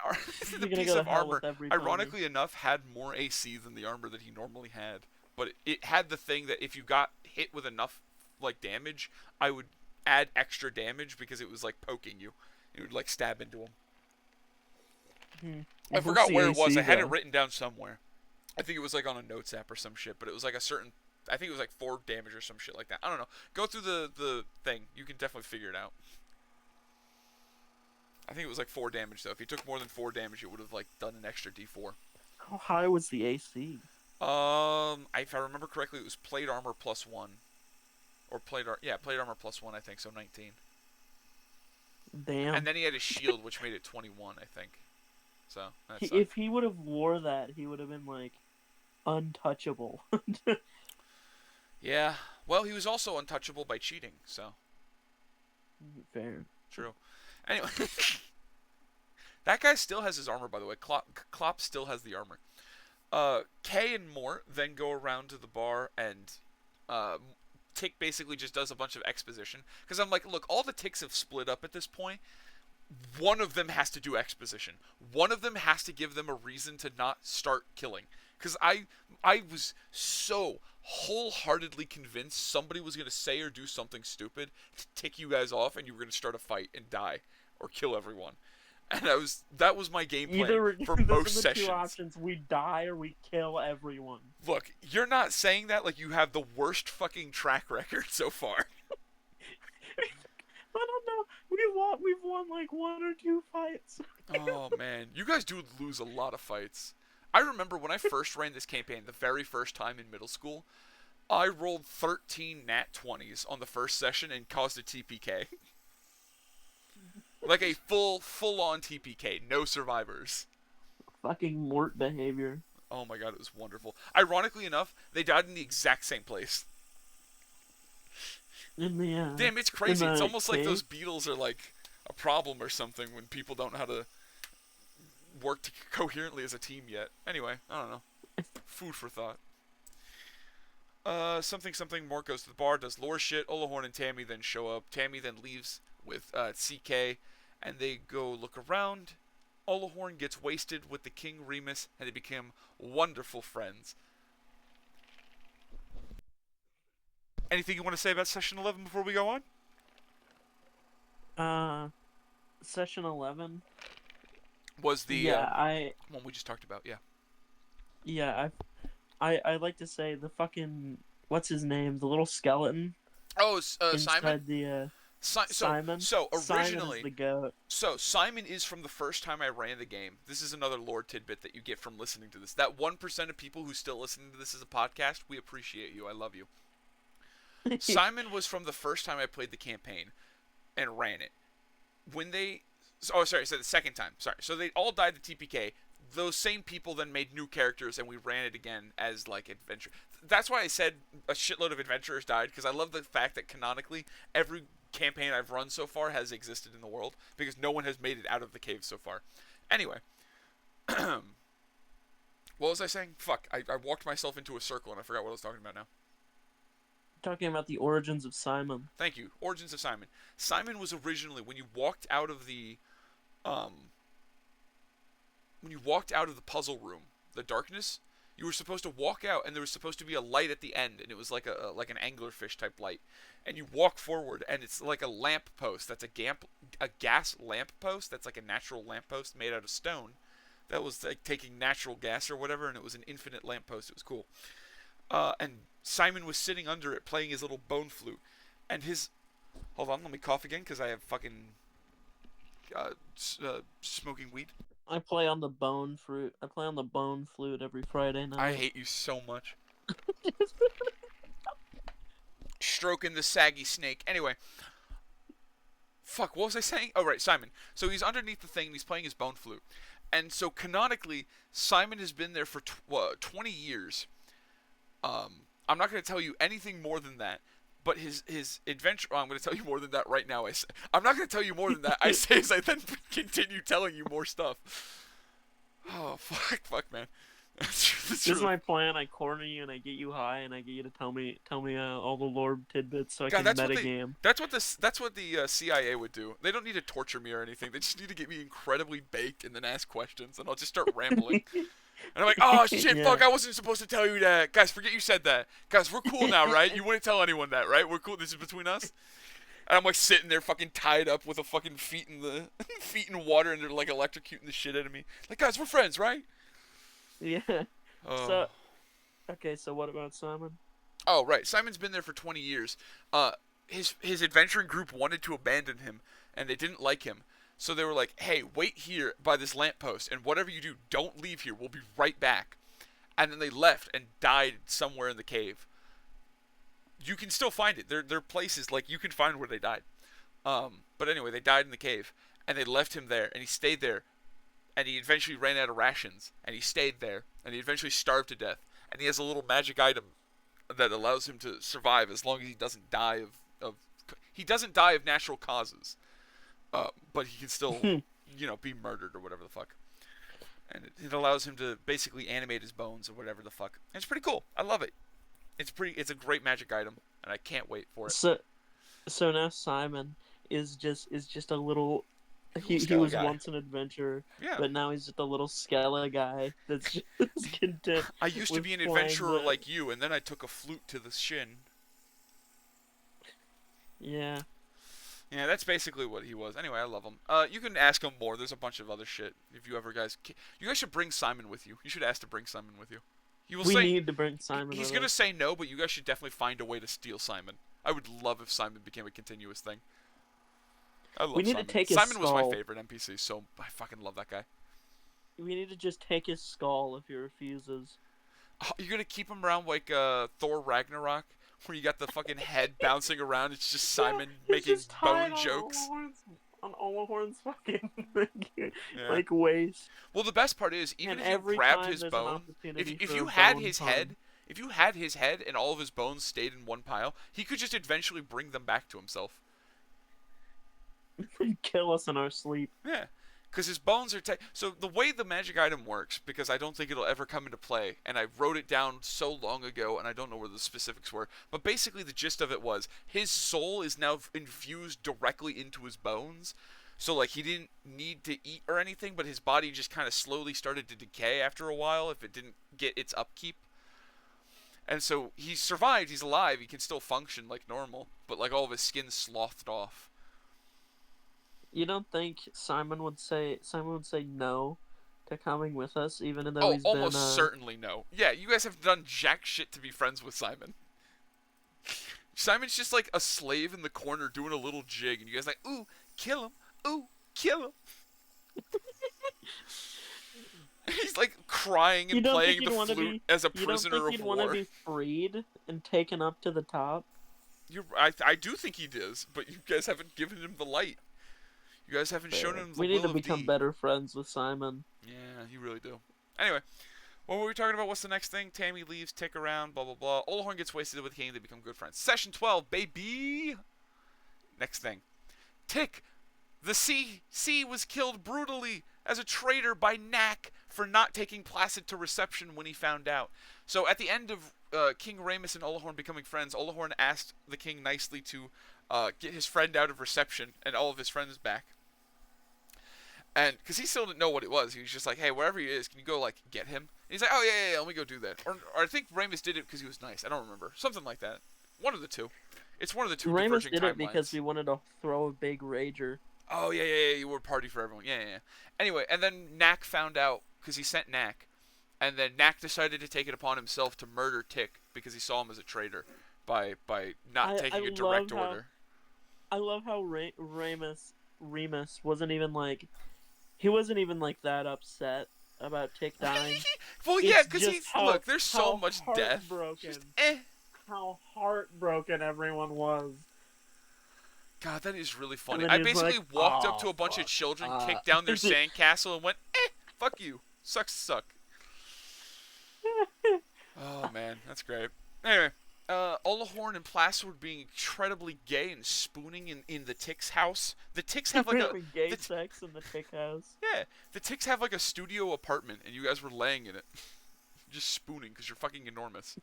S2: You're gonna
S1: piece
S2: go to
S1: of
S2: hell
S1: armor,
S2: with every pony.
S1: ironically enough, had more AC than the armor that he normally had. But it had the thing that if you got hit with enough like damage, I would add extra damage because it was like poking you. It would like stab into him. I
S2: What's
S1: forgot
S2: the
S1: where it was.
S2: AC,
S1: I had it
S2: though?
S1: written down somewhere. I think it was like on a notes app or some shit. But it was like a certain. I think it was like 4 damage or some shit like that. I don't know. Go through the thing. You can definitely figure it out. I think it was like 4 damage though. If you took more than 4 damage, it would have like done an extra D4.
S2: How high was the AC?
S1: If I remember correctly, it was plate armor +1, or plate armor +1. I think so, 19.
S2: Damn.
S1: And then he had a shield, which made it 21. I think. So that's
S2: If he would have wore that, he would have been like untouchable.
S1: yeah. Well, he was also untouchable by cheating. So
S2: Fair.
S1: true. Anyway, that guy still has his armor, by the way. Klopp still has the armor. Kay and Mort then go around to the bar, and Tick basically just does a bunch of exposition. Because I'm like, look, all the Ticks have split up at this point. One of them has to do exposition. One of them has to give them a reason to not start killing. Because I was so wholeheartedly convinced somebody was going to say or do something stupid to tick you guys off, and you were going to start a fight and die or kill everyone. And that was my game plan for
S2: those
S1: most
S2: are the
S1: sessions.
S2: two options: we die or we kill everyone.
S1: Look, you're not saying that like you have the worst fucking track record so far.
S2: I don't know. We've won like 1 or 2 fights.
S1: Oh man, you guys do lose a lot of fights. I remember when I first ran this campaign, the very first time in middle school, I rolled 13 nat 20s on the first session and caused a TPK. Like a full-on TPK, no survivors.
S2: Fucking Mort behavior.
S1: Oh my god, it was wonderful. Ironically enough, they died in the exact same place.
S2: In the
S1: Damn, it's crazy.
S2: in
S1: It's
S2: the
S1: almost like
S2: cave?
S1: those beetles are like a problem or something when people don't know how to work coherently as a team yet. Anyway, I don't know. Food for thought. Something. Mort goes to the bar, does lore shit. Olahorn and Tammy then show up. Tammy then leaves with CK, and they go look around. Olahorn gets wasted with the King Remus, and they become wonderful friends. Anything you want to say about session 11 before we go on?
S2: Session 11.
S1: Was the
S2: Yeah,
S1: one we just talked about? Yeah.
S2: yeah, I like to say the fucking what's his name? The little skeleton
S1: Oh,
S2: inside
S1: Simon.
S2: the
S1: Simon.
S2: Simon.
S1: So
S2: Simon
S1: originally,
S2: is the goat.
S1: so Simon is from the first time I ran the game. This is another lore tidbit that you get from listening to this. That 1% of people who still listen to this as a podcast, we appreciate you. I love you. Simon was from the first time I played the campaign and ran it. When they, oh sorry, so the second time. Sorry, so they all died the TPK. Those same people then made new characters, and we ran it again as like adventure. That's why I said a shitload of adventurers died, because I love the fact that canonically every campaign I've run so far has existed in the world, because no one has made it out of the cave so far. Anyway, what was I saying? Fuck, I walked myself into a circle and I forgot what I was talking about now.
S2: Talking about the origins of Simon.
S1: Thank you. Origins of Simon. Simon was originally when you walked out of the puzzle room, the darkness, you were supposed to walk out, and there was supposed to be a light at the end, and it was like like an anglerfish type light. And you walk forward, and it's like a lamp post. That's a gas lamp post. That's like a natural lamp post made out of stone. That was like taking natural gas or whatever, and it was an infinite lamp post. It was cool. and Simon was sitting under it playing his little bone flute, and his hold on, let me cough again because I have fucking smoking weed.
S2: I play on the bone fruit. I play on the bone flute every Friday night.
S1: I hate you so much. Stroking the saggy snake. Anyway. Fuck, what was I saying? Oh, right, Simon. So he's underneath the thing and he's playing his bone flute. And so canonically, Simon has been there for 20 years. I'm not going to tell you anything more than that. But his adventure... Oh, I'm going to tell you more than that right now. I'm not going to tell you more than that. I say as I then continue telling you more stuff. Oh, fuck, man.
S2: This is my plan. I corner you and I get you high and I get you to tell me all the lore tidbits so I can metagame.
S1: That's what the CIA would do. They don't need to torture me or anything. They just need to get me incredibly baked and then ask questions, and I'll just start rambling. And I'm like, oh shit,
S2: Yeah.
S1: fuck, I wasn't supposed to tell you that. Guys, forget you said that. Guys, we're cool now, right? You wouldn't tell anyone that, right? We're cool. This is between us. And I'm like sitting there fucking tied up with a fucking feet in water, and they're like electrocuting the shit out of me. Like, guys, we're friends, right?
S2: Yeah.
S1: Oh.
S2: So, okay, so what about Simon?
S1: Oh, right. Simon's been there for 20 years. His adventuring group wanted to abandon him, and they didn't like him. So they were like, hey, wait here by this lamppost, and whatever you do, don't leave here. We'll be right back. And then they left and died somewhere in the cave. You can still find it. There are places, like, you can find where they died. But anyway, they died in the cave, and they left him there, and he stayed there. And he eventually ran out of rations, and he stayed there, and he eventually starved to death. And he has a little magic item that allows him to survive as long as he doesn't die of natural causes. But he can still, be murdered or whatever the fuck. And it allows him to basically animate his bones or whatever the fuck. And it's pretty cool. I love it. It's a great magic item, and I can't wait for it.
S2: So now Simon is just a little. He was once an adventurer,
S1: Yeah.
S2: but now he's just a little skeleton guy that's just content.
S1: I used to be an adventurer like you, and then I took a flute to the shin.
S2: Yeah.
S1: Yeah, that's basically what he was. Anyway, I love him. You can ask him more. There's a bunch of other shit. If you ever guys should bring Simon with you. You should ask to bring Simon with you.
S2: We need to bring Simon.
S1: He's gonna say no, but you guys should definitely find a way to steal Simon. I would love if Simon became a continuous thing. I love Simon. Simon was my favorite NPC, so I fucking love that guy.
S2: We need to just take his skull if he refuses.
S1: Oh, you're gonna keep him around like Thor Ragnarok, where you got the fucking head bouncing around. It's just Simon making bone jokes.
S2: On Olahorn's fucking like waist.
S1: Well, the best part is even if you grabbed his bone, if you had his head, and all of his bones stayed in one pile, he could just eventually bring them back to himself.
S2: Kill us in our sleep.
S1: Yeah, because his bones are tight. So the way the magic item works, because I don't think it'll ever come into play, and I wrote it down so long ago, and I don't know where the specifics were, but basically the gist of it was his soul is now infused directly into his bones. So like he didn't need to eat or anything, but his body just kind of slowly started to decay after a while if it didn't get its upkeep. And so he survived. He's alive. He can still function like normal, but like all of his skin's slothed off.
S2: You don't think Simon would say no to coming with us, even though he's
S1: almost certainly no. Yeah, you guys have done jack shit to be friends with Simon. Simon's just like a slave in the corner doing a little jig, and you guys are like, ooh, kill him, ooh, kill him. He's like crying and playing the flute as a prisoner of war. You don't think he'd want to be
S2: freed and taken up to the top?
S1: I do think he does, but you guys haven't given him the light. You guys haven't shown him the
S2: We need to become better friends with Simon.
S1: Yeah, you really do. Anyway, what were we talking about? What's the next thing? Tammy leaves, Tick around, blah, blah, blah. Olahorn gets wasted with King. They become good friends. Session 12, baby! Next thing. Tick, the sea was killed brutally as a traitor by Knack for not taking Placid to reception when he found out. So at the end of King Ramus and Olahorn becoming friends, Olahorn asked the king nicely to get his friend out of reception and all of his friends back. And because he still didn't know what it was, he was just like, "Hey, wherever he is, can you go like get him?" And he's like, "Oh yeah, let me go do that." Or I think Ramus did it because he was nice. I don't remember, something like that. One of the two. It's one of the two.
S2: Ramus
S1: diverging
S2: did it
S1: timelines.
S2: because we wanted to throw a big rager.
S1: Oh yeah. You were a party for everyone. Yeah. Anyway, and then Knack found out because he sent Knack, And then Knack decided to take it upon himself to murder Tick because he saw him as a traitor by not taking a direct order.
S2: I love how Remus wasn't even like he wasn't even like that upset about Tick dying.
S1: Well, yeah,
S2: It's
S1: because
S2: just
S1: he's
S2: how-
S1: look. There's so
S2: how
S1: much death.
S2: heartbroken.
S1: Just
S2: How heartbroken everyone was.
S1: God, that is really funny.
S2: then
S1: I
S2: he was
S1: basically
S2: like,
S1: walked up
S2: "Oh,
S1: to a bunch of
S2: fuck.
S1: children, kicked down their sandcastle, and went, fuck you. Sucks to suck. Oh, man, that's great. Anyway, Olahorn and Placid being incredibly gay and spooning in the Tick's house. The Ticks have like a...
S2: gay sex in the Tick house.
S1: Yeah, the Ticks have like a studio apartment, and you guys were laying in it. Just spooning, because you're fucking enormous.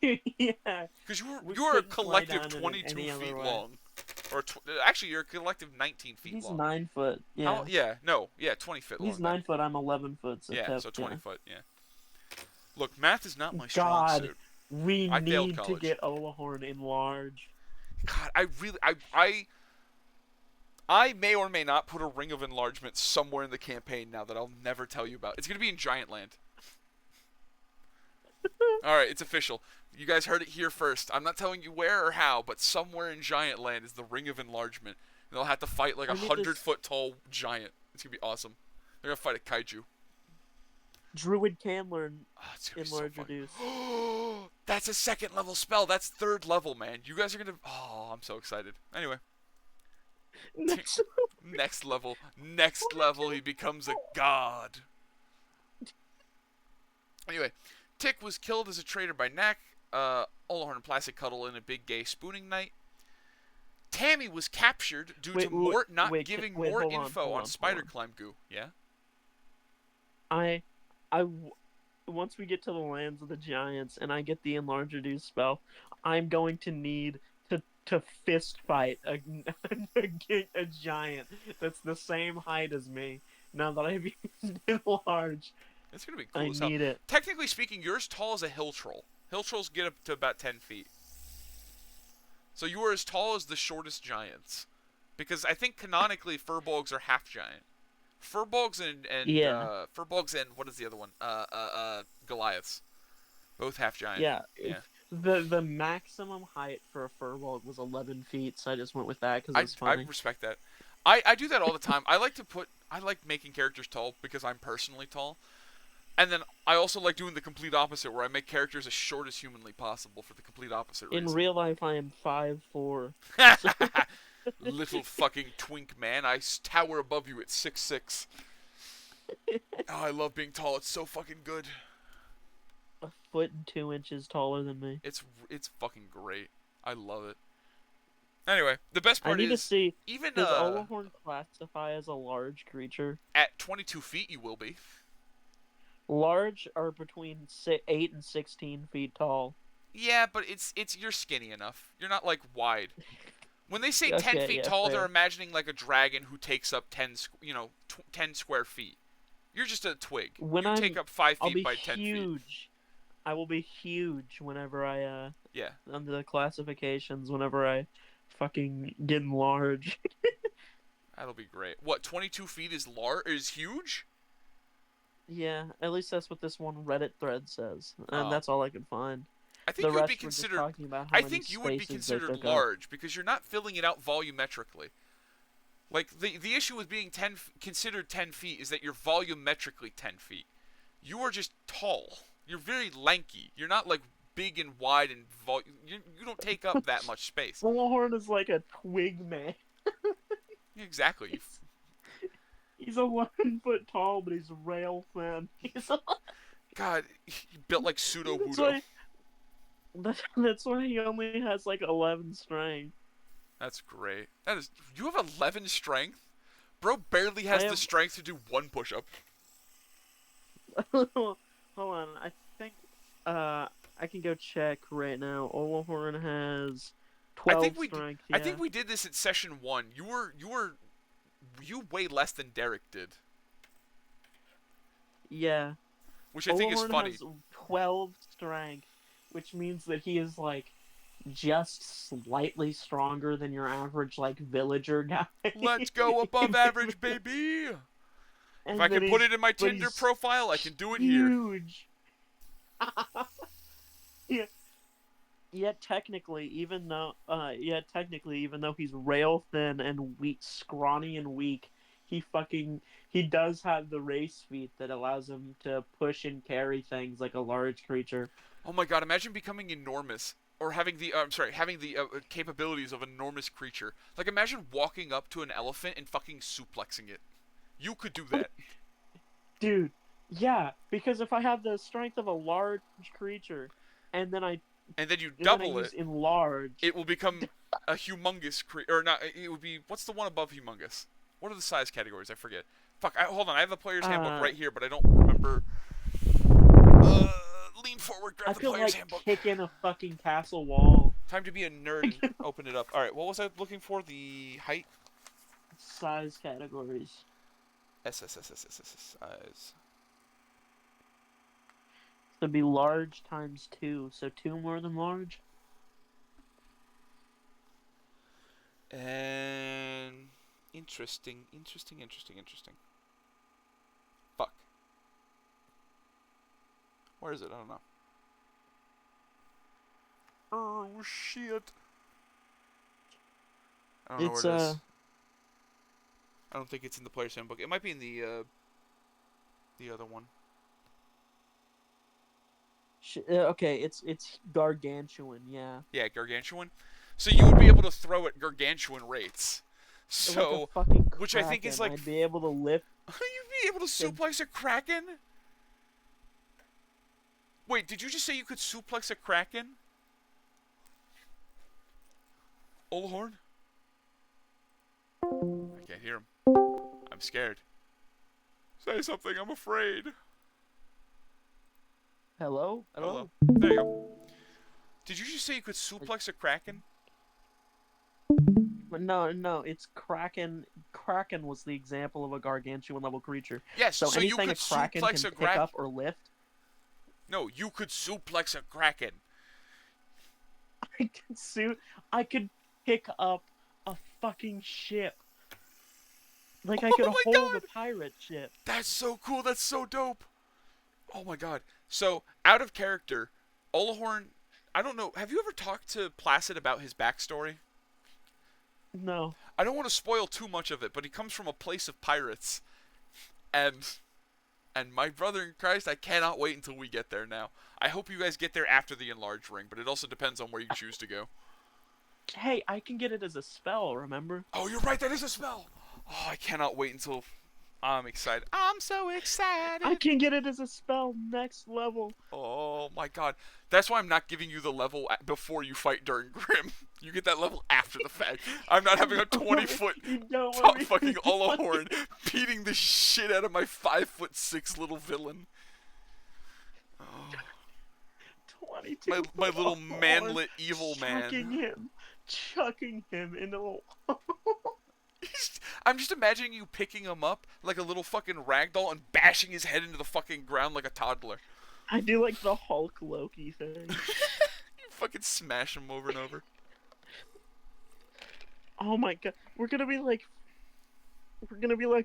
S2: Yeah.
S1: Because
S2: We
S1: you're a
S2: couldn't lie
S1: collective
S2: down in
S1: 22
S2: any other
S1: feet
S2: way.
S1: long. Or actually, you're a collective 19 feet
S2: He's
S1: long.
S2: 9 foot. Yeah.
S1: Yeah, no, yeah, 20 feet long.
S2: He's 9 foot. I'm 11 foot. So
S1: Yeah,
S2: tip,
S1: so 20
S2: yeah.
S1: foot, yeah. Look, math is not my strong
S2: God,
S1: suit.
S2: we
S1: I failed
S2: need to
S1: college.
S2: get Olahorn enlarged.
S1: God, I may or may not put a ring of enlargement somewhere in the campaign now that I'll never tell you about. It's going to be in Giant Land. Alright, it's official. You guys heard it here first. I'm not telling you where or how, but somewhere in Giant Land is the ring of enlargement. And they'll have to fight like a
S2: We need this-
S1: 100-foot tall giant. It's going to be awesome. They're going to fight a kaiju.
S2: Druid can learn
S1: Oh, it's gonna
S2: enlarge
S1: be so
S2: reduce.
S1: fun. That's a 2nd level spell. That's 3rd level, man. You guys are gonna. Oh, I'm so excited. Anyway, next level. Next level, he becomes a god. Anyway, Tick was killed as a traitor by Knack. Olahorn and Placid cuddle in a big gay spooning night. Tammy was captured due to Mort not giving more info on spider climb goo. Yeah.
S2: Once we get to the lands of the giants and I get the enlarge reduce spell, I'm going to need to fist fight a giant that's the same height as me. Now that I've used enlarge,
S1: It's gonna be cool
S2: I
S1: as hell.
S2: need it.
S1: Technically speaking, you're as tall as a hill troll. Hill trolls get up to about 10 feet. So you are as tall as the shortest giants. Because I think canonically furbolgs are half giant. Furbolgs and Furbolgs and what is the other one? Goliaths. Both half giant.
S2: Yeah.
S1: Yeah.
S2: The maximum height for a furbolg was 11 feet, so I just went with that because it's
S1: I
S2: funny.
S1: respect that. I do that all the time. I like making characters tall because I'm personally tall. And then I also like doing the complete opposite, where I make characters as short as humanly possible for the complete opposite reason.
S2: In real life, I am 5'4".
S1: Little fucking twink man. I tower above you at 6'6". Oh, I love being tall. It's so fucking good.
S2: A foot and 2 inches taller than me.
S1: It's fucking great. I love it. Anyway, the best part
S2: I need to
S1: is
S2: see,
S1: even
S2: does Olahorn classify as a large creature?
S1: at 22 feet you will be.
S2: Large are between 8 and 16 feet tall.
S1: Yeah, but it's you're skinny enough. You're not like wide. When they say 10
S2: Okay,
S1: feet
S2: yeah,
S1: tall,
S2: fair.
S1: they're imagining like a dragon who takes up 10 square feet. You're just a twig.
S2: When
S1: you take up 5
S2: I'll
S1: feet
S2: be
S1: by 10 feet.
S2: huge. I will be huge whenever I
S1: Yeah.
S2: under the classifications. Whenever I fucking get large.
S1: That'll be great. What, 22 feet is huge?
S2: Yeah, at least that's what this one Reddit thread says, and
S1: Oh.
S2: that's all I could find.
S1: I think
S2: The
S1: you would
S2: rest
S1: be
S2: were just
S1: considered.
S2: talking about how
S1: I
S2: many
S1: think you would be
S2: spaces they
S1: considered
S2: took up.
S1: large because you're not filling it out volumetrically. Like the issue with being considered 10 feet is that you're volumetrically 10 feet. You are just tall. You're very lanky. You're not like big and wide and you don't take up that much space.
S2: Bullhorn is like a twig man.
S1: Exactly.
S2: He's 11 foot tall, but he's rail thin.
S1: God, he built like pseudo
S2: That's
S1: Wudo.
S2: that's why he only has like 11 strength.
S1: That's great. You have 11 strength? Bro barely has
S2: I
S1: the
S2: have-
S1: strength to do one push-up.
S2: Hold on, I think I can go check right now. Olahorn has 12 strength.
S1: I think we did this at session 1. You weigh less than Derek did,
S2: Yeah.
S1: which I think is
S2: Olahorn
S1: funny.
S2: has 12 strength, which means that he is like just slightly stronger than your average like villager guy.
S1: Let's go above average, baby. If
S2: And
S1: I
S2: then
S1: can put it in my
S2: but
S1: Tinder
S2: he's
S1: profile, I can do it here.
S2: huge. Yeah. Yet technically, even though he's rail thin and weak, scrawny and weak, he does have the race feet that allows him to push and carry things like a large creature.
S1: Oh my god, imagine becoming enormous. Or having the, having the capabilities of an enormous creature. Like, imagine walking up to an elephant and fucking suplexing it. You could do that.
S2: Dude, yeah, because if I have the strength of a large creature, and then I
S1: And then you
S2: and then I
S1: double
S2: use
S1: it,
S2: enlarge,
S1: it will become a humongous creature. Or not, it would be, what's the one above humongous? What are the size categories? I forget. Fuck, hold on, I have the player's handbook right here, but I don't remember. Lean forward,
S2: I
S1: grab the
S2: could
S1: player's
S2: like
S1: handbook.
S2: kick in a fucking castle wall.
S1: Time to be a nerd and open it up. Alright, what was I looking for? The height?
S2: Size categories.
S1: Size.
S2: So it'd be large times 2, so 2 more than large.
S1: And interesting. Fuck. Where is it? I don't know. Oh shit. I don't know where it is. I don't think it's in the player's handbook. It might be in the other one.
S2: Okay, it's gargantuan, yeah.
S1: Yeah, gargantuan. So you would be able to throw at gargantuan rates. So,
S2: like a fucking
S1: which I think is
S2: kraken.
S1: like
S2: I'd be able to lift.
S1: You'd be able to suplex a kraken? Wait, did you just say you could suplex a kraken? Olahorn? I can't hear him. I'm scared. Say something, I'm afraid.
S2: Hello?
S1: Hello. There you go. Did you just say you could suplex a kraken?
S2: But no, it's kraken. Kraken was the example of a gargantuan level creature.
S1: Yes, so you
S2: anything
S1: could
S2: a kraken
S1: suplex
S2: can
S1: a
S2: pick
S1: kraken.
S2: up or lift.
S1: No, you could suplex a kraken.
S2: I could pick up a fucking ship. Like I
S1: Oh
S2: could
S1: my
S2: hold
S1: God.
S2: a pirate ship.
S1: That's so cool. That's so dope. Oh my god. So, out of character, Olahorn, I don't know. Have you ever talked to Placid about his backstory?
S2: No.
S1: I don't want to spoil too much of it, but he comes from a place of pirates. And my brother in Christ, I cannot wait until we get there now. I hope you guys get there after the enlarged ring, but it also depends on where you choose to go.
S2: Hey, I can get it as a spell, remember?
S1: Oh, you're right. That is a spell. Oh, I cannot wait until... I'm excited. I'm so excited.
S2: I can get it as a spell next level.
S1: Oh my god. That's why I'm not giving you the level before you fight during Grim. You get that level after the fact. I'm not having a 20-foot top fucking Olahorn beating the shit out of my 5'6" little villain. Oh.
S2: 22.
S1: My little manlet evil man.
S2: Chucking him into the
S1: I'm just imagining you picking him up like a little fucking ragdoll and bashing his head into the fucking ground like a toddler.
S2: I do like the Hulk Loki thing.
S1: You fucking smash him over and over.
S2: Oh my god, we're gonna be like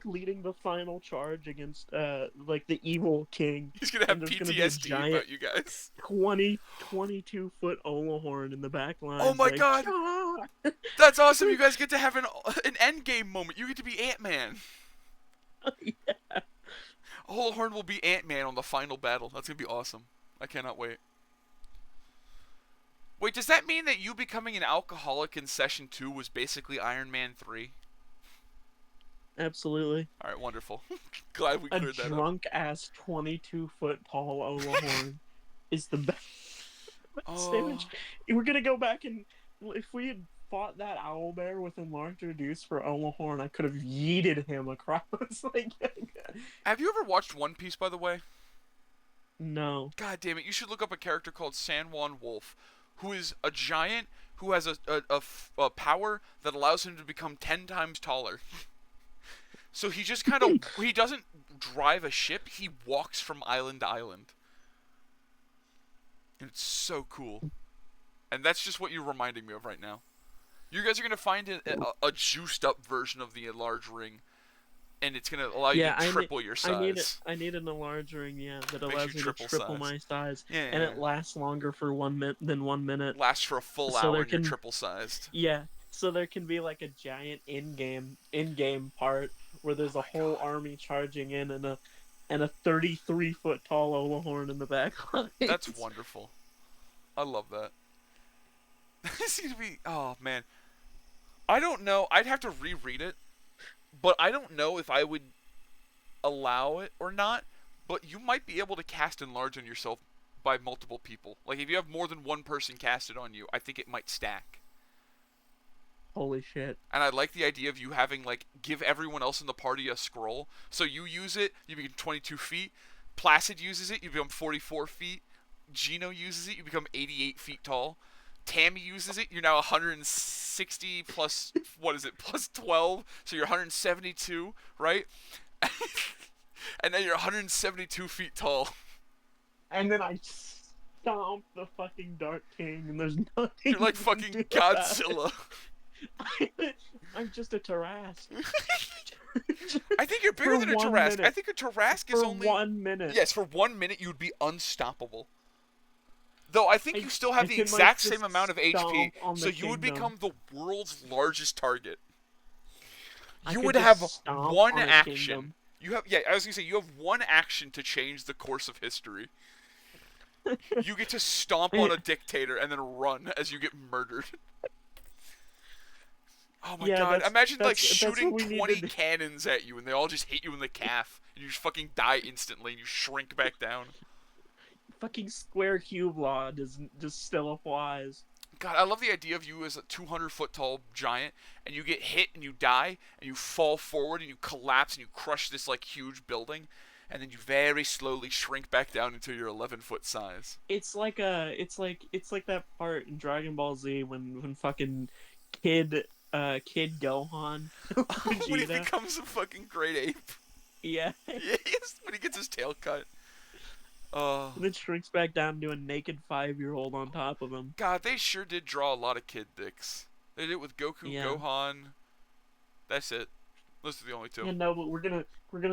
S2: leading the final charge against like the evil king.
S1: He's gonna have
S2: And there's
S1: PTSD
S2: gonna be a
S1: about you guys.
S2: 22-foot Olahorn in the back line.
S1: Oh my
S2: like,
S1: god!
S2: "Ah!"
S1: That's awesome. You guys get to have an endgame moment. You get to be Ant-Man.
S2: Yeah.
S1: Olahorn will be Ant-Man on the final battle. That's gonna be awesome. I cannot wait. Wait, does that mean that you becoming an alcoholic in Session 2 was basically Iron Man 3?
S2: Absolutely.
S1: Alright, wonderful. Glad we
S2: A
S1: cleared that up.
S2: drunk-ass 22-foot tall Olahorn is the best image. We're gonna go back and... If we had fought that owlbear with enlarged reduce for Olahorn, I could have yeeted him across. Like,
S1: have you ever watched One Piece, by the way?
S2: no.
S1: God damn it, you should look up a character called San Juan Wolf, who is a giant who has a power that allows him to become 10 times taller. So he just kind of... he doesn't drive a ship, he walks from island to island. And it's so cool. And that's just what you're reminding me of right now. You guys are going to find a juiced up version of the enlarged ring and it's gonna allow you
S2: Yeah,
S1: to triple your size.
S2: I need an enlarging, yeah, that
S1: Makes
S2: allows
S1: you
S2: me to
S1: triple
S2: triple
S1: size.
S2: my size,
S1: Yeah,
S2: and
S1: yeah,
S2: it lasts longer for 1 minute.
S1: lasts for a full
S2: So
S1: hour
S2: there
S1: and you're
S2: can,
S1: triple sized.
S2: yeah, so there can be like a giant in-game part where
S1: Oh
S2: there's a
S1: my
S2: whole
S1: god,
S2: army charging in and a 33-foot tall Olahorn in the backline.
S1: that's wonderful. I love that. This seems to be. Oh man, I don't know. I'd have to reread it, but I don't know if I would allow it or not. But you might be able to cast enlarge on yourself by multiple people. Like if you have more than one person casted on you, I think it might stack.
S2: Holy shit.
S1: And I like the idea of you having like give everyone else in the party a scroll. So you use it, you become 22 feet. Placid uses it, you become 44 feet. Gino uses it, you become 88 feet tall. Tammy uses it, you're now 160 plus what is it? Plus 12, so you're 172, right? And then you're 172 feet tall.
S2: And then I stomp the fucking Dark King, and there's nothing.
S1: You're like
S2: you can
S1: fucking
S2: do about
S1: Godzilla.
S2: it. I'm just a Tarrasque.
S1: I think you're bigger
S2: For
S1: than a
S2: 1
S1: Tarrasque. I
S2: minute.
S1: think a Tarrasque is
S2: For
S1: only
S2: 1 minute.
S1: Yes, for 1 minute you'd be unstoppable. Though I think you still have the
S2: can, like,
S1: exact
S2: just
S1: same amount of
S2: stomp
S1: HP,
S2: on
S1: so
S2: the
S1: you would
S2: kingdom.
S1: become the world's largest target.
S2: I
S1: You
S2: could
S1: would
S2: just
S1: have
S2: stomp
S1: one
S2: on a
S1: action.
S2: kingdom.
S1: You have I was gonna say you have one action to change the course of history. You get to stomp on a dictator and then run as you get murdered. Oh my
S2: Yeah,
S1: god! Imagine like
S2: that's what
S1: shooting
S2: we need
S1: 20
S2: to do.
S1: cannons at you and they all just hit you in the calf and you just fucking die instantly and you shrink back down.
S2: Fucking square cube law just still applies.
S1: God, I love the idea of you as a 200-foot tall giant, and you get hit and you die, and you fall forward and you collapse and you crush this like huge building, and then you very slowly shrink back down into your 11-foot size.
S2: It's like that part in Dragon Ball Z when fucking kid Gohan
S1: When he
S2: Vegeta.
S1: becomes a fucking great ape.
S2: Yeah.
S1: Yes, when he gets his tail cut.
S2: And then shrinks back down to a naked 5-year-old on top of him.
S1: God, they sure did draw a lot of kid dicks. They did it with Goku,
S2: Yeah.
S1: Gohan. That's it. Those are the only two.
S2: Yeah, no, but we're gonna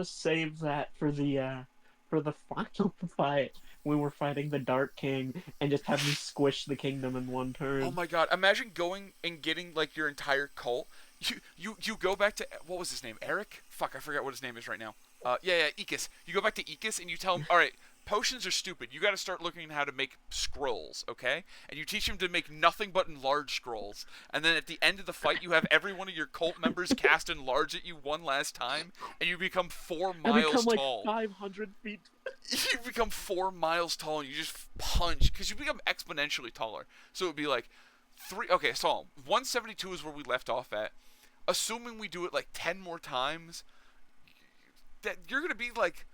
S2: save that for the final fight when we're fighting the Dark King and just have me squish the kingdom in one turn.
S1: Oh my god! Imagine going and getting like your entire cult. You go back to what was his name? Eric? Fuck, I forgot what his name is right now. Yeah, Ikis. You go back to Ikis and you tell him, all right, potions are stupid. You got to start looking at how to make scrolls, okay? And you teach him to make nothing but enlarge scrolls. And then at the end of the fight, you have every one of your cult members cast enlarge at you one last time, and you become 4
S2: I
S1: miles
S2: become like
S1: tall.
S2: 500 feet.
S1: You become 4 miles tall, and you just punch because you become exponentially taller. So it would be like 3. Okay, so 172 is where we left off at. Assuming we do it like 10 more times, that you're gonna be like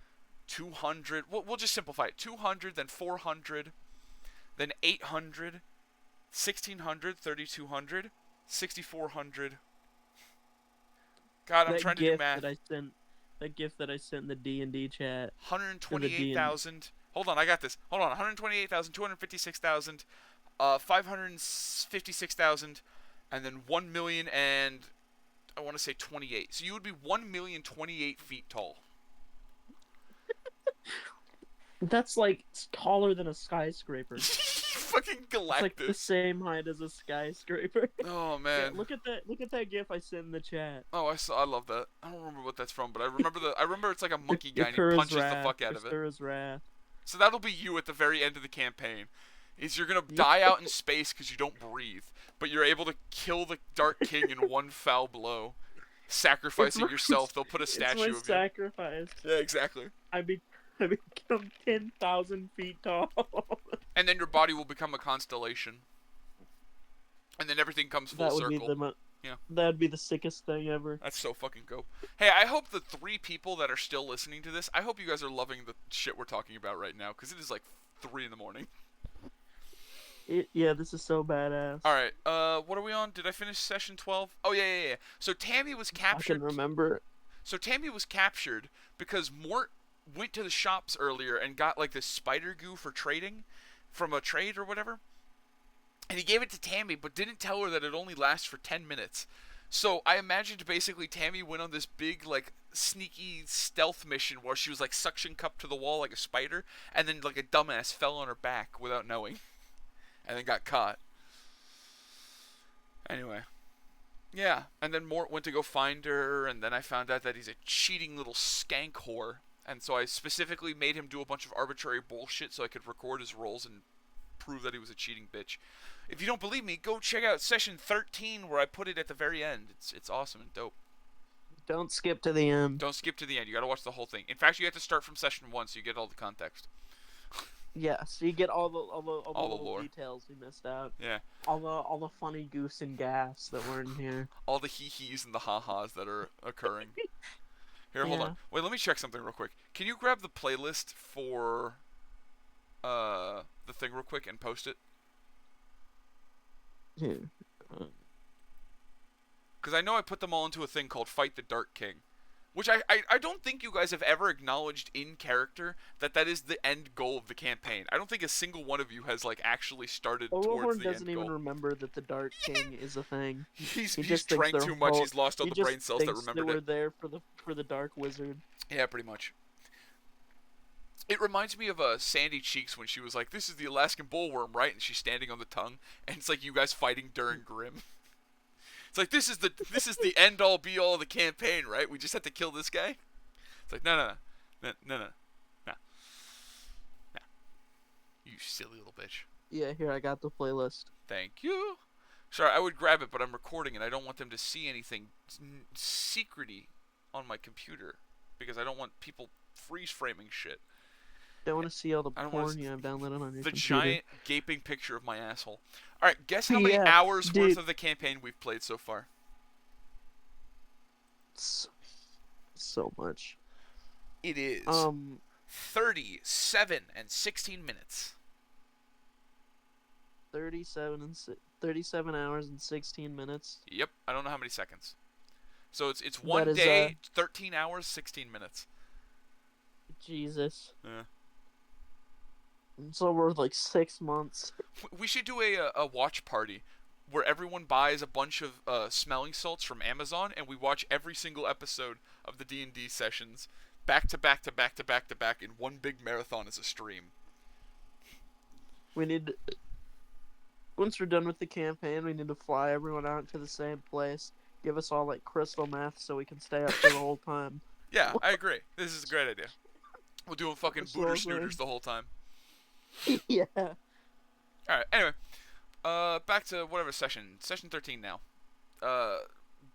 S1: 200. We'll just simplify it. 200, then 400, then 800, 1600, 3200, 6400. God, I'm trying to do math.
S2: That gift that I sent in the D&D chat.
S1: 128,000. Hold on, I got this. Hold on, 128,000, 256,000, 556,000, and then 1 million and I want to say 28. So you would be 1,028,000 feet tall.
S2: That's like taller than a skyscraper.
S1: Fucking
S2: It's like the
S1: Galactus.
S2: same height as a skyscraper.
S1: Oh
S2: Yeah,
S1: man.
S2: look at that gif I sent in the chat.
S1: Oh, I love that. I don't remember what that's from, but I remember it's like a monkey guy and he
S2: Ikura's
S1: punches the
S2: wrath,
S1: fuck out of it.
S2: Ikura's wrath.
S1: So that'll be you at the very end of the campaign. Is you're gonna die out in space because you don't breathe, but you're able to kill the Dark King in one foul blow, sacrificing yourself. They'll put a statue
S2: It's my
S1: of
S2: sacrifice.
S1: you. Yeah, exactly.
S2: I become 10,000 feet tall.
S1: And then your body will become a constellation, and then everything comes full
S2: That would
S1: circle.
S2: be
S1: Yeah.
S2: That would be the sickest thing ever.
S1: That's so fucking dope. Hey, I hope the 3 people that are still listening to this, I hope you guys are loving the shit we're talking about right now, because it is like 3 in the morning.
S2: Yeah, this is so badass.
S1: Alright, what are we on? Did I finish session 12? Oh, yeah. So Tammy was
S2: I
S1: captured.
S2: can remember.
S1: So Tammy was captured because Mort went to the shops earlier and got like this spider goo for trading, from a trade or whatever. And he gave it to Tammy, but didn't tell her that it only lasts for 10 minutes. So I imagined basically Tammy went on this big like sneaky stealth mission where she was like suction cupped to the wall like a spider, and then like a dumbass fell on her back without knowing, and then got caught. Anyway, yeah, and then Mort went to go find her, and then I found out that he's a cheating little skank whore, and so I specifically made him do a bunch of arbitrary bullshit so I could record his rolls and prove that he was a cheating bitch. If you don't believe me, go check out session 13 where I put it at the very end. It's awesome and dope.
S2: Don't skip to the end.
S1: Don't skip to the end. You gotta watch the whole thing. In fact, you have to start from session 1 so you get all the context.
S2: Yeah, so you get all the
S1: All the lore.
S2: details we missed out.
S1: Yeah.
S2: All the funny goose and gas that weren't here.
S1: All the hee-hees and the ha-has that are occurring. Here, hold
S2: Yeah.
S1: on. Wait, let me check something real quick. Can you grab the playlist for the thing real quick and post it?
S2: Here.
S1: Because I know I put them all into a thing called Fight the Dark King. Which I don't think you guys have ever acknowledged in character that is the end goal of the campaign. I don't think a single one of you has like actually started towards
S2: Overhorn
S1: the
S2: doesn't
S1: end
S2: even
S1: goal.
S2: remember that the Dark King is a thing.
S1: He's
S2: just thinks
S1: drank
S2: they're
S1: too much.
S2: whole-
S1: He's lost all
S2: He
S1: the
S2: just
S1: brain cells that
S2: thinks
S1: remembered
S2: they were
S1: it.
S2: there for the Dark Wizard.
S1: Yeah, pretty much. It reminds me of Sandy Cheeks when she was like, "This is the Alaskan bullworm, right?" And she's standing on the tongue, and it's like you guys fighting during Grimm. It's like this is the end all be all of the campaign, right? We just have to kill this guy. It's like no. You silly little bitch.
S2: Yeah, here I got the playlist.
S1: Thank you. Sorry, I would grab it, but I'm recording and I don't want them to see anything secrety on my computer because I don't want people freeze framing shit.
S2: Don't want to see all the
S1: I don't wanna
S2: porn you have downloaded on your
S1: The
S2: computer.
S1: giant gaping picture of my asshole. All right, guess how many
S2: Yeah,
S1: hours
S2: dude.
S1: worth of the campaign we've played so far?
S2: So much.
S1: It is 37 and 16 minutes.
S2: 37 hours and 16 minutes.
S1: Yep, I don't know how many seconds. So it's one
S2: That is,
S1: day, 13 hours, 16 minutes.
S2: Jesus.
S1: Yeah.
S2: It's over like 6 months.
S1: We should do a watch party where everyone buys a bunch of smelling salts from Amazon and we watch every single episode of the D&D sessions back to back to back to back to back in one big marathon as a stream.
S2: We need once we're done with the campaign, we need to fly everyone out to the same place. Give us all like crystal meth so we can stay up for the whole time.
S1: Yeah, I agree. This is a great idea. We'll do a fucking
S2: That's
S1: booter
S2: lovely.
S1: snooters the whole time.
S2: Yeah.
S1: Alright, anyway. Back to whatever session. Session 13 now.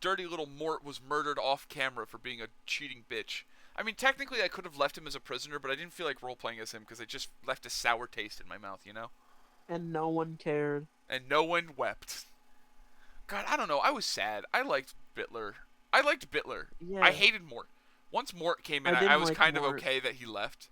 S1: Dirty little Mort was murdered off camera for being a cheating bitch. I mean, technically I could have left him as a prisoner, but I didn't feel like role-playing as him because it just left a sour taste in my mouth, you know?
S2: And no one cared.
S1: And no one wept. God, I don't know. I was sad. I liked Bitler.
S2: Yeah.
S1: I hated Mort. Once Mort came in,
S2: I didn't
S1: I was
S2: like
S1: kind
S2: Mort.
S1: of okay that he left.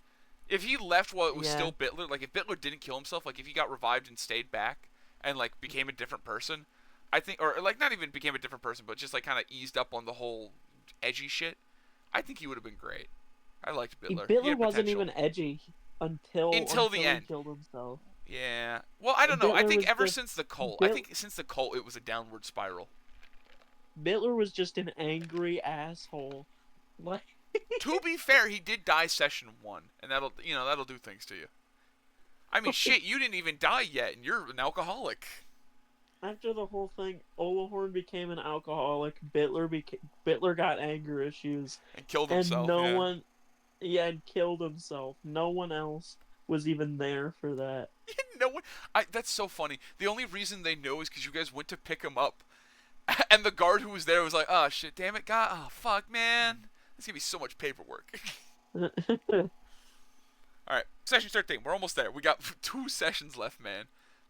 S1: If he left while it was
S2: Yeah.
S1: still Bitler, like if Bitler didn't kill himself, like if he got revived and stayed back and like became a different person, I think, or like not even became a different person, but just like kind of eased up on the whole edgy shit, I think he would have been great. I liked Bitler. He
S2: Bitler
S1: had
S2: wasn't
S1: potential.
S2: even edgy until
S1: the
S2: he
S1: end.
S2: killed himself.
S1: Yeah. Well, I don't know. I
S2: Bitler
S1: think
S2: was
S1: ever
S2: just-
S1: since the cult, it was a downward spiral.
S2: Bitler was just an angry asshole. Like
S1: To be fair, he did die session 1, and that'll do things to you. I mean, shit, you didn't even die yet, and you're an alcoholic.
S2: after the whole thing, Olahorn became an alcoholic. Bitler got anger issues,
S1: And killed
S2: and
S1: himself.
S2: no
S1: yeah.
S2: one, and killed himself. No one else was even there for that.
S1: No one. That's so funny. The only reason they know is because you guys went to pick him up, and the guard who was there was like, "Oh shit, damn it, God, oh fuck, man, this is gonna be so much paperwork." All right, session 13. We're almost there. We got 2 sessions left, man.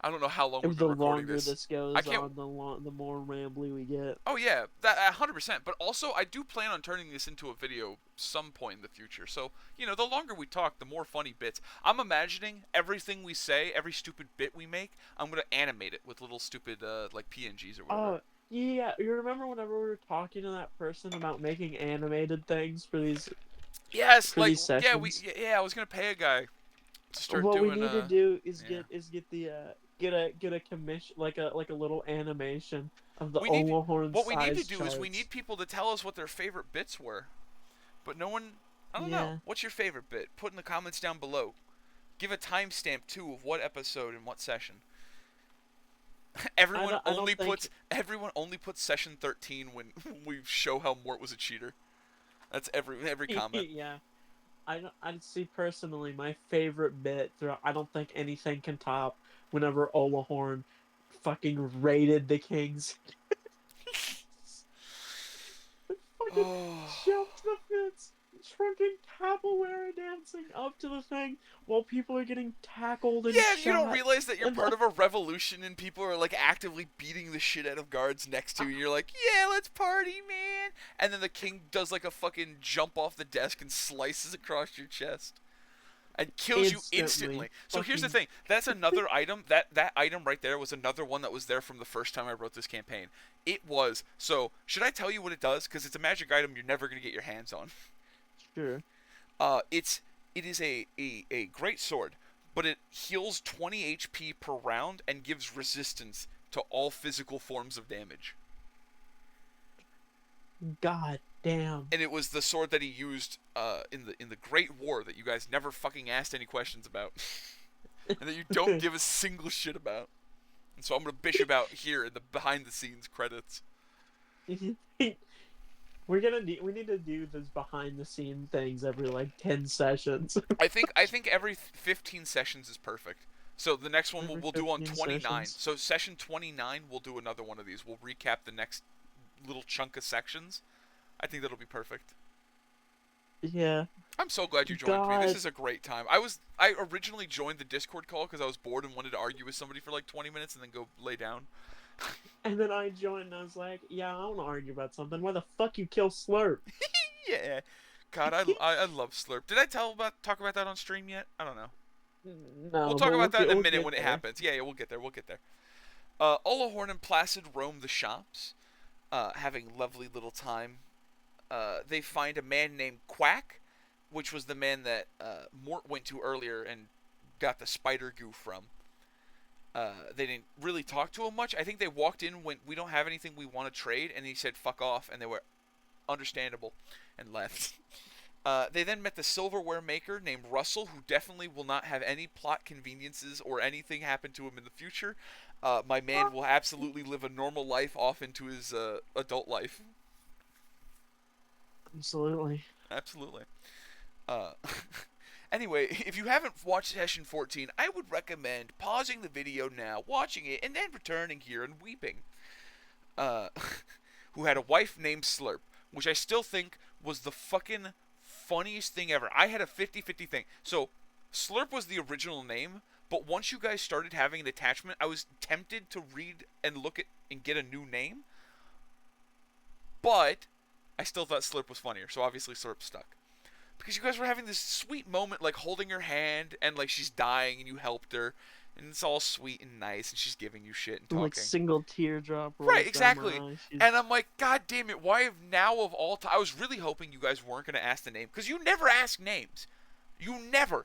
S1: I don't know how long we've
S2: the
S1: been recording
S2: longer this goes
S1: I can't-
S2: on, the more rambly we get.
S1: Oh yeah, that 100%. But also, I do plan on turning this into a video some point in the future. So the longer we talk, the more funny bits. I'm imagining everything we say, every stupid bit we make, I'm gonna animate it with little stupid like PNGs or whatever.
S2: Oh, yeah. You remember whenever we were talking to that person about making animated things for these?
S1: Yes,
S2: for
S1: like
S2: these
S1: yeah,
S2: sessions.
S1: I was gonna pay a guy to start
S2: What
S1: doing.
S2: we need to do is
S1: yeah.
S2: get get a commission, like a little animation of the
S1: We need
S2: Olahorn
S1: what we need to
S2: size
S1: do is we
S2: charts.
S1: need people to tell us what their favorite bits were, but no one. I don't know.
S2: Yeah.
S1: What's your favorite bit? Put in the comments down below. Give a timestamp too of what episode and what session. Everyone
S2: I don't
S1: only
S2: think-
S1: puts session 13 when we show how Mort was a cheater. That's every comment.
S2: Yeah. I'd see personally my favorite bit throughout. I don't think anything can top whenever Olahorn fucking raided the kings. Fucking
S1: Oh.
S2: jumped the fence, fucking capoeira dancing up to the thing while people are getting tackled and
S1: Yeah,
S2: shot.
S1: you don't realize that you're
S2: and
S1: part of a revolution and people are like actively beating the shit out of guards next to you. And you're like, yeah, let's party, man. And then the king does like a fucking jump off the desk and slices across your chest and kills you instantly. So here's the thing. That's another item. That item right there was another one that was there from the first time I wrote this campaign. It was. So should I tell you what it does? Because it's a magic item you're never gonna get your hands on.
S2: Sure.
S1: It is a great sword, but it heals 20 HP per round and gives resistance to all physical forms of damage.
S2: God damn.
S1: And it was the sword that he used in the Great War that you guys never fucking asked any questions about, and that you don't give a single shit about. And so I'm gonna bitch about here in the behind the scenes credits.
S2: We need to do this behind the scene things every like 10 sessions.
S1: I think every 15 sessions is perfect. So the next one
S2: Every
S1: we'll do on
S2: 15
S1: 29.
S2: sessions.
S1: So session 29 we'll do another one of these. We'll recap the next little chunk of sections. I think that'll be perfect.
S2: Yeah.
S1: I'm so glad you joined me. This
S2: God.
S1: is a great time. I originally joined the Discord call because I was bored and wanted to argue with somebody for like 20 minutes and then go lay down.
S2: And then I joined and I was like, yeah, I want to argue about something. Why the fuck you kill Slurp?
S1: Yeah. God, I love Slurp. Did I talk about that on stream yet? I don't know.
S2: No,
S1: We'll talk about that in a
S2: we'll
S1: minute
S2: get
S1: when it
S2: there.
S1: happens. Yeah, we'll get there. Olahorn and Placid roam the shops, having lovely little time. They find a man named Quack, which was the man that Mort went to earlier and got the spider goo from. They didn't really talk to him much. I think they walked in when we don't have anything we want to trade, and he said fuck off, and they were understandable and left. They then met the silverware maker named Russell, who definitely will not have any plot conveniences or anything happen to him in the future. My man will absolutely live a normal life off into his adult life.
S2: Absolutely.
S1: Absolutely. Anyway, if you haven't watched session 14, I would recommend pausing the video now, watching it, and then returning here and weeping. Who had a wife named Slurp, which I still think was the fucking funniest thing ever. I had a 50-50 thing. So, Slurp was the original name, but once you guys started having an attachment, I was tempted to read and look at and get a new name. But I still thought Slurp was funnier, so obviously Slurp stuck. Because you guys were having this sweet moment, like holding her hand, and like she's dying, and you helped her, and it's all sweet and nice, and she's giving you shit and talking.
S2: Like single teardrop. rolls
S1: Right,
S2: down
S1: exactly.
S2: my eye.
S1: And I'm like, God damn it, why have now of all time... I was really hoping you guys weren't going to ask the name, because you never ask names. You never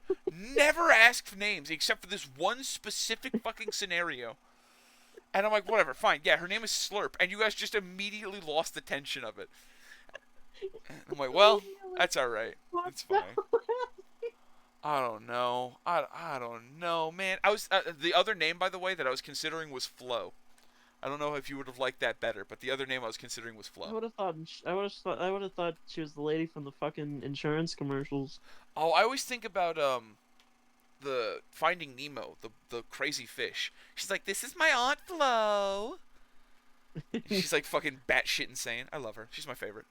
S1: ask for names, except for this one specific fucking scenario. And I'm like, whatever, fine, yeah, her name is Slurp, and you guys just immediately lost the tension of it. And I'm like, well, that's alright. It's fine. I don't know. I don't know, man. I was the other name, by the way, that I was considering was Flo. I don't know if you would have liked that better, but the other name I was considering was
S2: I
S1: Flo.
S2: would have thought. I would have thought she was the lady from the fucking insurance commercials.
S1: Oh, I always think about the Finding Nemo, the crazy fish. She's like, "This is my Aunt Flo." She's like fucking batshit insane. I love her. She's my favorite.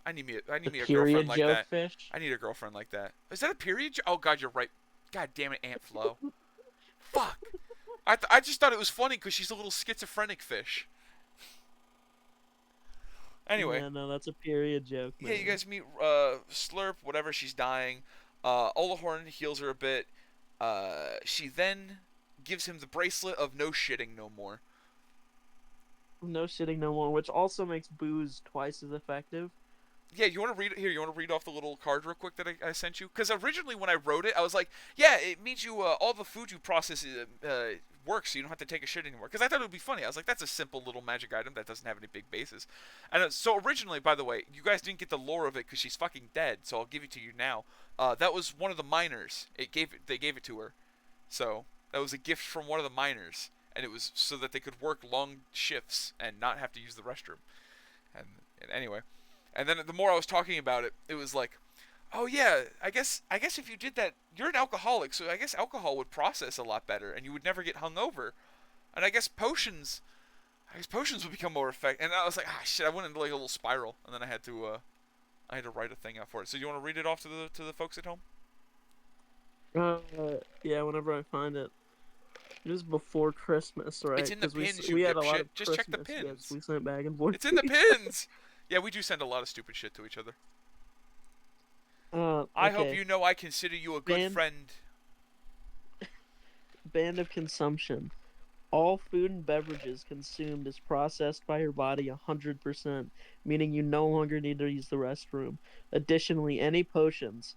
S1: I need me a
S2: Period
S1: girlfriend like
S2: joke
S1: that.
S2: fish.
S1: I need a girlfriend like that. Is that a period? Oh God, you're right. God damn it, Aunt Flo. Fuck. I just thought it was funny because she's a little schizophrenic fish. Anyway.
S2: Yeah, no, that's a period joke. Man.
S1: Yeah, you guys meet Slurp, whatever, she's dying. Olahorn heals her a bit. She then gives him the bracelet of no shitting no more.
S2: No shitting no more, which also makes booze twice as effective.
S1: Yeah, you want to read it here? You want to read off the little card real quick that I sent you? Because originally when I wrote it, I was like, yeah, it means you all the food you process works, so you don't have to take a shit anymore. Because I thought it would be funny. I was like, that's a simple little magic item that doesn't have any big bases. And so originally, by the way, you guys didn't get the lore of it because she's fucking dead. So I'll give it to you now. That was one of the miners. They gave it to her. So that was a gift from one of the miners, and it was so that they could work long shifts and not have to use the restroom. And anyway. And then the more I was talking about it, it was like, oh yeah, I guess if you did that, you're an alcoholic, so I guess alcohol would process a lot better, and you would never get hungover. And I guess potions would become more effective. And I was like, ah shit, I went into like a little spiral, and then I had to write a thing out for it. So you want to read it off to the folks at home?
S2: Yeah, whenever I find it. It was before Christmas, right?
S1: It's in the
S2: 'Cause we
S1: pins, you
S2: we had a lot
S1: dipshit.
S2: of
S1: Just check the
S2: Christmas
S1: pins.
S2: gifts we sent back and forth.
S1: It's in the pins. Yeah, we do send a lot of stupid shit to each other. I hope
S2: Okay.
S1: you know I consider you a good friend.
S2: Band of consumption. All food and beverages consumed is processed by your body 100%, meaning you no longer need to use the restroom. Additionally, any potions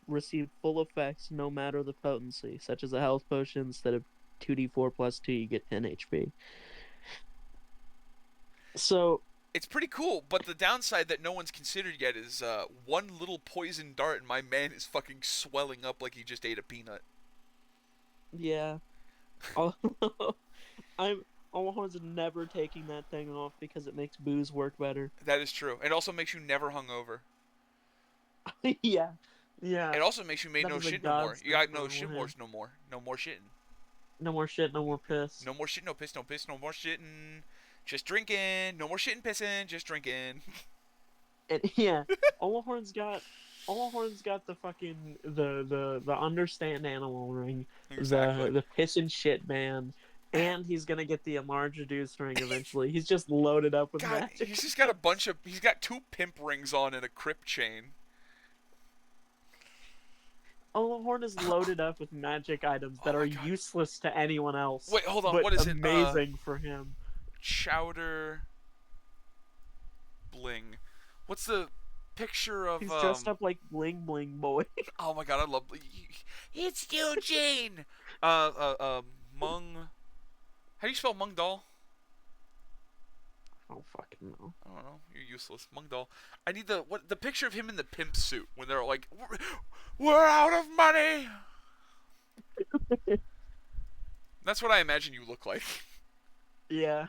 S2: receive full effects no matter the potency, such as a health potion. Instead of 2d4 plus 2, you get 10 HP. So,
S1: It's pretty cool, but the downside that no one's considered yet is one little poison dart and my man is fucking swelling up like he just ate a peanut.
S2: yeah. I'm almost never taking that thing off because it makes booze work better.
S1: That is true. It also makes you never hungover.
S2: Yeah. Yeah.
S1: It also makes you made
S2: That
S1: no
S2: is a
S1: shit no more.
S2: godsend
S1: You got
S2: for
S1: no
S2: a
S1: shit
S2: woman.
S1: more no more. No more shitting.
S2: No more shit, no more piss.
S1: No more shit, no piss, no piss, no more shitting. Just drinking. No more shitting, pissing. Just drinking.
S2: And yeah, Olahorn's got the fucking the understand animal ring,
S1: Exactly.
S2: the piss and shit man, and he's gonna get the enlarge reduce ring eventually. He's just loaded up with
S1: God,
S2: magic.
S1: he's just got a bunch of. He's got 2 pimp rings on and a crip chain.
S2: Olahorn is loaded up with magic items that
S1: Oh my
S2: are
S1: God.
S2: useless to anyone else.
S1: Wait, hold on.
S2: But
S1: What is it?
S2: amazing for him.
S1: Chowder bling. What's the picture of
S2: He's dressed up like Bling Bling Boy.
S1: Oh my god, I love it's still Jane. Mung. How do you spell Mung Doll?
S2: I don't fucking know.
S1: I don't know. You're useless. Mung Doll. I need the picture of him in the pimp suit when they're like, we're out of money. That's what I imagine you look like.
S2: Yeah.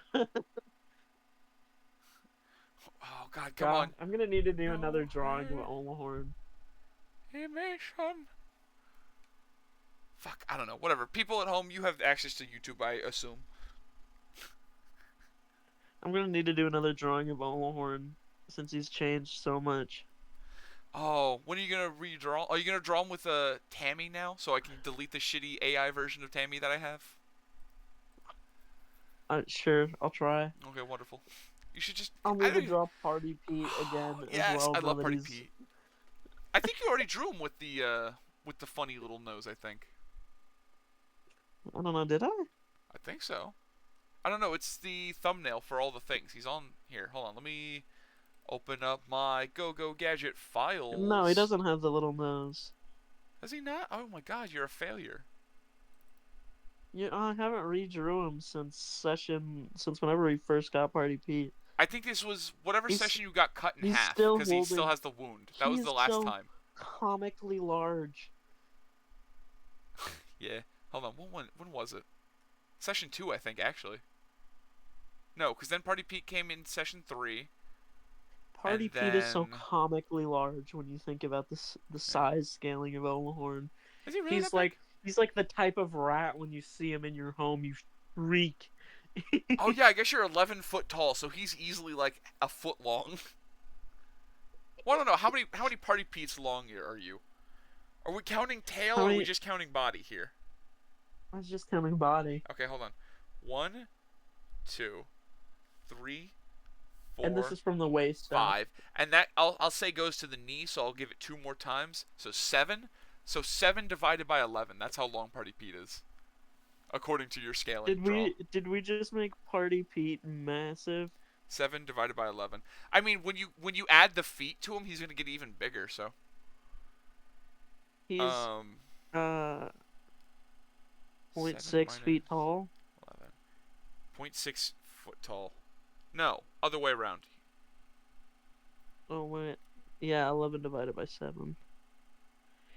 S1: Oh god, come on.
S2: I'm gonna need to do
S1: No
S2: another drawing of
S1: way.
S2: Olahorn.
S1: Animation. Fuck, I don't know. Whatever. People at home, you have access to YouTube, I assume.
S2: I'm gonna need to do another drawing of Olahorn since he's changed so much.
S1: Oh, when are you gonna redraw? Are you gonna draw him with Tammy now, so I can delete the shitty AI version of Tammy that I have?
S2: Sure, I'll try.
S1: Okay, wonderful. You should just.
S2: I'll
S1: I
S2: need to
S1: don't-
S2: draw Party Pete again
S1: Yes,
S2: as well.
S1: I
S2: now
S1: love
S2: that
S1: Party
S2: he's-
S1: Pete. I think you already drew him with the funny little nose. I think.
S2: I don't know, did I?
S1: I think so. I don't know. It's the thumbnail for all the things. He's on here. Hold on. Let me open up my Go Gadget files.
S2: No, he doesn't have the little nose.
S1: Does he not? Oh my god, you're a failure.
S2: Yeah, I haven't redrew him since whenever we first got Party Pete.
S1: I think this was whatever
S2: He's-
S1: session you got cut in
S2: he's
S1: half
S2: still
S1: because he still
S2: holding-
S1: has the wound. That was
S2: He
S1: the
S2: is
S1: last
S2: so
S1: time.
S2: comically large.
S1: Yeah. Hold on. When was it? Session 2, I think, actually. No, because then Party Pete came in session 3.
S2: Party
S1: And
S2: Pete is so
S1: then-
S2: comically large when you think about the size scaling of Olahorn.
S1: Is he really
S2: He's
S1: that
S2: like the type of rat when you see him in your home you shriek.
S1: big? Oh yeah, I guess you're 11 foot tall, so he's easily like a foot long. Well, I don't know. How many Party Petes long are you? Are we counting tail
S2: How
S1: or are
S2: many-
S1: we just counting body here?
S2: I was just counting body.
S1: Okay, hold on. 1, 2, 3, 4,
S2: And this is from the waist down.
S1: 5, and that I'll say goes to the knee, so I'll give it 2 more times. So 7. So 7 divided by 11. That's how long Party Pete is, according to your scaling.
S2: Did we just make Party Pete massive?
S1: 7 divided by 11. I mean, when you add the feet to him, he's gonna get even bigger. So,
S2: He's
S1: um,
S2: uh 0.6
S1: 7 minus
S2: feet tall.
S1: 11. 0.6 foot tall. No, other way around.
S2: Oh wait, yeah, 11 divided by 7.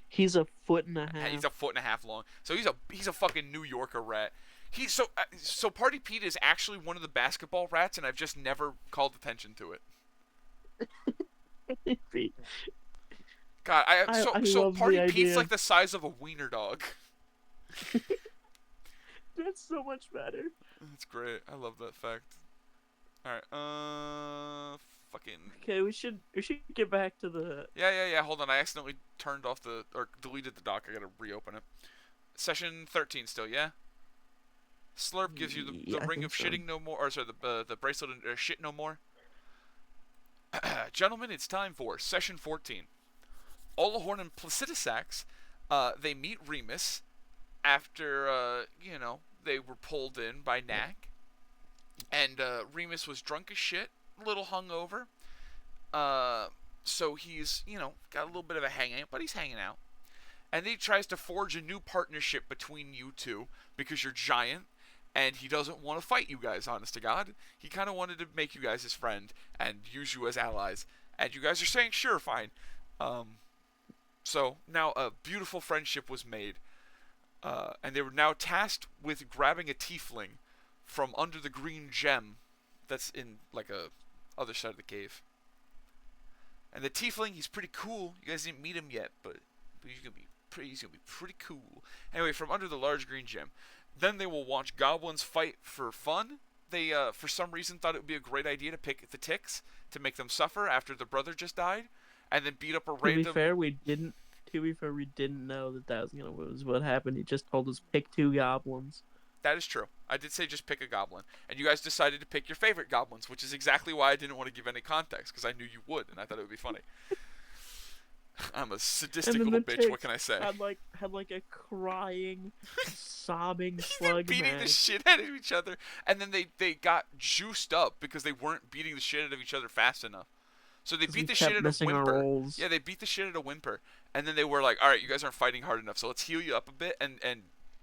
S2: He's a foot and a half.
S1: He's a foot and a half long. So he's a fucking New Yorker rat. He's so Party Pete is actually one of the basketball rats, and I've just never called attention to it. God, so
S2: love the
S1: Party Pete's
S2: idea.
S1: like the size of a wiener dog.
S2: That's so much better.
S1: That's great. I love that fact. All right. Fucking.
S2: Okay, we should get back to the.
S1: Yeah. Hold on. I accidentally turned off or deleted the doc. I gotta reopen it. Session 13 still, yeah. Slurp gives you the
S2: I
S1: ring of
S2: think so.
S1: shitting no more, or sorry, the bracelet of shit no more. Gentlemen, it's time for session 14. Olahorn and Placidusax, they meet Remus after, they were pulled in by Knack. And Remus was drunk as shit, a little hungover. So he's, got a little bit of a hangout, but he's hanging out. And then he tries to forge a new partnership between you two because you're giant. And he doesn't want to fight you guys, honest to God. He kind of wanted to make you guys his friend and use you as allies. And you guys are saying, sure, fine. So now a beautiful friendship was made. And they were now tasked with grabbing a tiefling from under the green gem that's in, like, a other side of the cave. And the tiefling, he's pretty cool. You guys didn't meet him yet, but he's gonna be pretty cool. Anyway, from under the large green gem. Then they will watch goblins fight for fun. They, for some reason, thought it would be a great idea to pick the ticks to make them suffer after the brother just died, and then beat up a random.
S2: To be fair, we didn't know that was what happened. He just told us pick 2 goblins.
S1: That is true. I did say just pick a goblin, and you guys decided to pick your favorite goblins, which is exactly why I didn't want to give any context, because I knew you would, and I thought it would be funny. I'm a sadistic little bitch. What can I say?
S2: Had like a crying, sobbing slug
S1: beating the shit out of each other, and then they got juiced up because they weren't beating the shit out of each other fast enough. So they beat the shit out of Whimper. Yeah, they beat the shit out of Whimper, and then they were like, "All right, you guys aren't fighting hard enough, so let's heal you up a bit and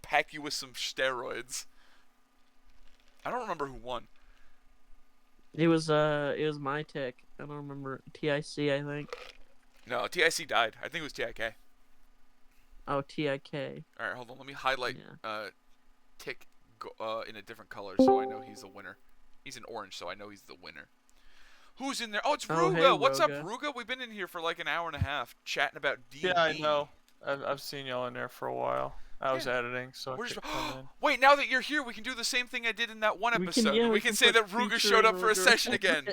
S1: pack you with some steroids." I don't remember who won.
S2: It was my tick. I don't remember. TIC, I think.
S1: No, TIC died. I think it was TIK.
S2: Oh, TIK.
S1: All right, hold on. Let me highlight Tick in a different color so I know he's a winner. He's in orange, so I know he's the winner. Who's in there? Oh, it's Rouga.
S2: Hey,
S1: What's up,
S2: Rouga?
S1: Rouga? We've been in here for like an hour and a half chatting about D&D.
S5: Yeah, I know. I've seen y'all in there for a while. I was editing, so I couldn't come in.
S1: Wait, now that you're here, we can do the same thing I did in that one episode. We can say
S2: put
S1: that Rouga showed up for a
S2: featuring
S1: session
S2: Rouga.
S1: again.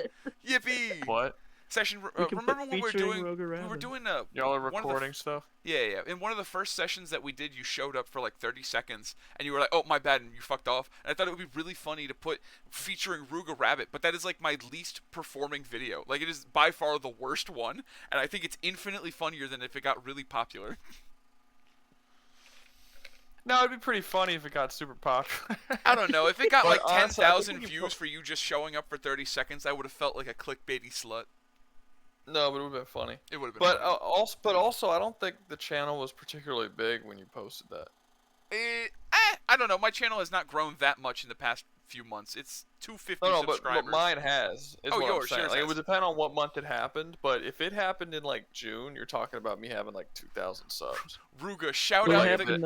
S1: Yippee!
S5: What?
S1: Session.
S2: We can
S1: Remember
S2: put
S1: when we were
S2: featuring
S1: doing?
S2: Rouga
S1: We were
S2: Rabbit.
S1: doing
S5: Y'all are
S1: one of the
S5: recording stuff?
S1: Yeah. In one of the first sessions that we did, you showed up for like 30 seconds, and you were like, "Oh, my bad," and you fucked off. And I thought it would be really funny to put featuring Rouga Rabbit, but that is like my least performing video. Like, it is by far the worst one, and I think it's infinitely funnier than if it got really popular.
S5: No, it'd be pretty funny if it got super popular.
S1: I don't know. If it got
S5: But
S1: like
S5: honestly, I think
S1: 10,000
S5: we can
S1: views for you just showing up for 30 seconds, I would have felt like a clickbaity slut.
S5: No, but it would have been funny.
S1: It would have been funny.
S5: But also, I don't think the channel was particularly big when you posted that.
S1: I don't know. My channel has not grown that much in the past few months. It's 250
S5: No,
S1: subscribers.
S5: but mine has. Is what
S1: yours,
S5: I'm saying.
S1: yours
S5: Like, it
S1: has.
S5: would depend on what month it happened, but if it happened in like June, you're talking about me having like 2,000 subs.
S1: Rouga, shout
S2: What
S1: out
S2: happened?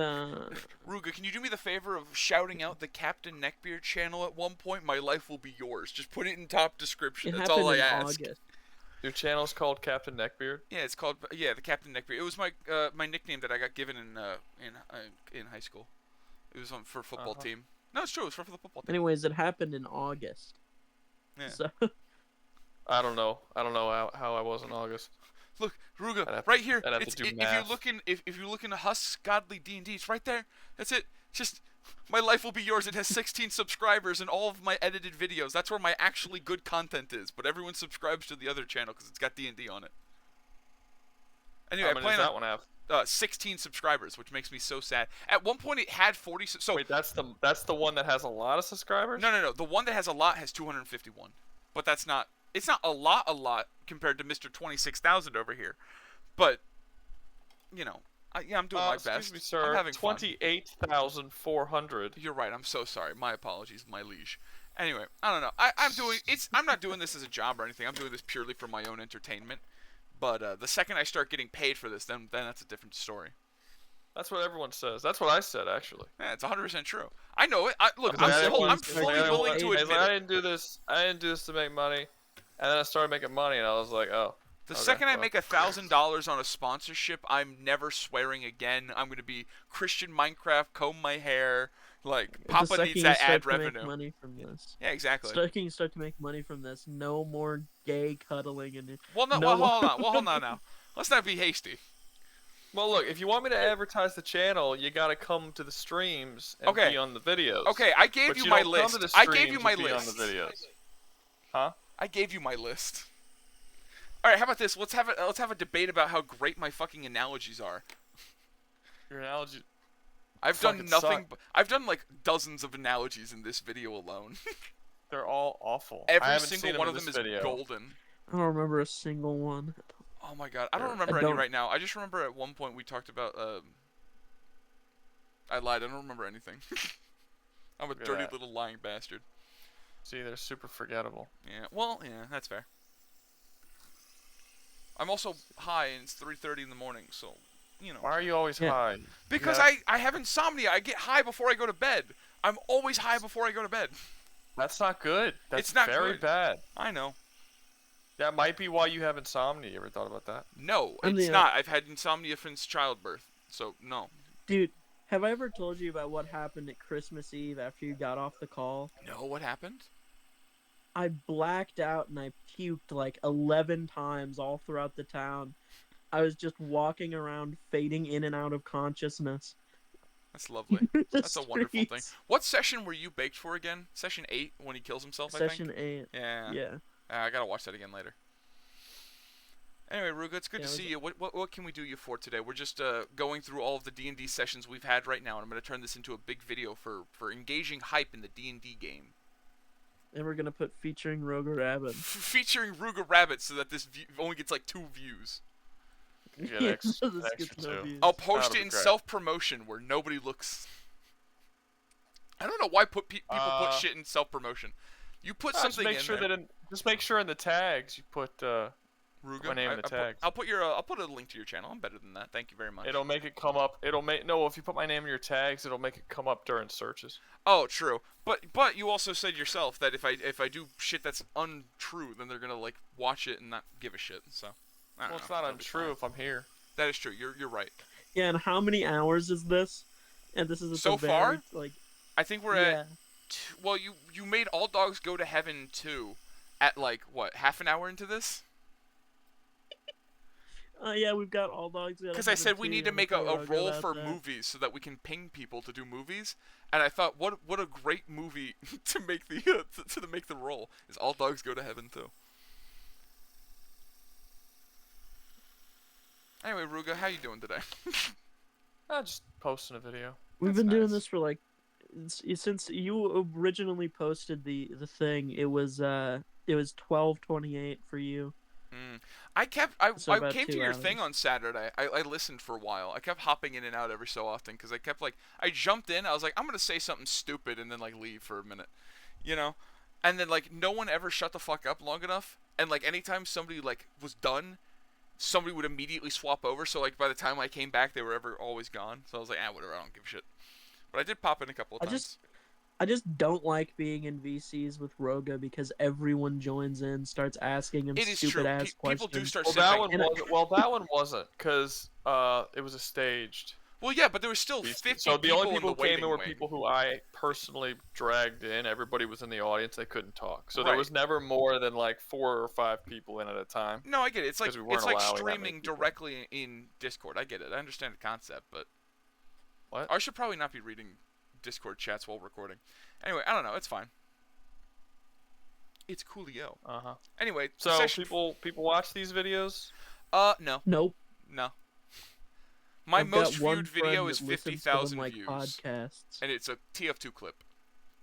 S1: Rouga, can you do me the favor of shouting out the Captain Neckbeard channel at one point? My life will be yours. Just put it in top description.
S2: It
S1: That's
S2: happened
S1: all I
S2: in
S1: ask.
S2: August.
S5: Your channel's called Captain Neckbeard?
S1: Yeah, it's called the Captain Neckbeard. It was my my nickname that I got given in high school. It was for football team. No, it's true. It was for the football team.
S2: Anyways, it happened in August.
S1: Yeah.
S2: So
S5: I don't know. I don't know how I was in August.
S1: Look, Rouga,
S5: I'd have
S1: right
S5: to-
S1: here.
S5: I'd have to
S1: It's,
S5: do
S1: if you
S5: math.
S1: look in if you look in Husk's Godly D&D, it's right there. That's it. Just my life will be yours. It has 16 subscribers and all of my edited videos. That's where my actually good content is. But everyone subscribes to the other channel because it's got D&D on it. Anyway,
S5: How
S1: I
S5: many
S1: plan
S5: does
S1: on
S5: that one have?
S1: 16 subscribers, which makes me so sad. At one point, it had 40. So
S5: Wait, that's the one that has a lot of subscribers?
S1: no. The one that has a lot has 251. but that's not. It's not a lot compared to Mr. 26,000 over here. But you know, I'm doing my
S5: Excuse
S1: best.
S5: me, sir.
S1: I'm having fun.
S5: 28,400.
S1: You're right. I'm so sorry. My apologies, my liege. Anyway, I don't know. I'm not doing this as a job or anything. I'm doing this purely for my own entertainment. But the second I start getting paid for this, then that's a different story.
S5: That's what everyone says. That's what I said, actually.
S1: Yeah, it's 100% true. I know it. Look,
S5: Like,
S1: I'm fully willing to
S5: I
S1: admit it.
S5: I didn't do this. I didn't do this to make money. And then I started making money, and I was like, oh.
S1: The
S5: okay,
S1: second I
S5: well.
S1: make $1,000 on a sponsorship, I'm never swearing again. I'm gonna be Christian Minecraft, comb my hair. Like
S2: The
S1: Papa
S2: second
S1: needs
S2: you
S1: that
S2: start
S1: ad
S2: to make
S1: revenue.
S2: money from this.
S1: Yeah, exactly.
S2: Second you start to make money from this, no more gay cuddling and
S1: Well, no,
S2: no
S1: well,
S2: more-
S1: hold on. Well, hold on now. Let's not be hasty.
S5: Well, look, if you want me to advertise the channel, you gotta come to the streams and
S1: Okay.
S5: be on the videos.
S1: Okay, I gave
S5: But
S1: you
S5: you
S1: my
S5: don't come
S1: list.
S5: to the
S1: I gave you
S5: streams
S1: my
S5: and be on
S1: list.
S5: the videos. Huh?
S1: I gave you my list. All right, how about this? Let's have a debate about how great my fucking analogies are.
S5: Your analogy.
S1: I've done
S5: Fucking
S1: nothing.
S5: suck.
S1: But I've done like dozens of analogies in this video alone.
S5: They're all awful. I
S1: Every
S5: haven't
S1: single
S5: seen
S1: one
S5: them
S1: of
S5: in
S1: them is
S5: this video.
S1: golden.
S2: I don't remember a single one.
S1: Oh my god, I don't
S5: Sure.
S1: remember
S2: I
S1: any
S2: don't-
S1: right now. I just remember at one point we talked about. I lied. I don't remember anything. I'm a
S5: Look at
S1: dirty
S5: that.
S1: little lying bastard.
S5: See, they're super forgettable.
S1: Yeah. Well, yeah, that's fair. I'm also high and it's 3:30 in the morning, so you know.
S5: Why are you always
S2: Yeah.
S5: high?
S1: Because
S5: Yeah.
S1: I have insomnia. I get high before I go to bed. I'm always high before I go to bed.
S5: That's not good. That's
S1: It's not
S5: very
S1: good.
S5: bad.
S1: I know.
S5: That might be why you have insomnia. You ever thought about that?
S1: No,
S2: And
S1: it's
S2: the,
S1: not. I've had insomnia since childbirth, so no.
S2: Dude, have I ever told you about what happened at Christmas Eve after you got off the call?
S1: No, what happened?
S2: I blacked out and I puked like 11 times all throughout the town. I was just walking around, fading in and out of consciousness.
S1: That's lovely.
S2: The
S1: That's a wonderful thing.
S2: streets.
S1: What session were you baked for again? Session 8 when he kills himself, I
S2: Session
S1: think.
S2: 8.
S1: Yeah.
S2: Yeah.
S1: I gotta watch that again later. Anyway, Ruga, it's good
S2: Yeah,
S1: to
S2: it was-
S1: see you. What can we do you for today? We're just going through all of the D&D sessions we've had right now, and I'm gonna turn this into a big video for engaging hype in the D&D game,
S2: And we're gonna put featuring Roger Rabbit.
S1: featuring Ruga Rabbit, so that this only gets like 2 views.
S5: You get
S2: Yeah,
S5: ex-
S2: so this
S5: extra
S2: gets no
S5: too.
S2: views.
S1: I'll post
S5: That'll
S1: it
S5: be
S1: in
S5: great.
S1: self-promotion where nobody looks. I don't know why people put
S5: Uh,
S1: shit in self-promotion. You put
S5: Just
S1: something
S5: make
S1: in
S5: sure
S1: there.
S5: that just make sure in the tags you put.
S1: Ruga,
S5: my name in the tags.
S1: I'll put a link to your channel. I'm better than that. Thank you very much.
S5: It'll make it come up. If you put my name in your tags, it'll make it come up during searches.
S1: Oh, true. But you also said yourself that if I do shit that's untrue, then they're gonna like watch it and not give a shit. So. I don't
S5: Well, it's
S1: know.
S5: not
S1: That'll be
S5: untrue
S1: fine.
S5: if I'm here.
S1: That is true. You're right.
S2: Yeah, and how many hours is this? And this is at
S1: So
S2: the
S1: far?
S2: very, like,
S1: I think we're
S2: yeah.
S1: at. Well, you made All Dogs Go to Heaven 2 at like what, half an hour into this?
S2: Yeah, we've got all dogs.
S1: Because I said we need to make a roll for movies so that we can ping people to do movies, and I thought what a great movie to make the to make the roll is All Dogs Go to Heaven 2. Anyway, Ruga, how you doing today?
S5: I'm just posting a video.
S2: We've
S1: That's
S2: been doing
S1: nice.
S2: this for like since you originally posted the thing. It was 12:28 for you.
S1: I
S2: So
S1: I
S2: about
S1: came to
S2: 2
S1: your thing
S2: hours.
S1: on Saturday. I listened for a while. I kept hopping in and out every so often because I kept like I jumped in. I was like I'm gonna say something stupid and then like leave for a minute, you know, and then like no one ever shut the fuck up long enough. And like anytime somebody like was done, somebody would immediately swap over. So like by the time I came back, they were always gone. So I was like whatever. I don't give a shit. But I did pop in a couple of times.
S2: I just don't like being in VCs with Roga because everyone joins in, starts asking him
S1: It is
S2: stupid
S1: true.
S2: ass
S1: People
S2: questions.
S1: do start
S5: Well,
S1: simping.
S5: that one
S2: And I-
S5: wasn't. Well, that one wasn't because it was a staged.
S1: Well, yeah, but there was still
S5: VC.
S1: 50
S5: So the only
S1: people
S5: people
S1: in
S5: who
S1: the
S5: came
S1: waiting
S5: in were
S1: wing.
S5: people who I personally dragged in. Everybody was in the audience. They couldn't talk. So
S1: Right.
S5: there was never more than like 4 or 5 people in at a time.
S1: No, I get it. It's like
S5: 'Cause we weren't
S1: it's like
S5: allowing that many
S1: streaming
S5: people.
S1: directly in Discord. I get it. I understand the concept, but
S5: What?
S1: I should probably not be reading Discord chats while recording. Anyway, I don't know. It's fine. It's coolio. Anyway,
S5: So
S1: session.
S5: people watch these videos.
S1: No,
S2: Nope.
S1: no. My
S2: I've got
S1: most
S2: one
S1: viewed video
S2: friend
S1: is
S2: that listens to them
S1: 50,000
S2: like
S1: views,
S2: podcasts.
S1: and it's a TF2 clip.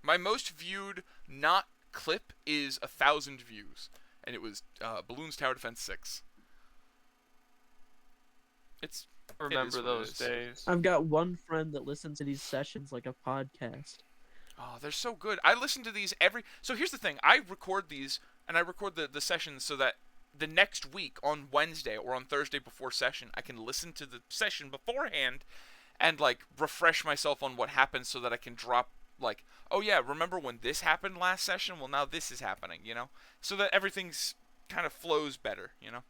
S1: My most viewed, not clip is 1,000 views, and it was Balloons Tower Defense 6. It's
S5: Remember
S1: what it
S5: those
S1: is.
S5: days.
S2: I've got one friend that listens to these sessions like a podcast.
S1: Oh, they're so good. I listen to these So here's the thing. I record these, and I record the sessions so that the next week on Wednesday or on Thursday before session, I can listen to the session beforehand and, like, refresh myself on what happened so that I can drop, like, oh yeah, remember when this happened last session? Well, now this is happening, you know? So that everything's kind of flows better, you know?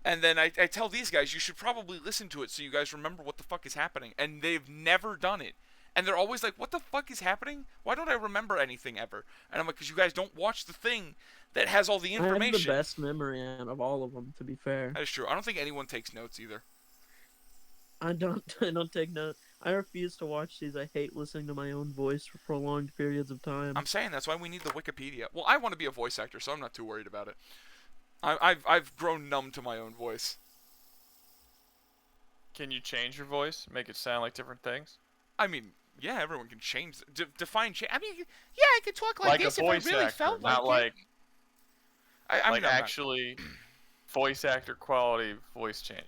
S1: And then I tell these guys, you should probably listen to it so you guys remember what the fuck is happening. And they've never done it. And they're always like, what the fuck is happening? Why don't I remember anything ever? And I'm like, because you guys don't watch the thing that has all the
S2: I have
S1: information.
S2: the best memory out of all of them, to be fair.
S1: That is true. I don't think anyone takes notes either.
S2: I don't take note. I refuse to watch these. I hate listening to my own voice for prolonged periods of time.
S1: I'm saying that's why we need the Wikipedia. Well, I want to be a voice actor, so I'm not too worried about it. I've grown numb to my own voice.
S5: Can you change your voice? Make it sound like different things?
S1: I mean, yeah, everyone can change. Define change. I mean, yeah, I could talk like this
S5: a
S1: if I
S5: voice
S1: really
S5: actor,
S1: felt
S5: not
S1: like
S5: like
S1: it. I
S5: like
S1: mean,
S5: actually voice actor quality voice changing.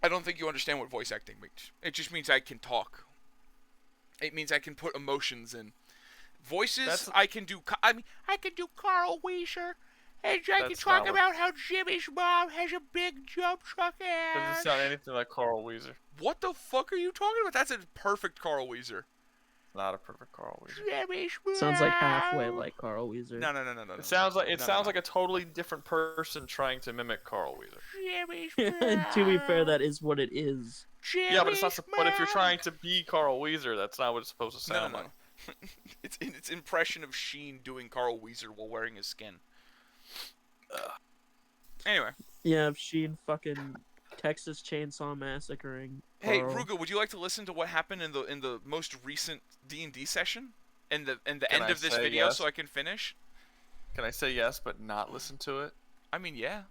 S1: I don't think you understand what voice acting means. It just means I can talk. It means I can put emotions in. Voices, I can do. I mean, I can do Carl Weiser, and I can talk about how Jimmy's mom has a big dump truck ass.
S5: Doesn't sound anything like Carl Weiser.
S1: What the fuck are you talking about? That's a perfect Carl Weiser.
S5: Not a perfect Carl Weiser.
S1: Jimmy's mom.
S2: Sounds like halfway like Carl Weiser.
S1: No.
S5: It sounds like a totally different person trying to mimic Carl Weiser.
S1: Jimmy's
S2: To be fair, that is what it is.
S5: Yeah, but it's not. But if you're trying to be Carl Weiser, that's not what it's supposed to sound like.
S1: It's its impression of Sheen doing Carl Weiser while wearing his skin. Anyway.
S2: Yeah, if Sheen fucking Texas Chainsaw Massacring.
S1: Hey,
S2: Carl.
S1: Ruga, would you like to listen to what happened in the most recent D&D session? In the end of this video,
S5: yes?
S1: so I can finish?
S5: Can I say yes, but not listen to it?
S1: I mean, yeah.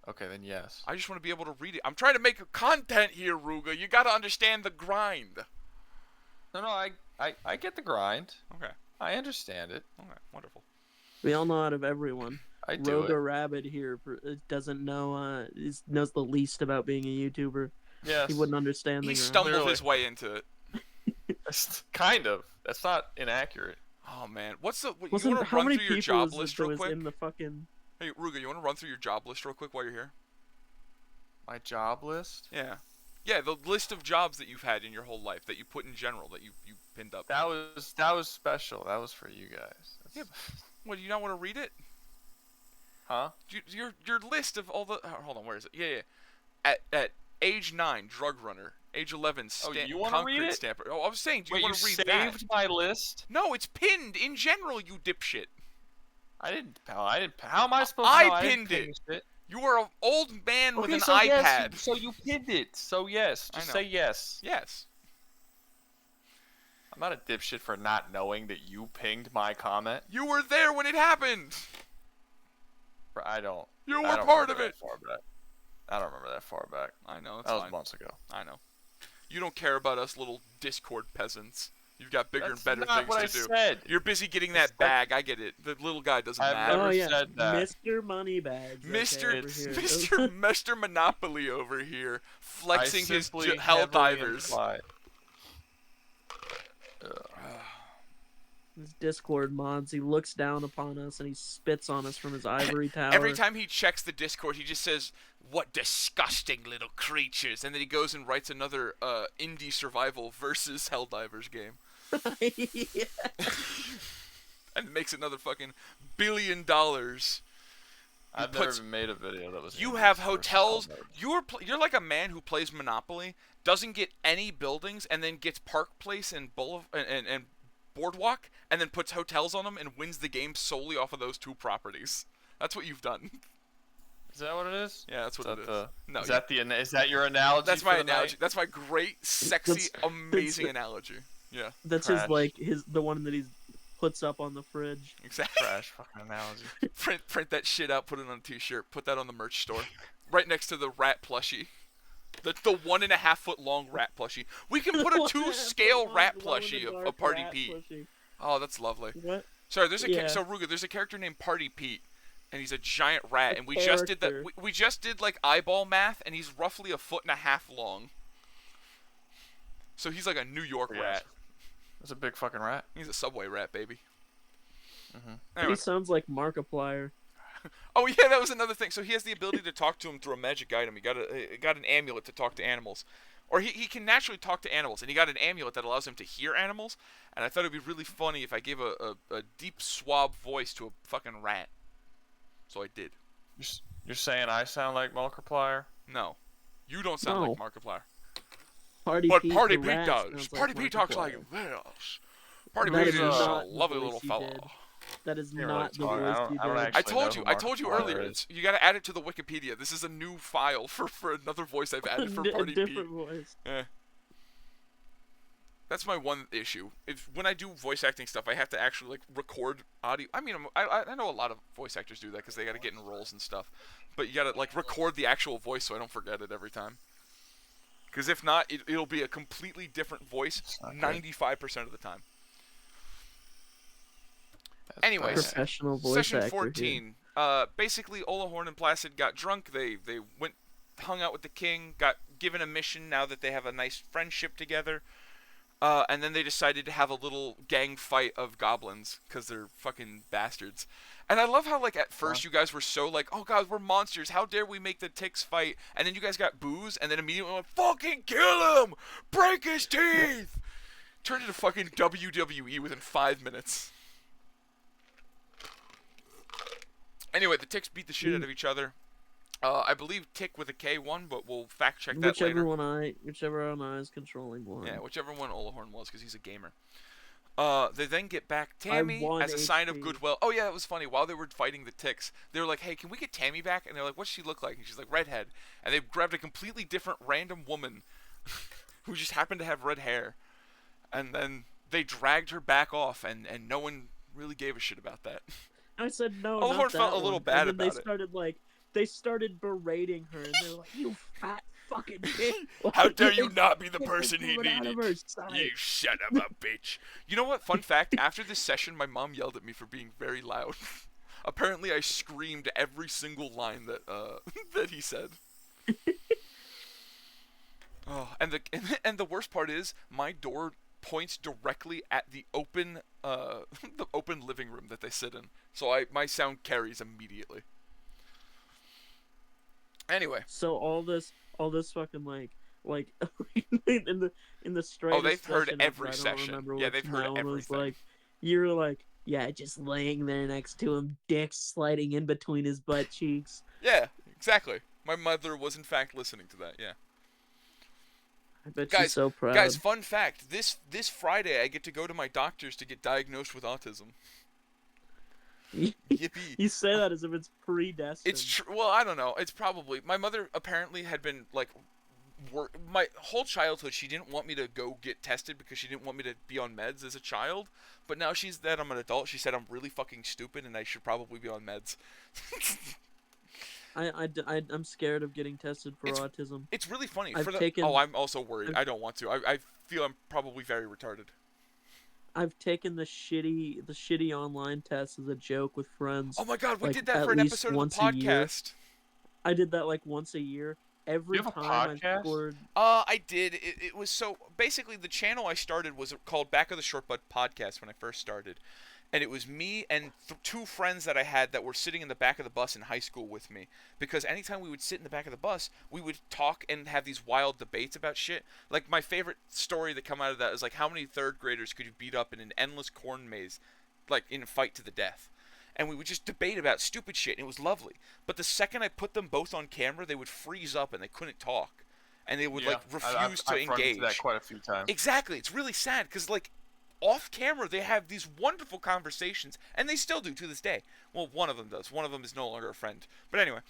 S5: Okay, then yes.
S1: I just want to be able to read it. I'm trying to make content here, Ruga. You gotta understand the grind.
S5: No, I get the grind.
S1: Okay.
S5: I understand it.
S1: Okay, wonderful.
S2: We all know out of everyone.
S5: I do
S2: Roga Rabbit here doesn't know, knows the least about being a YouTuber.
S5: Yes.
S2: He wouldn't understand the
S1: He
S2: grind.
S1: stumbled
S5: Clearly.
S1: his way into it.
S5: Kind of. That's not inaccurate.
S1: Oh, man. You want
S2: Wasn't
S1: to
S2: how
S1: run
S2: many
S1: through your
S2: people
S1: job
S2: was
S1: list
S2: there
S1: real
S2: was
S1: quick?
S2: in the fucking...
S1: Hey, Ruga, you want to run through your job list real quick while you're here?
S5: My job list?
S1: Yeah. Yeah, the list of jobs that you've had in your whole life that you put in general that you pinned up.
S5: That was special. That was for you guys.
S1: Yeah. What, do you not want to read it?
S5: Huh?
S1: Your list of all the... hold on, where is it? Yeah. At age 9, drug runner. Age 11,
S5: you want to read
S1: concrete
S5: it?
S1: stamper. Oh, I was saying, do you
S5: Wait,
S1: want to read
S5: you
S1: that?
S5: saved my list?
S1: No, it's pinned in general, you dipshit.
S5: I didn't. How am I supposed to know?
S1: I pinned it. You are an old man with an
S5: so
S1: iPad.
S5: yes, so you pinned it. So yes, just
S1: I know.
S5: say yes.
S1: Yes.
S5: I'm not a dipshit for not knowing that you pinged my comment.
S1: You were there when it happened.
S5: I don't.
S1: You
S5: I
S1: were
S5: don't
S1: part of
S5: remember
S1: it.
S5: that far back. I don't remember that far back.
S1: I know, it's
S5: That was
S1: fine.
S5: months ago.
S1: I know. You don't care about us little Discord peasants. You've got bigger
S5: That's
S1: and better
S5: not
S1: things
S5: what
S1: to
S5: I
S1: do.
S5: said.
S1: You're busy getting
S5: It's
S1: that bag. I get it. The little guy doesn't
S5: I've
S1: matter.
S5: never
S2: Oh yeah,
S5: said that.
S2: Mr. Moneybags.
S1: Mr. Monopoly over here, flexing his hell
S5: heavily
S1: divers.
S5: imply-
S2: This Discord mods, he looks down upon us and he spits on us from his ivory tower.
S1: Every time he checks the Discord, he just says, "What disgusting little creatures," and then he goes and writes another indie survival versus Helldivers game,
S2: Yeah.
S1: and makes another fucking $1 billion.
S5: I've never even made a video that was.
S1: You
S5: indie
S1: have
S5: versus
S1: hotels.
S5: Helldivers.
S1: You're like a man who plays Monopoly, doesn't get any buildings, and then gets Park Place and and Boardwalk, and then puts hotels on them and wins the game solely off of those two properties. That's what you've done.
S5: Is that what it is?
S1: Yeah, that's what it is. No,
S5: Is that your analogy?
S1: that's
S5: for
S1: my
S5: the
S1: analogy.
S5: night?
S1: That's my great, sexy, amazing analogy. Yeah,
S2: That's
S5: Trash.
S2: the one that he puts up on the fridge.
S1: exactly.
S5: Trash fucking analogy.
S1: print that shit out. Put it on a T-shirt. Put that on the merch store, right next to the rat plushie. The 1.5 foot long rat plushie. We can put a 2-scale rat plushie of Party Pete.
S2: Plushie.
S1: Oh, that's lovely.
S2: What?
S1: Sorry,
S2: Yeah.
S1: so Ruga, there's a character named Party Pete, and he's a giant rat,
S2: A
S1: and we just did that.
S2: character.
S1: We just did like eyeball math, and he's roughly 1.5 feet long. So he's like a New York
S5: Yes.
S1: rat.
S5: That's a big fucking rat.
S1: He's a subway rat, baby.
S5: Mm-hmm.
S1: Anyway.
S2: He sounds like Markiplier.
S1: Oh yeah, that was another thing. So he has the ability to talk to him through a magic item. He got an amulet to talk to animals, or he can naturally talk to animals, and he got an amulet that allows him to hear animals. And I thought it'd be really funny if I gave a deep swab voice to a fucking rat. So I did.
S5: You're saying I sound like Markiplier?
S1: No, you don't sound
S2: No.
S1: like Markiplier.
S2: Party
S1: But
S2: Pete,
S1: Party
S2: the
S1: Pete
S2: rat
S1: does.
S2: sounds
S1: Party
S2: like
S1: Pete talks
S2: Markiplier.
S1: like this. Party
S2: That
S1: Pete
S5: is
S1: is a
S2: not the
S1: lovely
S2: voice
S1: little
S2: you
S1: fella.
S2: did. That is
S5: Can't
S2: not the
S5: really
S2: voice
S5: talk.
S2: you
S5: I don't
S2: did.
S5: actually
S1: I told
S5: know
S1: you.
S5: who
S1: I told you
S5: Markiplier
S1: earlier.
S5: is.
S1: You got to add it to the Wikipedia. This is a new file for another voice I've added for
S2: A
S1: Party Pete.
S2: different voice.
S1: Eh. That's my one issue. When I do voice acting stuff, I have to actually like record audio. I mean, I know a lot of voice actors do that because they got to get in roles and stuff. But you got to like record the actual voice so I don't forget it every time. Because if not, it'll be a completely different voice 95% of the time. Anyways,
S2: Professional voice
S1: Session
S2: actor
S1: 14. Basically, Olahorn and Placid got drunk. They went, hung out with the king, got given a mission now that they have a nice friendship together. And then they decided to have a little gang fight of goblins because they're fucking bastards. And I love how, like, at first you guys were so like, oh god, we're monsters. How dare we make the ticks fight? And then you guys got booze, and then immediately went, fucking kill him! Break his teeth! Turned into fucking WWE within 5 minutes. Anyway, the ticks beat the shit out of each other. I believe Tick with a K won, but we'll fact check that later.
S2: Whichever one I is controlling one.
S1: Yeah, whichever one Olahorn was, because he's a gamer. They then get back Tammy
S2: won
S1: as a sign of
S2: HP.
S1: goodwill. Oh yeah, it was funny. While they were fighting the ticks, they were like, "Hey, can we get Tammy back?" And they're like, "What's she look like?" And she's like, "Redhead." And they grabbed a completely different random woman who just happened to have red hair, and then they dragged her back off, and no one really gave a shit about that.
S2: I said no.
S1: Olahorn
S2: not that
S1: felt a little
S2: one.
S1: bad
S2: and then
S1: about
S2: they started berating her, and they're like, "You fat fucking bitch!
S1: How dare you
S2: They
S1: not be the
S2: kicked
S1: person he
S2: woman out of
S1: needed?
S2: her sight."
S1: You son of a bitch. You know what? Fun fact, after this session, my mom yelled at me for being very loud. Apparently, I screamed every single line that that he said. Oh, and the worst part is, my door points directly at the open the open living room that they sit in. So my sound carries immediately. Anyway.
S2: So all this fucking like in the straight.
S1: Oh, they've heard
S2: session
S1: every
S2: after, I don't
S1: session.
S2: remember
S1: Yeah,
S2: which
S1: they've heard
S2: one was
S1: everything.
S2: like, you're like, yeah, just laying there next to him, dick sliding in between his butt cheeks.
S1: Yeah, exactly. My mother was in fact listening to that. Yeah.
S2: I bet
S1: Guys,
S2: she's so proud.
S1: Guys, fun fact: this Friday I get to go to my doctor's to get diagnosed with autism. Yippee!
S2: You say that as if it's predestined.
S1: It's true. Well, I don't know. It's probably my mother. Apparently, had been like, my whole childhood. She didn't want me to go get tested because she didn't want me to be on meds as a child. But now that I'm an adult, she said I'm really fucking stupid and I should probably be on meds.
S2: I'm scared of getting tested for autism.
S1: It's really funny.
S2: I've
S1: I'm also worried. I don't want to. I feel I'm probably very retarded.
S2: I've taken the shitty online test as a joke with friends.
S1: Oh my god, we
S2: like,
S1: did that
S2: at
S1: for an
S2: least
S1: episode of
S2: once
S1: the
S2: a year.
S1: podcast.
S2: I did that like once a year. Every
S5: You have a
S2: time I
S5: podcast?
S2: scored.
S1: I did. It was so basically the channel I started was called Back of the Short Butt Podcast when I first started, and it was me and two friends that I had that were sitting in the back of the bus in high school with me. Because anytime we would sit in the back of the bus, we would talk and have these wild debates about shit. Like my favorite story that come out of that is like, how many third graders could you beat up in an endless corn maze, like in a fight to the death? And we would just debate about stupid shit, and it was lovely. But the second I put them both on camera, they would freeze up and they couldn't talk, and they would refuse to
S5: I've run
S1: engage.
S5: into that quite a few times.
S1: Exactly, it's really sad because like off camera they have these wonderful conversations, and they still do to this day. Well, one of them does. One of them is no longer a friend. But anyway,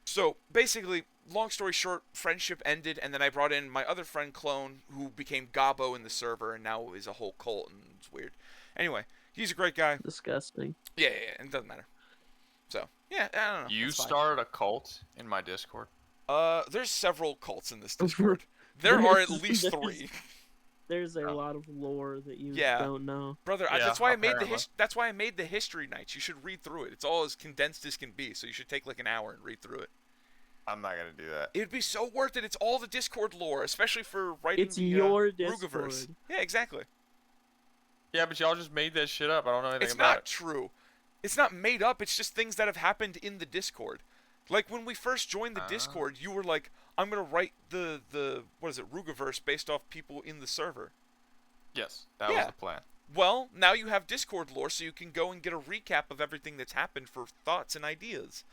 S1: so basically, long story short, friendship ended, and then I brought in my other friend Clone, who became Gabo in the server, and now is a whole cult, and it's weird. Anyway. He's a great guy.
S2: Disgusting.
S1: Yeah, it doesn't matter. So, yeah, I don't know.
S5: You
S1: That's fine.
S5: started a cult in my Discord?
S1: There's several cults in this Discord. There are at least
S2: There's-
S1: 3.
S2: There's a
S5: Oh.
S2: lot of lore that you
S1: Yeah.
S2: don't know.
S1: Brother,
S5: Yeah,
S1: that's why I made
S5: apparently.
S1: that's why I made the history nights. You should read through it. It's all as condensed as can be, so you should take like an hour and read through it.
S5: I'm not gonna do that.
S1: It'd be so worth it. It's all the Discord lore, especially for writing
S2: It's
S1: the
S2: your
S1: Rugaverse.
S2: Discord.
S1: Yeah, exactly.
S5: Yeah, but y'all just made that shit up. I don't know anything
S1: It's
S5: about
S1: not true. It's not made up. It's just things that have happened in the Discord. Like when we first joined the
S5: Ah.
S1: Discord, you were like, "I'm gonna write the what is it, Rugaverse based off people in the server."
S5: it. Yes, that was
S1: Yeah.
S5: the plan.
S1: Well, now you have Discord lore, so you can go and get a recap of everything that's happened for thoughts and ideas.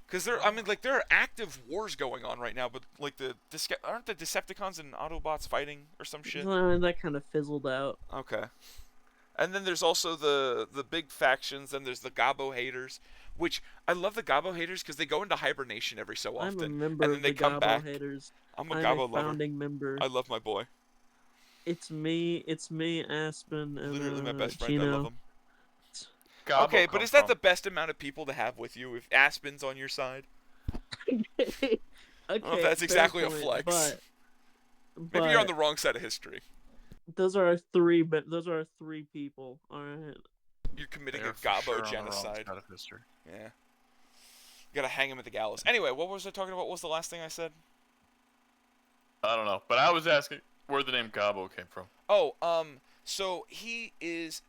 S1: Because there are active wars going on right now, but like aren't the Decepticons and Autobots fighting or some shit?
S2: That kind of fizzled out.
S1: Okay. And then there's also the big factions. Then there's the Gabo haters, which I love the Gabo haters because they go into hibernation every so
S2: I'm
S1: often,
S2: a member
S1: and then
S2: of
S1: they
S2: the
S1: come
S2: Gabo
S1: back.
S2: haters.
S1: I'm a
S2: I'm
S1: Gabo
S2: a
S1: lover.
S2: founding member.
S1: I love my boy.
S2: It's me, Aspen, and
S1: Literally my best friend.
S2: Chino.
S1: I love him.
S5: Gabo
S1: Okay, but
S5: come
S1: is that
S5: from-
S1: the best amount of people to have with you if Aspen's on your side?
S2: Okay,
S1: I don't know if that's
S2: fair
S1: exactly a
S2: point,
S1: flex.
S2: But
S1: Maybe you're on the wrong side of history.
S2: those are our 3, but those are our 3 people. All right.
S1: You're committing
S5: They're
S1: a
S5: for
S1: Gabo
S5: sure on the wrong
S1: genocide.
S5: side of history.
S1: Yeah. You gotta hang him at the gallows. Anyway, what was I talking about? What was the last thing I said?
S5: I don't know, but I was asking where the name Gabo came from.
S1: Oh, so his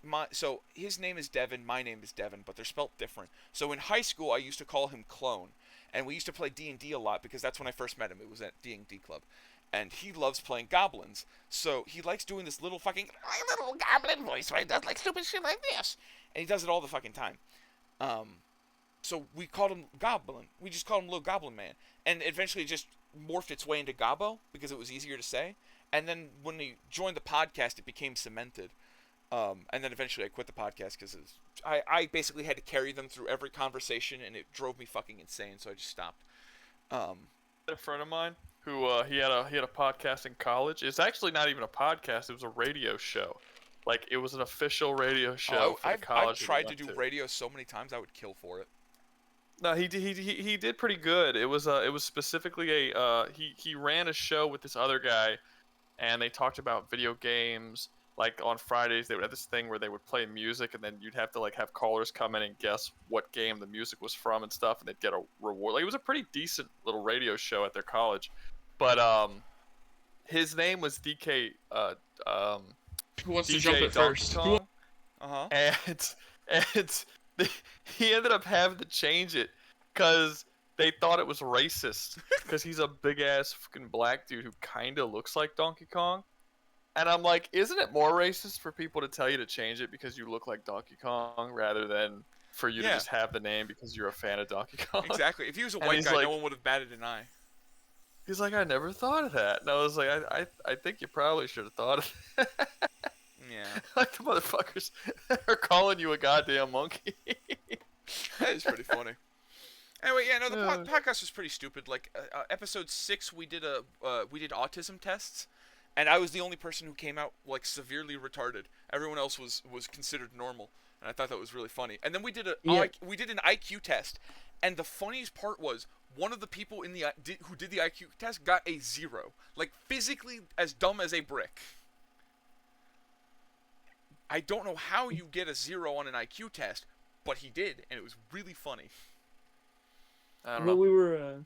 S1: name is Devin, my name is Devin, but they're spelt different. So in high school, I used to call him Clone, and we used to play D&D a lot because that's when I first met him. It was at D&D club, and he loves playing goblins. So he likes doing this little fucking my little goblin voice, right? Does like stupid shit like this, and he does it all the fucking time. So we called him Goblin. We just called him Little Goblin Man, and eventually it just morphed its way into Gabo because it was easier to say. And then when he joined the podcast, it became cemented. And then eventually I quit the podcast because I basically had to carry them through every conversation, and it drove me fucking insane. So I just stopped.
S5: A friend of mine who he had a podcast in college. It's actually not even a podcast. It was a radio show. Like it was an official radio show for the
S1: I've
S5: college. that he
S1: tried to
S5: went
S1: do radio so many times I would kill for it.
S5: No, he did pretty good. It was specifically he ran a show with this other guy, and they talked about video games. Like on Fridays, they would have this thing where they would play music, and then you'd have to like have callers come in and guess what game the music was from and stuff, and they'd get a reward. Like it was a pretty decent little radio show at their college, but his name was DK
S6: Who wants to
S5: DJ
S6: jump it
S5: Donkey
S6: first?
S5: Kong,
S1: Uh huh.
S5: and he ended up having to change it because they thought it was racist because he's a big ass fucking black dude who kind of looks like Donkey Kong. And I'm like, isn't it more racist for people to tell you to change it because you look like Donkey Kong rather than for you to
S1: Yeah.
S5: just have the name because you're a fan of Donkey Kong?
S1: Exactly. If he was a
S5: And
S1: white
S5: he's
S1: guy,
S5: like-
S1: no one would have batted an eye.
S5: He's like, I never thought of that. And I was like, I think you probably should have thought of that.
S1: Yeah,
S5: Like the motherfuckers are calling you a goddamn monkey.
S1: that is pretty funny. Anyway, yeah, no, the
S5: Yeah.
S1: podcast was pretty stupid. Like episode 6, we did autism tests, and I was the only person who came out like severely retarded. Everyone else was considered normal, and I thought that was really funny. And then we did
S2: Yeah.
S1: we did an IQ test, and the funniest part was one of the people in who did the IQ test got a 0, like physically as dumb as a brick. I don't know how you get a 0 on an IQ test, but he did, and it was really funny.
S5: I don't
S2: But
S5: know.
S2: we were
S5: I don't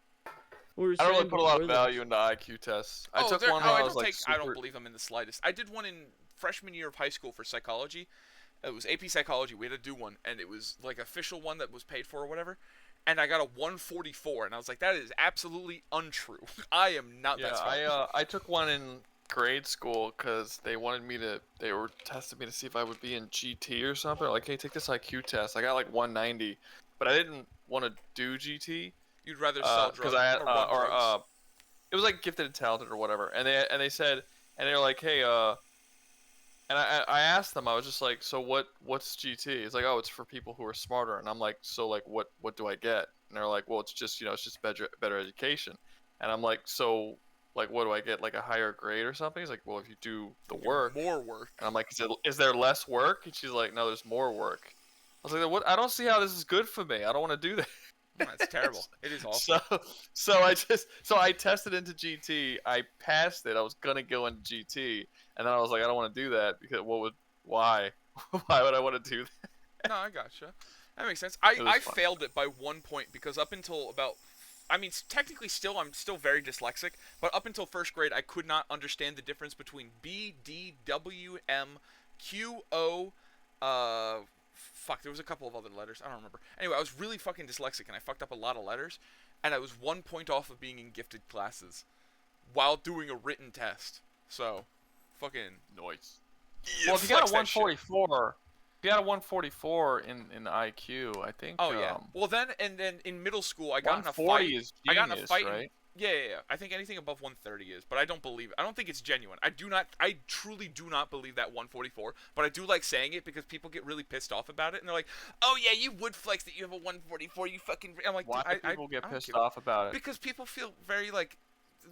S5: really
S2: saying
S5: put a lot
S2: before
S5: of
S2: this-
S5: value into IQ tests. I took
S1: there-
S5: one
S1: oh,
S5: when
S1: I
S5: I
S1: don't
S5: was like
S1: I don't
S5: super-
S1: believe them in the slightest. I did one in freshman year of high school for psychology. It was AP psychology. We had to do one, and it was like official one that was paid for or whatever. And I got a 144, and I was like, that is absolutely untrue. I am not
S5: Yeah,
S1: that smart.
S5: I took one in grade school because they were testing me to see if I would be in GT or something. Like, hey, take this IQ test. I got like 190, but I didn't want to do GT
S1: You'd rather sell
S5: because
S1: drugs
S5: I had
S1: or run drugs.
S5: it was like gifted and talented or whatever. And they said, and they were like, hey, and I asked them, I was just like, so what's GT? It's like, oh, it's for people who are smarter. And I'm like, so like what do I get? And they're like, well, it's just better education. And I'm like, so like what do I get? Like a higher grade or something? He's like, well, if you do the work.
S1: More work.
S5: And I'm like, is there less work? And she's like, no, there's more work. I was like, what? I don't see how this is good for me. I don't want to do that.
S1: That's terrible. It is awful.
S5: So I tested into GT. I passed it. I was gonna go into GT, and then I was like, I don't want to do that because why? Why would I want to do that?
S1: No, I gotcha. That makes sense.
S5: It was
S1: I
S5: fun.
S1: failed it by 1 point because up until about, I mean, technically still I'm still very dyslexic, but up until first grade I could not understand the difference between B, D, W, M, Q, O, fuck, there was a couple of other letters. I don't remember. Anyway, I was really fucking dyslexic and I fucked up a lot of letters, and I was 1 point off of being in gifted classes while doing a written test. So, fucking
S5: Noise. Well, if you got a
S1: flex that shit.
S5: 144, if you got a 144 in IQ, I think.
S1: Oh yeah. Well then, and then in middle school, I got in a
S5: 140
S1: fight.
S5: is
S1: I got in a
S5: genius,
S1: fight.
S5: right?
S1: Yeah. I think anything above 130 is, but I don't believe it. I don't think it's genuine. I truly do not believe that 144. But I do like saying it because people get really pissed off about it, and they're like, "Oh yeah, you would flex that you have a 144. You fucking." I'm like,
S5: Why
S1: dude,
S5: do people
S1: I
S5: get
S1: don't
S5: pissed
S1: give
S5: off about it?
S1: because people feel very like.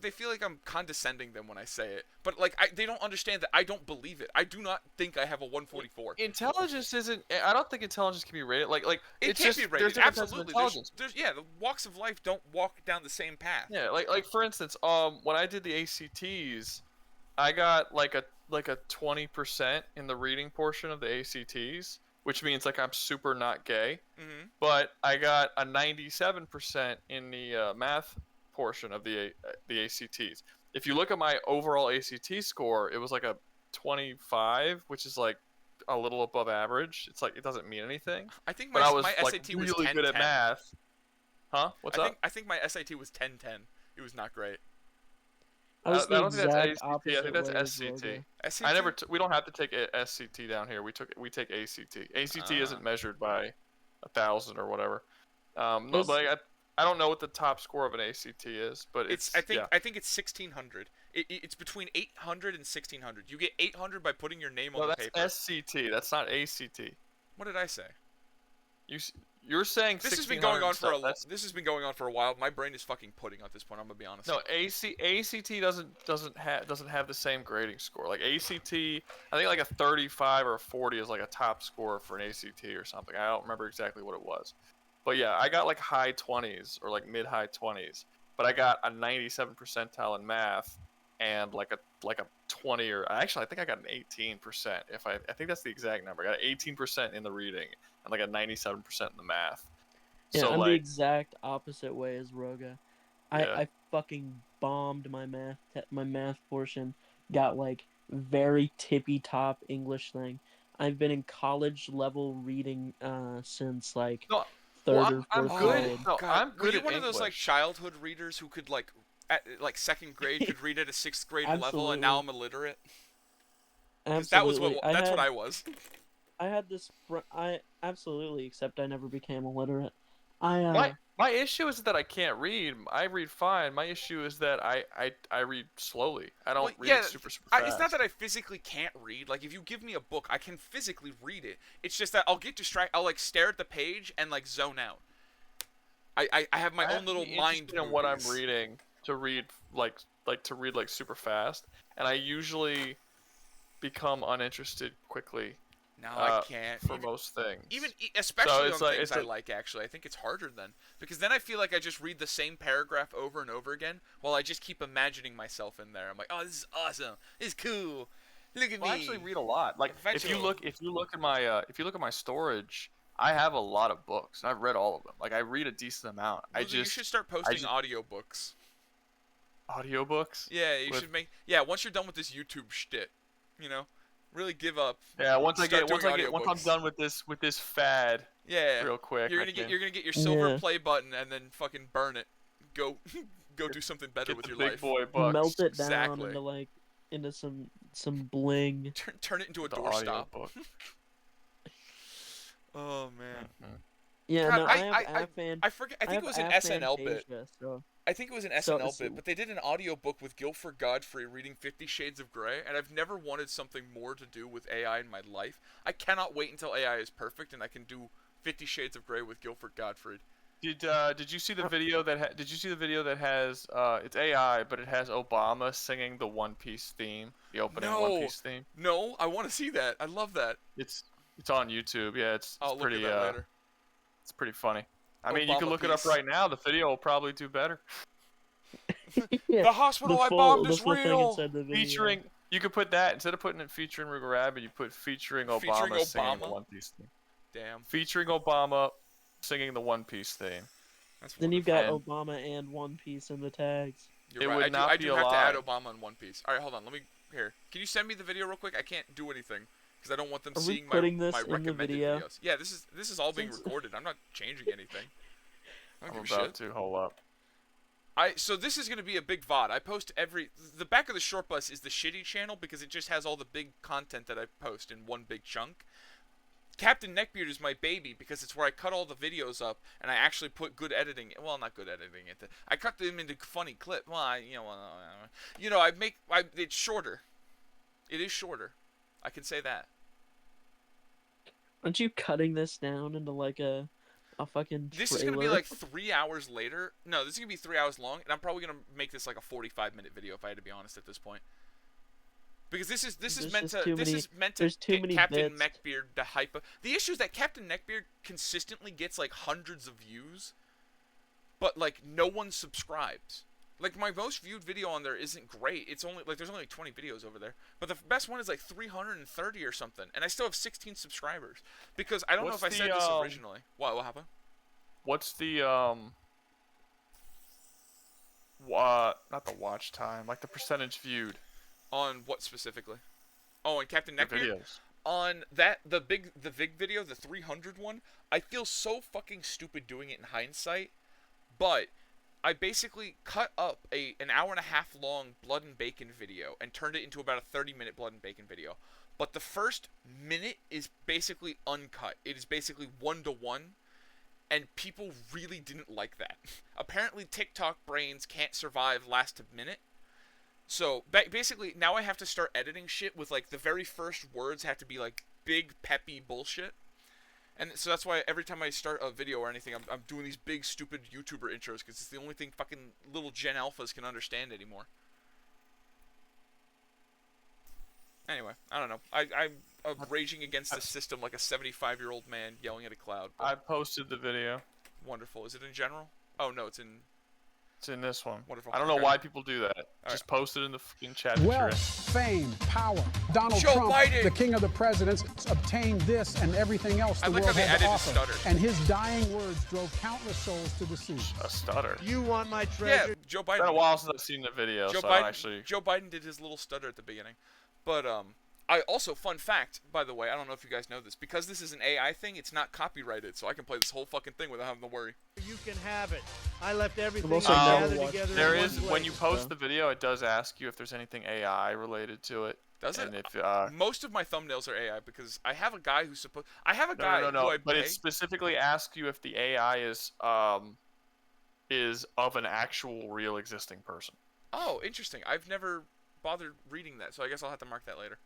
S1: They feel like I'm condescending them when I say it, but like they don't understand that I don't believe it. I do not think I have a 144.
S5: Intelligence isn't. I don't think intelligence can be rated. Like
S1: It
S5: it's
S1: can't
S5: just
S1: be
S5: there's
S1: rated.
S5: different types of
S1: Absolutely.
S5: intelligence.
S1: There's the walks of life don't walk down the same path.
S5: Yeah, like for instance, when I did the ACTs, I got like a 20% in the reading portion of the ACTs, which means like I'm super not gay.
S1: Mm-hmm.
S5: But I got a 97% in the math portion of the ACTs. If you look at my overall ACT score, it was like a 25, which is like a little above average. It's like it doesn't mean anything.
S1: I think
S5: But I was
S1: my
S5: like
S1: SAT was
S5: really
S1: 10,
S5: good at
S1: 10.
S5: math. Huh? What's up?
S1: I think my SAT was 10-10. It was not great.
S2: I was
S5: I
S2: the
S5: don't think that's
S2: exact
S5: ACT. I
S2: opposite
S5: think that's
S2: way as
S5: SCT.
S2: Roga.
S1: SAT?
S5: I never. We don't have to take a SCT down here. We take ACT. ACT
S1: Ah.
S5: isn't measured by 1,000 or whatever. No,
S2: There's-
S5: but I don't know what the top score of an ACT is, but
S1: I think it's 1600. It's between 800 and 1600. You get 800 by putting your name
S5: No,
S1: on the
S5: that's
S1: paper.
S5: SCT. That's not ACT.
S1: What did I say?
S5: You're saying
S1: This has been
S5: 1600
S1: going on for
S5: stuff.
S1: a this has been going on for a while. My brain is fucking pudding at this point. I'm gonna be honest.
S5: No, ACT doesn't have the same grading score. Like ACT, I think like a 35 or a 40 is like a top score for an ACT or something. I don't remember exactly what it was. But yeah, I got like high 20s or like mid high 20s. But I got a 97 percentile in math and like a 20 or actually I think I got an 18%. I think that's the exact number. I got an 18% in the reading and like a 97% in the math.
S2: Yeah,
S5: So
S2: I'm the
S5: like
S2: exact opposite way as Roga.
S5: Yeah.
S2: I fucking bombed my math portion. Got like very tippy top English thing. I've been in college level reading since like
S5: No,
S2: third
S5: well,
S2: or
S5: I'm
S2: fourth
S5: good.
S2: grade.
S5: No,
S1: God,
S5: I'm
S1: were
S5: good
S1: you
S5: at
S1: one of those like
S5: English.
S1: childhood readers who could like at like second grade could read at a sixth grade level, and now I'm illiterate? 'Cause that was
S2: Absolutely.
S1: that's what I was.
S2: I had this. I absolutely, except I never became illiterate. I
S5: My issue is that I can't read. I read fine. My issue is that I read slowly. I don't
S1: Well,
S5: read
S1: yeah,
S5: super fast.
S1: It's not that I physically can't read. Like, if you give me a book, I can physically read it. It's just that I'll get distracted. I'll, like, stare at the page and, like, zone out. I have my
S5: I
S1: own little
S5: have to be
S1: mind
S5: interested in what I'm
S1: movies.
S5: reading to read like super fast, and I usually become uninterested quickly
S1: No, I can't.
S5: for most things.
S1: Especially
S5: it's
S1: on
S5: like-
S1: things
S5: it's
S1: I
S5: like-
S1: like, actually. I think it's harder then. Because then I feel like I just read the same paragraph over and over again while I just keep imagining myself in there. I'm like, oh, this is awesome. This is cool. Look at
S5: Well, I
S1: me.
S5: actually read a lot. Like if you
S1: Eventually.
S5: look at my storage, I have a lot of books. And I've read all of them. Like I read a decent amount.
S1: You should start posting
S5: just-
S1: audiobooks.
S5: audiobooks.
S1: Yeah, you
S5: with-
S1: should make. Yeah, once you're done with this YouTube shit, you know, really give up.
S5: Yeah, once I'm
S1: Start doing
S5: done with this fad,
S1: Yeah,
S5: real quick.
S1: you're
S5: I
S1: gonna get
S5: can
S1: your silver
S2: Yeah.
S1: play button and then fucking burn it. Go, go do something better
S5: get
S1: with
S5: the
S1: your
S5: big
S1: life.
S5: boy bucks.
S2: melt it down
S1: Exactly.
S2: into like into some bling.
S1: Turn it into a
S5: with the
S1: doorstop.
S5: audiobook.
S1: Oh man,
S2: Yeah,
S1: God,
S2: no, I have Afan.
S1: I forget. I think it was an SNL bit. I think it was an
S2: So-
S1: SNL
S2: so-
S1: bit, but they did an audiobook with Guilford Godfrey reading 50 Shades of Grey, and I've never wanted something more to do with AI in my life. I cannot wait until AI is perfect and I can do 50 Shades of Grey with Guilford Godfrey.
S5: Did you see the video that did you see the video that has it's AI but it has Obama singing the One Piece theme, the opening
S1: No.
S5: One Piece theme?
S1: No, I want to see that. I love that.
S5: It's on YouTube. Yeah, it's
S1: I'll look
S5: pretty
S1: at that later.
S5: it's pretty funny. I mean, you can
S1: Obama
S5: look it up
S1: piece.
S5: right now. The video will probably do better.
S2: Yeah,
S1: The hospital I
S2: full-
S1: bombed
S2: the
S1: is
S2: full thing
S1: real.
S2: inside the video.
S5: Featuring, you could put that instead of putting it featuring Ruger Rabbit, you put featuring Obama,
S1: Featuring
S5: singing the
S1: Obama?
S5: One Piece theme.
S1: Damn.
S5: Featuring Obama singing the One Piece theme.
S1: That's
S2: Then you've
S1: wonderful.
S2: got Obama and One Piece in the tags.
S1: You're
S5: It
S1: right.
S5: would
S1: I do,
S5: not
S1: I
S5: be
S1: do
S5: a
S1: have to add
S5: lie.
S1: Obama in One Piece. All right, hold on. Let me here. Can you send me the video real quick? I can't do anything because I don't want them
S2: Are we
S1: seeing
S2: putting
S1: my
S2: this in the
S1: recommended
S2: video?
S1: videos. Yeah, this is all being
S2: Since-
S1: recorded. I'm not changing anything. I don't
S5: I'm
S1: give a
S5: about
S1: shit.
S5: to hold up.
S1: So this is gonna be a big VOD. I post the back of the short bus is the shitty channel because it just has all the big content that I post in one big chunk. Captain Neckbeard is my baby because it's where I cut all the videos up and I actually put good editing. Well, not good editing into. I cut them into funny clip. Well, it's shorter. It is shorter. I can say that.
S2: Aren't you cutting this down into like a fucking trailer?
S1: This is gonna be like 3 hours later. No, this is gonna be 3 hours long, and I'm probably gonna make this like a 45-minute video if I had to be honest at this point. Because this is meant to
S2: there's too
S1: get
S2: many
S1: Captain
S2: bits.
S1: Neckbeard to hype up. The issue is that Captain Neckbeard consistently gets like hundreds of views, but like no one subscribes. Like my most viewed video on there isn't great. It's only like there's only like 20 videos over there, but the best one is like 330 or something, and I still have 16 subscribers. Because I don't know if I said this originally. What happened?
S5: What's the not the watch time, like the percentage viewed?
S1: On what specifically? Oh, on Captain
S5: The
S1: Neckbeard?
S5: videos.
S1: On that, the big video, the 300 one, I feel so fucking stupid doing it in hindsight, but I basically cut up an hour and a half long Blood and Bacon video and turned it into about a 30-minute Blood and Bacon video. But the first minute is basically uncut. It is basically 1-to-1, and people really didn't like that. Apparently TikTok brains can't survive last minute. So basically, now I have to start editing shit with like the very first words have to be like big peppy bullshit, and so that's why every time I start a video or anything, I'm doing these big stupid YouTuber intros because it's the only thing fucking little Gen Alphas can understand anymore. Anyway, I don't know. I'm raging against the system like a 75-year-old man yelling at a cloud.
S5: I posted the video.
S1: Wonderful. Is it in general? Oh no, it's in.
S5: It's in this one.
S1: Wonderful.
S5: I don't know
S1: Okay.
S5: why people do that. Just post it in the fucking chat. that you're in.
S7: Wealth, fame, power. Donald
S1: Joe
S7: Trump,
S1: Biden.
S7: the king of the presidents, obtained this and everything else
S1: I
S7: the
S1: like
S7: world
S1: how they
S7: had to
S1: added a
S7: offer.
S1: stutter.
S7: And his dying words drove countless souls to the sea.
S5: A stutter.
S8: You want my
S1: Yeah,
S8: treasure?
S1: Joe
S5: It's been a
S1: Biden.
S5: while since I've seen the video,
S1: Joe
S5: so
S1: Biden.
S5: I actually.
S1: Joe Biden did his little stutter at the beginning, but I also, fun fact, by the way, I don't know if you guys know this, because this is an AI thing, it's not copyrighted, so I can play this whole fucking thing without having to worry.
S8: You can have it. I left everything
S2: also
S8: I
S2: never
S8: gathered
S2: watched
S8: together
S5: There
S8: in one
S5: is when
S8: place.
S5: you post the video, it does ask you if there's anything AI related to it.
S1: Does
S5: and
S1: it?
S5: if
S1: Most of my thumbnails are AI because I have a guy who's supposed. I have a guy
S5: no,
S1: who I
S5: but
S1: pay.
S5: it specifically asks you if the AI is of an actual real existing person.
S1: Oh, interesting. I've never bothered reading that, so I guess I'll have to mark that later.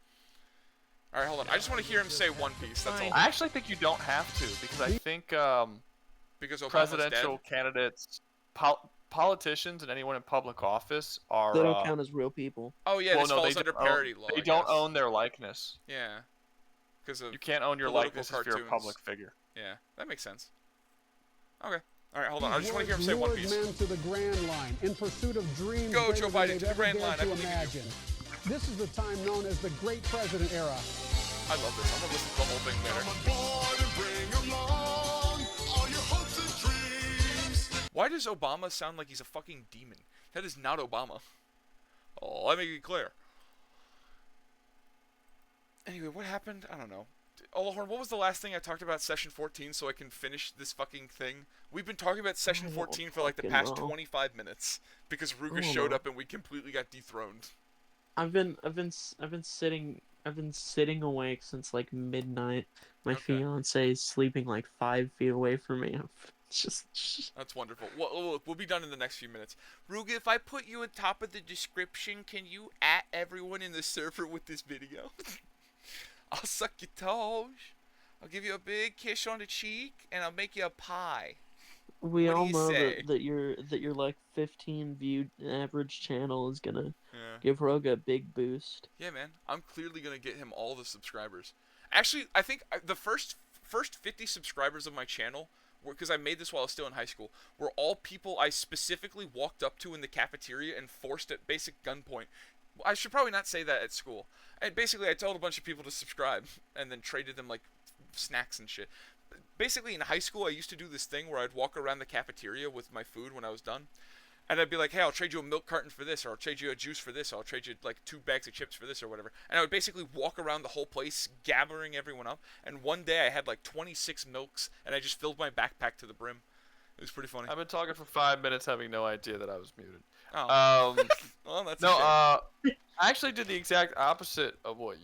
S1: All right, hold on. I just want to hear him say One Piece. That's all.
S5: I actually think you don't have to because I think
S1: Because Obama's
S5: presidential
S1: dead.
S5: candidates, politicians, and anyone in public office are.
S2: They don't count as real people.
S1: Oh yeah,
S5: well,
S1: this
S5: no,
S1: falls
S5: they
S1: under
S5: don't own-
S1: parody law.
S5: They
S1: I
S5: don't
S1: guess.
S5: own their likeness.
S1: Yeah. Because of
S5: You can't own your
S1: political
S5: likeness if you're a
S1: cartoons.
S5: public figure.
S1: Yeah, that makes sense. Okay. All right, hold on. I just want to hear him say One
S7: Lured
S1: Piece.
S7: men to the Grand Line in pursuit of dreams
S1: Go,
S7: greater
S1: Joe
S7: than
S1: Biden,
S7: they've
S1: to the
S7: ever
S1: Grand
S7: dared
S1: Line. I
S7: to
S1: believe in you.
S7: imagine. This is the time known as the Great President Era.
S1: I love this. I'm gonna listen to the whole thing later. Why does Obama sound like he's a fucking demon? That is not Obama. Oh, let me be clear. Anyway, what happened? I don't know. Olahorn, what was the last thing I talked about Session 14 so I can finish this fucking thing? We've been talking about Session
S2: I don't
S1: 14 for like the
S2: fucking
S1: past
S2: know.
S1: 25 minutes because
S2: I
S1: Ruga
S2: don't
S1: showed
S2: know.
S1: up and we completely got dethroned.
S2: I've been sitting awake since like midnight. My
S1: Okay.
S2: fiance is sleeping like 5 feet away from me. I'm just
S1: That's wonderful. Well, look, we'll be done in the next few minutes. Ruga, if I put you at top of the description, can you at everyone in the server with this video? I'll suck your toes. I'll give you a big kiss on the cheek, and I'll make you a pie.
S2: we
S1: What do
S2: all
S1: you
S2: know
S1: say?
S2: that your like 15 viewed average channel is gonna
S1: Yeah.
S2: give Roga a big boost.
S1: Yeah, man. I'm clearly gonna get him all the subscribers. Actually, I think the first 50 subscribers of my channel because I made this while I was still in high school, were all people I specifically walked up to in the cafeteria and forced at basic gunpoint. I should probably not say that at school. And basically, I told a bunch of people to subscribe and then traded them like snacks and shit. Basically, in high school, I used to do this thing where I'd walk around the cafeteria with my food when I was done. And I'd be like, hey, I'll trade you a milk carton for this, or I'll trade you a juice for this, or I'll trade you like 2 bags of chips for this, or whatever. And I would basically walk around the whole place, gathering everyone up. And one day I had like 26 milks, and I just filled my backpack to the brim. It was pretty funny.
S5: I've been talking for 5 minutes, having no idea that I was muted.
S1: Oh. Well, that's
S5: No,
S1: a shame.
S5: I actually did the exact opposite of what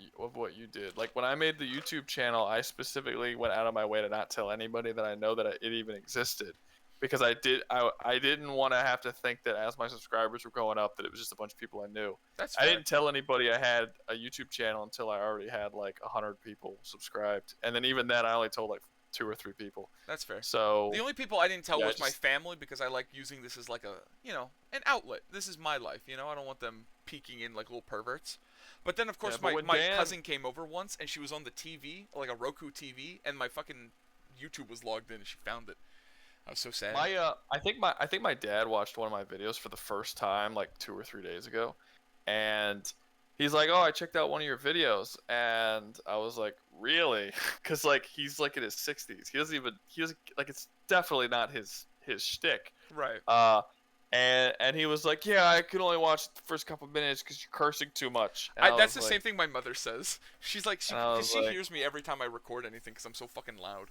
S5: you did. Like when I made the YouTube channel, I specifically went out of my way to not tell anybody that I know that it even existed, because I didn't want to have to think that as my subscribers were going up that it was just a bunch of people I knew.
S1: That's
S5: I
S1: fair.
S5: didn't tell anybody I had a YouTube channel until I already had like 100 people subscribed, and then even then I only told like 2 or 3 people.
S1: That's fair.
S5: So
S1: The only people I didn't tell
S5: Yeah,
S1: was my
S5: just-
S1: family, because I like using this as like a, an outlet. This is my life, I don't want them peeking in like little perverts. But then, of course,
S5: Yeah, but when
S1: my
S5: Dan-
S1: cousin came over once, and she was on the TV, like a Roku TV, and my fucking YouTube was logged in, and she found it. I was so sad.
S5: I think my dad watched one of my videos for the first time like 2 or 3 days ago, and he's like, "Oh, I checked out one of your videos," and I was like, "Really?" Because like he's like in his 60s. He doesn't like, it's definitely not his shtick.
S1: Right.
S5: And he was like, "Yeah, I could only watch the first couple minutes because you're cursing too much." And I
S1: That's the
S5: was
S1: same
S5: like-
S1: thing my mother says. She's like,
S5: And I
S1: because
S5: was
S1: she
S5: like-
S1: hears me every time I record anything because I'm so fucking loud.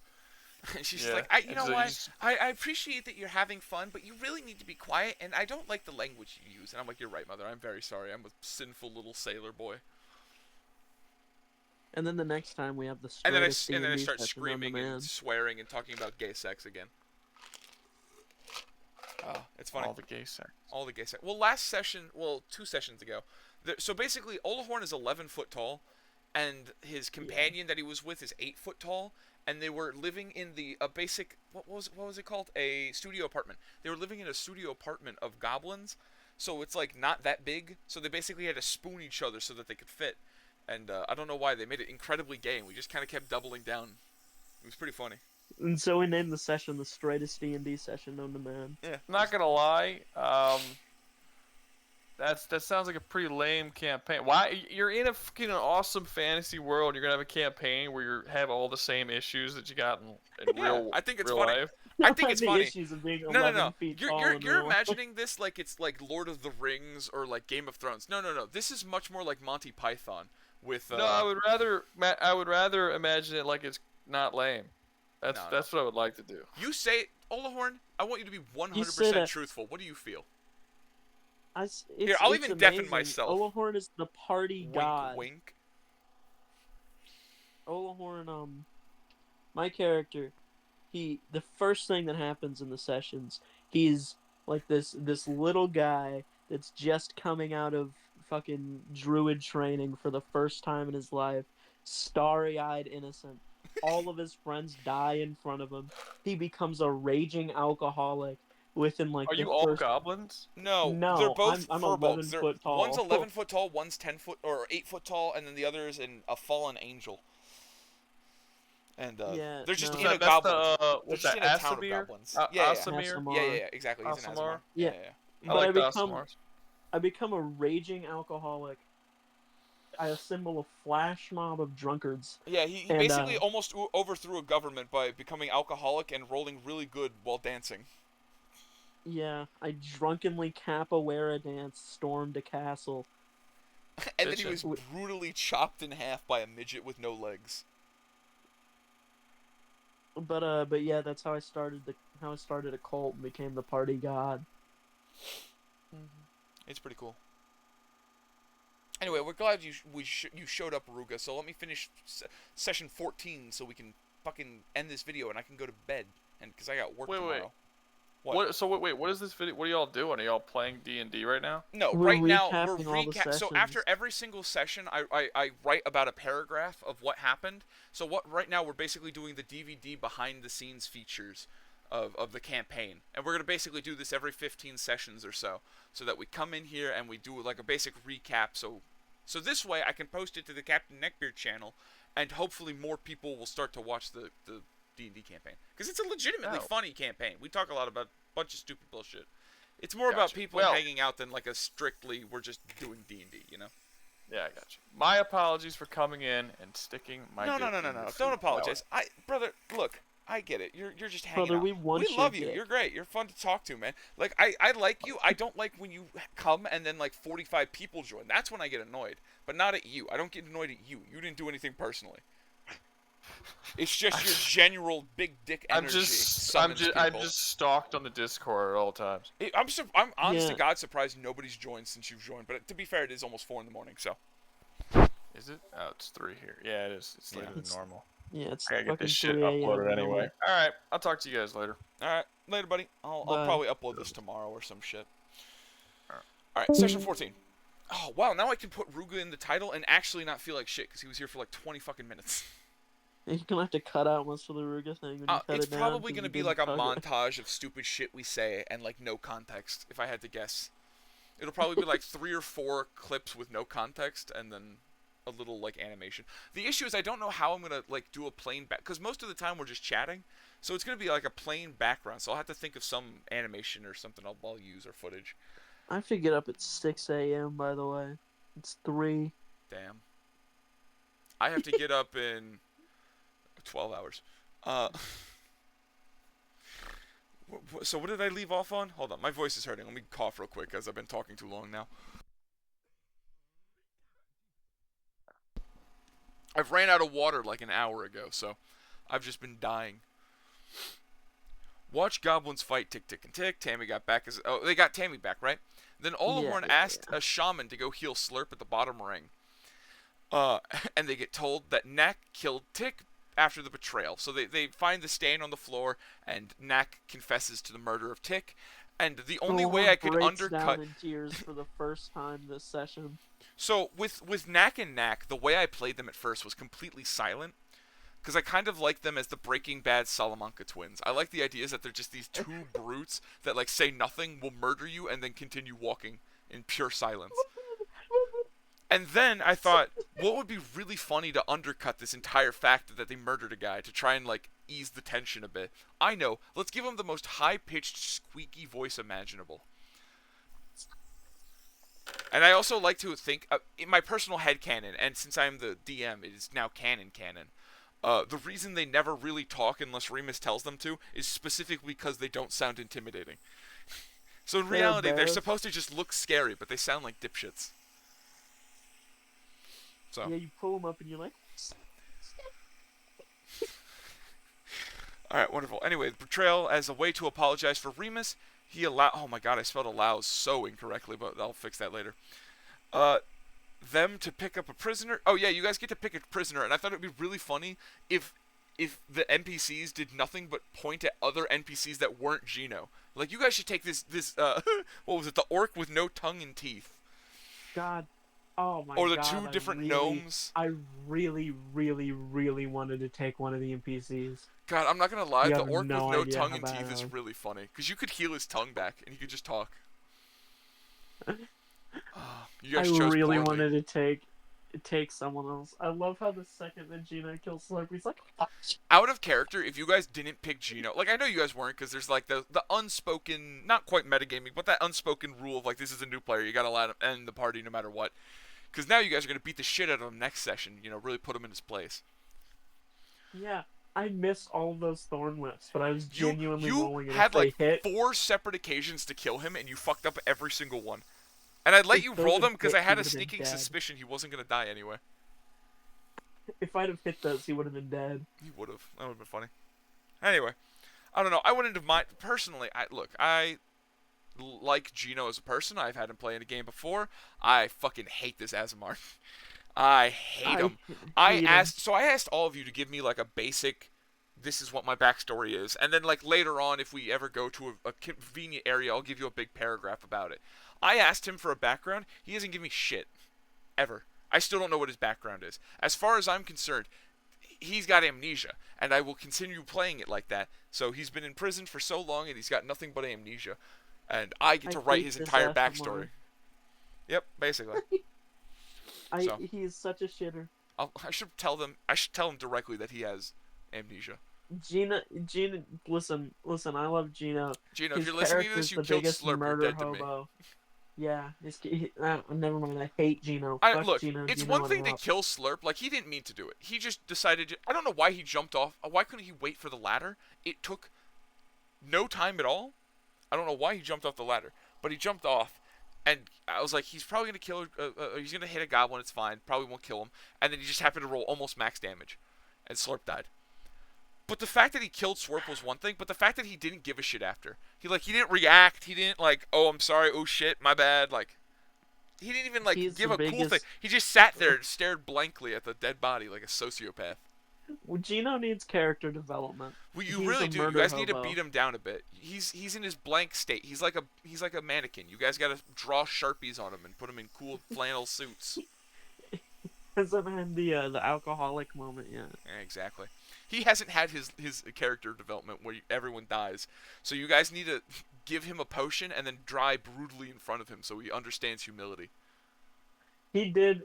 S1: And she's just
S5: Yeah.
S1: like, you know
S5: And so
S1: what?
S5: he's-
S1: I appreciate that you're having fun, but you really need to be quiet, and I don't like the language you use. And I'm like, you're right, mother. I'm very sorry. I'm a sinful little sailor boy.
S2: And then the next time we have the
S1: And then I
S2: straightest D&D
S1: start
S2: session known to
S1: screaming
S2: man.
S1: and swearing and talking about gay sex again. Oh, it's funny.
S5: all the gay sex.
S1: All the gay sex. Well, last session, 2 sessions ago. So basically, Olahorn is 11 foot tall, and his companion that he was with is 8 foot tall, and they were living in a basic, what was it called? A studio apartment. They were living in a studio apartment of goblins, so it's like not that big. So they basically had to spoon each other so that they could fit. And I don't know why they made it incredibly gay, and we just kind of kept doubling down. It was pretty funny.
S2: And so we named the session the straightest D&D session known to man.
S1: Yeah.
S5: I'm not gonna lie. That sounds like a pretty lame campaign. Why you're in a fucking awesome fantasy world? You're gonna have a campaign where you have all the same issues that you got in
S1: Yeah,
S5: real.
S1: I think it's
S5: real
S1: funny.
S5: life.
S1: I think it's
S2: The
S1: funny.
S2: issues of being
S1: No,
S2: 11 feet tall
S1: You're
S2: in
S1: you're
S2: real life.
S1: imagining this like it's like Lord of the Rings or like Game of Thrones. No. This is much more like Monty Python with.
S5: No, I would rather imagine it like it's not lame.
S1: No.
S5: That's what I would like to do.
S1: You say, Olahorn, I want you to be 100%
S2: You say that-
S1: truthful. What do you feel?
S2: Here,
S1: I'll even deafen myself.
S2: Olahorn is the party
S1: Wink,
S2: god.
S1: wink.
S2: Olahorn, my character, the first thing that happens in the sessions, he's like this little guy that's just coming out of fucking druid training for the first time in his life, starry-eyed innocent. All of his friends die in front of him. He becomes a raging alcoholic within like
S5: Are
S2: the
S5: you all
S2: first...
S5: goblins?
S1: No,
S2: No,
S1: they're both
S2: I'm
S1: furbolgs.
S2: 11
S1: They're-
S2: foot tall.
S1: One's 11 foot tall, one's 10 foot or 8 foot tall, and then the other is a fallen angel. And
S2: Yeah,
S1: they're just
S2: no.
S1: in a
S5: That's
S1: goblin.
S5: the
S1: They're
S5: what's
S1: just
S5: that?
S1: in a town of
S5: Asimir?
S1: goblins.
S5: Asimir?
S1: Yeah, exactly. He's an
S5: Asimar?
S1: Asimar.
S2: Yeah.
S5: I
S2: But
S5: like
S2: I
S5: the
S2: become
S5: Asimars.
S2: I become a raging alcoholic. I assemble a flash mob of drunkards.
S1: Yeah, he
S2: And,
S1: basically almost overthrew a government by becoming alcoholic and rolling really good while dancing.
S2: Yeah, I drunkenly capoeira dance, stormed a castle.
S1: And then he was
S5: Bitchin'.
S1: brutally chopped in half by a midget with no legs.
S2: But yeah, that's how I started a cult and became the party god.
S1: It's pretty cool. Anyway, we're glad you showed up, Ruga. So let me finish session 14 so we can fucking end this video and I can go to bed. And because I got work tomorrow. What?
S5: So wait, what is this video? What are y'all doing? Are y'all playing D&D right now?
S1: No,
S2: We're
S1: right now we're
S2: recapping all the
S1: So after
S2: sessions.
S1: every single session, I write about a paragraph of what happened. So right now we're basically doing the DVD behind the scenes features of the campaign, and we're gonna basically do this every 15 sessions or so that we come in here and we do like a basic recap. So this way I can post it to the Captain Neckbeard channel, and hopefully more people will start to watch the D&D campaign because it's a legitimately
S5: Oh.
S1: funny campaign. We talk a lot about a bunch of stupid bullshit. It's more about
S5: Gotcha.
S1: people
S5: Well-
S1: hanging out than like a strictly we're just doing D&D, you know?
S5: Yeah, I got you. My apologies for coming in and sticking my
S1: No.
S5: dick in your
S1: Don't
S5: food.
S1: apologize. Brother, look, I get it. You're just hanging
S2: Brother,
S1: out.
S2: we want your
S1: love you.
S2: dick.
S1: You're great. You're fun to talk to, man. Like I like you. I don't like when you come and then like 45 people join. That's when I get annoyed. But not at you. I don't get annoyed at you. You didn't do anything personally. It's just your general big dick energy.
S5: I'm
S1: people.
S5: just stalked on the Discord at all times.
S1: I'm honest to
S2: Yeah.
S1: God surprised nobody's joined since you've joined. But to be fair, it is almost 4 a.m. So
S5: Is it? Oh, it's 3 here. Yeah, it is. It's later than
S2: It's-
S5: normal.
S2: Yeah, it's
S5: I gotta get
S2: fucking
S5: this shit
S2: 3 a.m.
S5: uploaded
S2: in the
S5: anyway. All right, I'll talk to you guys later.
S1: all right, later, buddy. I'll
S2: Bye.
S1: probably upload this tomorrow or some shit.
S5: Alright.
S1: All right, session 14. Oh wow, now I can put Ruga in the title and actually not feel like shit because he was here for like 20 fucking minutes.
S2: You're gonna have to cut out most of the Ruga thing when you cut
S1: It's
S2: it down.
S1: probably
S2: 'cause
S1: gonna
S2: you
S1: be
S2: didn't
S1: like a
S2: tug it.
S1: montage of stupid shit we say and like no context. If I had to guess, it'll probably be like 3 or 4 clips with no context and then a little like animation. The issue is I don't know how I'm gonna like do a plain back because most of the time we're just chatting, so it's gonna be like a plain background. So I'll have to think of some animation or something I'll use or footage.
S2: I have to get up at 6 a.m. by the way. It's 3.
S1: Damn. I have to get up in 12 hours. So what did I leave off on? Hold on, my voice is hurting. Let me cough real quick as I've been talking too long now. I've ran out of water like an hour ago, so I've just been dying. Watch goblins fight tick tick and tick. Tammy got back as they got Tammy back, right? Then Olahorn asked a shaman to go heal Slurp at the bottom ring. And they get told that Knack killed Tick after the betrayal. So they find the stain on the floor, and Knack confesses to the murder of Tick. And the only way I could
S2: breaks
S1: undercut.
S2: down in tears for the first time this session.
S1: So with Knack and Knack, the way I played them at first was completely silent. Because I kind of like them as the Breaking Bad Salamanca twins. I like the idea that they're just these two brutes that like say nothing, will murder you, and then continue walking in pure silence. And then I thought, what would be really funny to undercut this entire fact that they murdered a guy to try and like ease the tension a bit? I know. Let's give him the most high-pitched, squeaky voice imaginable. And I also like to think, in my personal headcanon, and since I'm the DM, it is now canon. The reason they never really talk unless Remus tells them to is specifically because they don't sound intimidating. So in reality, they're
S2: embarrassed.
S1: supposed to just look scary, but they sound like dipshits. So.
S2: Yeah, you pull them up and you're like,
S1: Alright, wonderful. Anyway, the betrayal as a way to apologize for Remus. Oh my god, I spelled allows so incorrectly, but I'll fix that later. Them to pick up a prisoner. Oh yeah, you guys get to pick a prisoner, and I thought it would be really funny if the NPCs did nothing but point at other NPCs that weren't Gino. Like, you guys should take this what was it, the orc with no tongue and teeth.
S2: God. Oh my god.
S1: Or the two different gnomes.
S2: I really, really, really wanted to take one of the NPCs.
S1: God, I'm not gonna lie,
S2: You
S1: the
S2: have
S1: orc
S2: no
S1: with no
S2: idea
S1: tongue
S2: how
S1: and
S2: bad
S1: teeth
S2: I
S1: is
S2: am.
S1: really funny. Because you could heal his tongue back, and he could just talk. You
S2: I
S1: guys chose
S2: really
S1: poorly.
S2: wanted to take someone else. I love how the second that Gino kills Slurp, he's like,
S1: Out of character, if you guys didn't pick Gino, like, I know you guys weren't, because there's like the unspoken, not quite metagaming, but that unspoken rule of like, this is a new player, you gotta let him end the party no matter what. Because now you guys are gonna beat the shit out of him next session, you know, really put him in his place.
S2: yeah, I missed all of those thorn whips, but I was genuinely
S1: You
S2: rolling it.
S1: had
S2: If they
S1: like
S2: hit,
S1: 4 separate occasions to kill him, and you fucked up every single one. And I'd let
S2: If
S1: you
S2: those
S1: roll
S2: had
S1: them because I
S2: hit,
S1: had
S2: he
S1: a
S2: would've been
S1: sneaking
S2: dead.
S1: suspicion he wasn't gonna die anyway.
S2: if I'd have hit those, he would have been dead.
S1: He would have. That would have been funny. Anyway, I don't know. I went into my personally. I like Gino as a person. I've had him play in a game before. I fucking hate this Azamar. I hate him. I
S2: hate him.
S1: asked all of you to give me like a basic. This is what my backstory is, and then like later on, if we ever go to a convenient area, I'll give you a big paragraph about it. I asked him for a background. He hasn't given me shit, ever. I still don't know what his background is. As far as I'm concerned, he's got amnesia, and I will continue playing it like that. So he's been in prison for so long, and he's got nothing but amnesia, and I get to write
S2: hate
S1: his
S2: this
S1: entire
S2: Azamar.
S1: backstory. Yep, basically. So.
S2: He is such a shitter.
S1: I should tell him directly that he has amnesia.
S2: Gina, listen, I love Gino.
S1: Gino, if
S2: His
S1: you're listening to this,
S2: character's
S1: you
S2: the
S1: killed
S2: biggest
S1: Slurp. You're
S2: murder
S1: dead to me.
S2: hobo. Yeah, never mind. I hate Gino.
S1: I
S2: Fuck
S1: look.
S2: Gino.
S1: It's
S2: Gino
S1: one
S2: and
S1: thing to
S2: Rupp.
S1: kill Slurp. Like he didn't mean to do it. He just decided. I don't know why he jumped off. Why couldn't he wait for the ladder? It took no time at all. I don't know why he jumped off the ladder, but he jumped off, and I was like, he's probably gonna kill. He's gonna hit a goblin. It's fine. Probably won't kill him. And then he just happened to roll almost max damage, and Slurp died. But the fact that he killed Slurp was one thing, but the fact that he didn't give a shit after. He didn't react. He didn't like, oh, I'm sorry. Oh shit, my bad. Like, he didn't even like
S2: He's
S1: give
S2: the
S1: a cool thing.
S2: biggest-
S1: He just sat there and stared blankly at the dead body like a sociopath.
S2: Well, Gino needs character development.
S1: Well, you
S2: He's
S1: really
S2: a
S1: do. You
S2: murder
S1: guys need to
S2: hobo.
S1: beat him down a bit. He's in his blank state. He's like a mannequin. You guys got to draw Sharpies on him and put him in cool flannel suits.
S2: Hasn't had the alcoholic moment yet.
S1: Yeah, exactly. He hasn't had his character development where everyone dies. So you guys need to give him a potion and then die brutally in front of him so he understands humility.
S2: He did.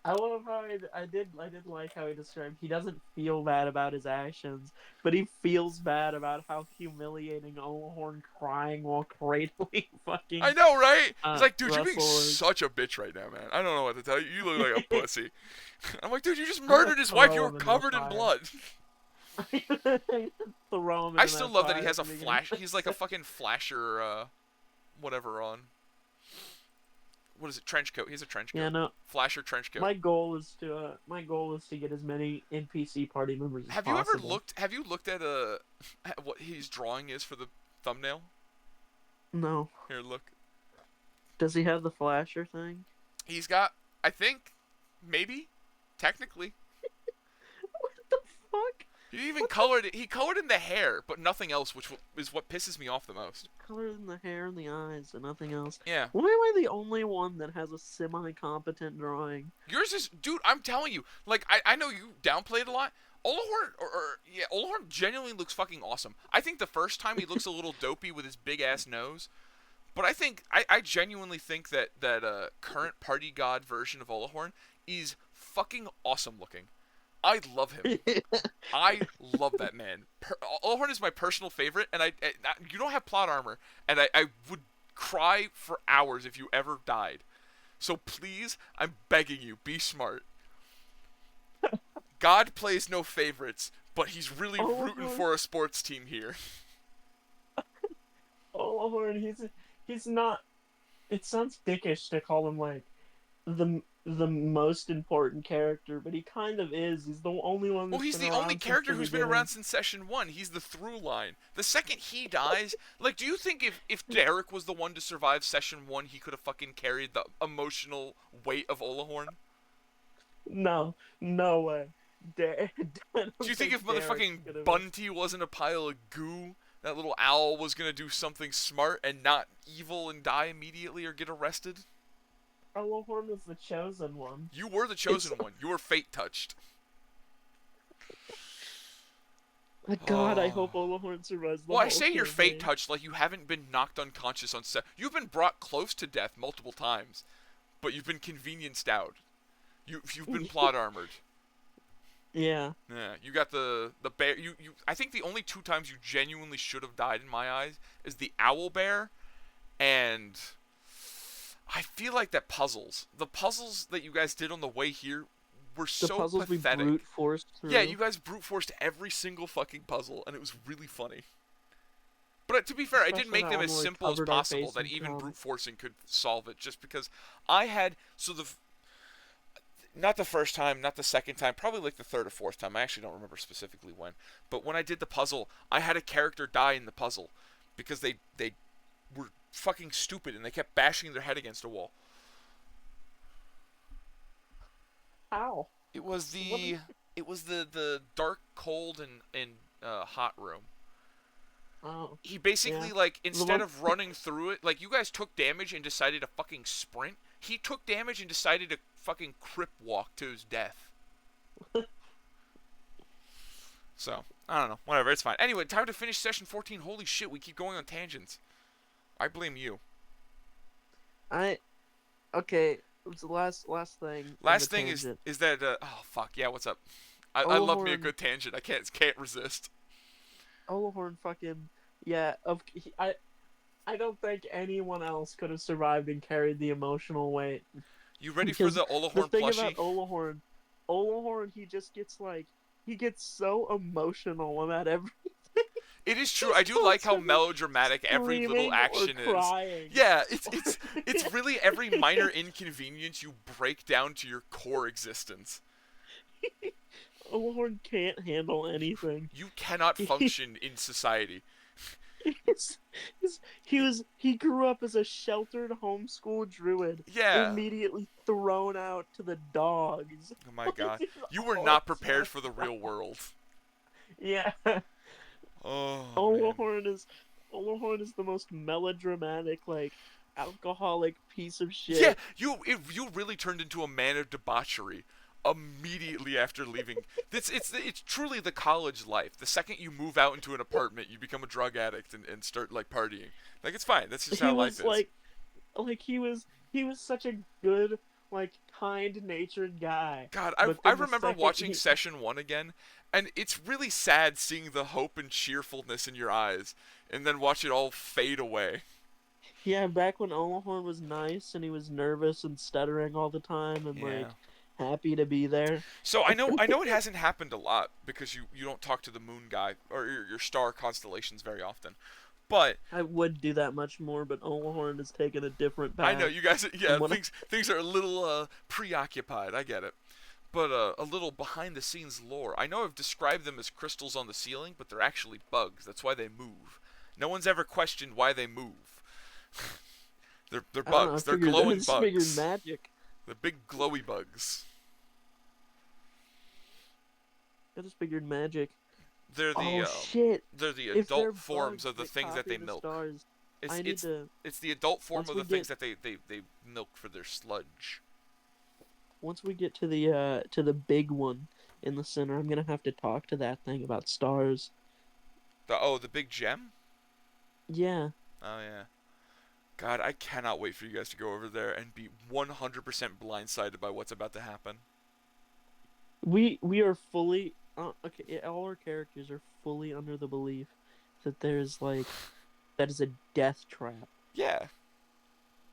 S2: I love how I did like how he described. He doesn't feel bad about his actions, but he feels bad about how humiliating Olahorn crying while cradling fucking.
S1: I know, right? He's like, dude, you're being
S2: Russell is-
S1: such a bitch right now, man. I don't know what to tell you. You look like a pussy. I'm like, dude, you just
S2: gonna
S1: murdered his wife.
S2: throw
S1: You were
S2: him in the
S1: covered in
S2: fire.
S1: blood.
S2: Throw him
S1: I
S2: in
S1: still
S2: that
S1: love that
S2: fire
S1: he has a
S2: at the beginning.
S1: flash. He's like a fucking flasher, whatever on. What is it? Trench coat. He has a trench coat.
S2: Yeah, no.
S1: Flasher trench coat.
S2: My goal is to get as many NPC party members as
S1: Have you ever
S2: possible.
S1: looked? Have you looked at what his drawing is for the thumbnail?
S2: No.
S1: Here, look.
S2: Does he have the flasher thing?
S1: He's got, I think, maybe, technically.
S2: What the fuck?
S1: He even colored it. He colored in the hair, but nothing else, which is what pisses me off the most.
S2: Color in the hair and the eyes and nothing else.
S1: Yeah.
S2: Why am I the only one that has a semi-competent drawing?
S1: Yours is, dude, I'm telling you, like, I know you downplay it a lot. Olahorn genuinely looks fucking awesome. I think the first time he looks a little dopey with his big ass nose, but I genuinely think that current party god version of Olahorn is fucking awesome looking. I love him. I love that man. Olahorn is my personal favorite, and you don't have plot armor, and I would cry for hours if you ever died. So please, I'm begging you, be smart. God plays no favorites, but he's really rooting for a sports team here.
S2: Olahorn, he's not. It sounds dickish to call him like the most important character, but he kind of is. He's the only one.
S1: Well, he's the only character who's been around since session 1. He's the through line. The second he dies, like, do you think if Derek was the one to survive session 1, he could have fucking carried the emotional weight of Olahorn?
S2: No way.
S1: Do you think if motherfucking Bunty wasn't a pile of goo, that little owl was gonna do something smart and not evil and die immediately or get arrested?
S2: Olahorn was the chosen one.
S1: You were the chosen one. You were fate touched.
S2: God, I hope Olahorn survives the
S1: Well, I
S2: whole
S1: say you're
S2: campaign.
S1: fate touched like you haven't been knocked unconscious on set. You've been brought close to death multiple times, but you've been convenienced out. You've been plot armored.
S2: Yeah.
S1: Yeah, you got the bear. I think the only 2 times you genuinely should have died in my eyes is the owl bear, and I feel like the puzzles that you guys did on the way here were
S2: The
S1: so
S2: puzzles
S1: pathetic.
S2: we brute forced through.
S1: Yeah, you guys brute forced every single fucking puzzle, and it was really funny. But to be fair, I did
S2: Especially
S1: make them
S2: that
S1: as
S2: one where we
S1: simple as
S2: covered our
S1: possible
S2: face
S1: that
S2: in
S1: even
S2: cum.
S1: brute forcing could solve it, just because I had not the first time, not the second time, probably like the third or fourth time. I actually don't remember specifically when. But when I did the puzzle, I had a character die in the puzzle because they were fucking stupid and they kept bashing their head against a wall.
S2: How?
S1: It was the dark, cold, and hot room.
S2: Oh.
S1: He basically,
S2: Yeah.
S1: like, instead
S2: one-
S1: of running through it, like, you guys took damage and decided to fucking sprint. He took damage and decided to fucking crip walk to his death. So, I don't know. Whatever, it's fine. Anyway, time to finish session 14. Holy shit, we keep going on tangents. I blame you.
S2: Okay. It was the last thing.
S1: Last thing is that, oh, fuck, yeah, what's up? I love me a
S2: Olahorn-
S1: good tangent. I can't resist.
S2: Olahorn fucking I don't think anyone else could have survived and carried the emotional weight.
S1: You ready for
S2: Because
S1: the
S2: the
S1: Olahorn
S2: thing
S1: plushie?
S2: about Olahorn, he just gets he gets so emotional about every.
S1: It is true.
S2: He's
S1: I do like how
S2: constantly
S1: melodramatic every little
S2: screaming or
S1: action is.
S2: crying.
S1: Yeah, it's really every minor inconvenience you break down to your core existence.
S2: Olahorn can't handle anything.
S1: You cannot function in society.
S2: He's, he grew up as a sheltered homeschool druid,
S1: Yeah.
S2: immediately thrown out to the dogs.
S1: Oh my god.
S2: He's
S1: You were
S2: all
S1: not prepared for
S2: messed
S1: the real
S2: up.
S1: world.
S2: Yeah.
S1: Oh man.
S2: Olahorn is the most melodramatic, like, alcoholic piece of shit.
S1: Yeah, you really turned into a man of debauchery immediately after leaving. It's truly the college life. The second you move out into an apartment, you become a drug addict and start like partying. Like it's fine. That's just
S2: He
S1: how
S2: was
S1: life is.
S2: like he was such a good, like, kind-natured guy.
S1: God,
S2: But
S1: I
S2: then the
S1: remember
S2: second
S1: watching
S2: he-
S1: session 1 again, and it's really sad seeing the hope and cheerfulness in your eyes, and then watch it all fade away.
S2: Yeah, back when Olahorn was nice and he was nervous and stuttering all the time and
S1: Yeah.
S2: like happy to be there.
S1: So I know it hasn't happened a lot because you don't talk to the moon guy or your star constellations very often. But
S2: I would do that much more, but Olahorn has taken a different path.
S1: I know you guys yeah,
S2: when I-
S1: things are a little preoccupied. I get it. But a little behind the scenes lore. I know I've described them as crystals on the ceiling, but they're actually bugs. That's why they move. No one's ever questioned why they move. they're
S2: I don't know, I
S1: bugs. They're
S2: figured- I
S1: glowing
S2: just
S1: bugs.
S2: figured magic.
S1: The big glowy bugs.
S2: I just figured magic.
S1: They're
S2: Oh
S1: the
S2: shit!
S1: they're the
S2: If they're
S1: adult forms
S2: bugs
S1: of the things that
S2: copy
S1: they
S2: the
S1: milk.
S2: Stars,
S1: It's
S2: I need
S1: it's
S2: to
S1: it's the adult form
S2: once
S1: of
S2: we
S1: the things
S2: get-
S1: that they milk for their sludge.
S2: once we get to the big one in the center, I'm gonna have to talk to that thing about stars.
S1: The big gem?
S2: Yeah.
S1: Oh yeah. God, I cannot wait for you guys to go over there and be 100% blindsided by what's about to happen.
S2: We are fully okay. All our characters are fully under the belief that that is a death trap.
S1: Yeah.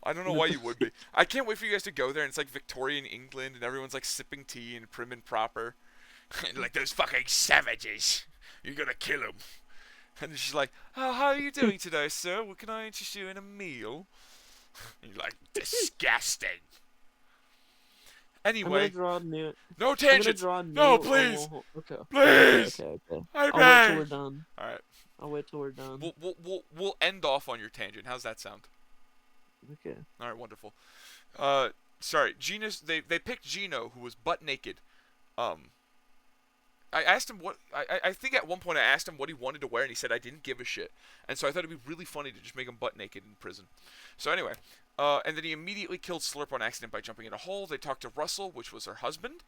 S1: I don't know why you would be. I can't wait for you guys to go there and it's like Victorian England and everyone's like sipping tea and prim and proper. And like those fucking savages. You're gonna kill them. And she's like, oh, how are you doing today, sir? Well, can I interest you in a meal? And you're like, disgusting.
S2: I'm gonna
S1: Anyway,
S2: draw a new.
S1: no
S2: I'm gonna
S1: tangents.
S2: draw a
S1: No,
S2: new
S1: please.
S2: Okay.
S1: Please.
S2: Okay.
S1: I
S2: I'll wait till we're
S1: beg.
S2: done.
S1: All right.
S2: I'll wait till we're done.
S1: We'll end off on your tangent. How's that sound?
S2: Okay.
S1: All right, wonderful. Sorry, Genus. They picked Gino, who was butt naked. I asked him what I think at one point I asked him what he wanted to wear, and he said I didn't give a shit. And so I thought it'd be really funny to just make him butt naked in prison. So anyway, and then he immediately killed Slurp on accident by jumping in a hole. They talked to Russell, which was her husband.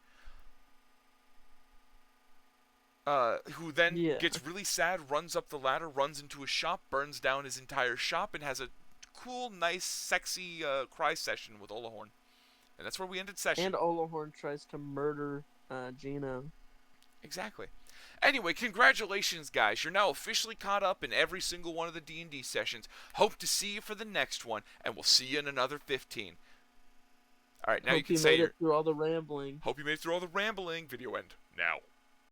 S1: Who then gets really sad, runs up the ladder, runs into a shop, burns down his entire shop, and has a cool, nice, sexy cry session with Olahorn. And that's where we ended session.
S2: And Olahorn tries to murder Gino.
S1: Exactly. Anyway, congratulations, guys. You're now officially caught up in every single one of the D&D sessions. Hope to see you for the next one, and we'll see you in another 15. All right, now you can say
S2: it through all the rambling.
S1: Hope you made it through all the rambling. Video end now.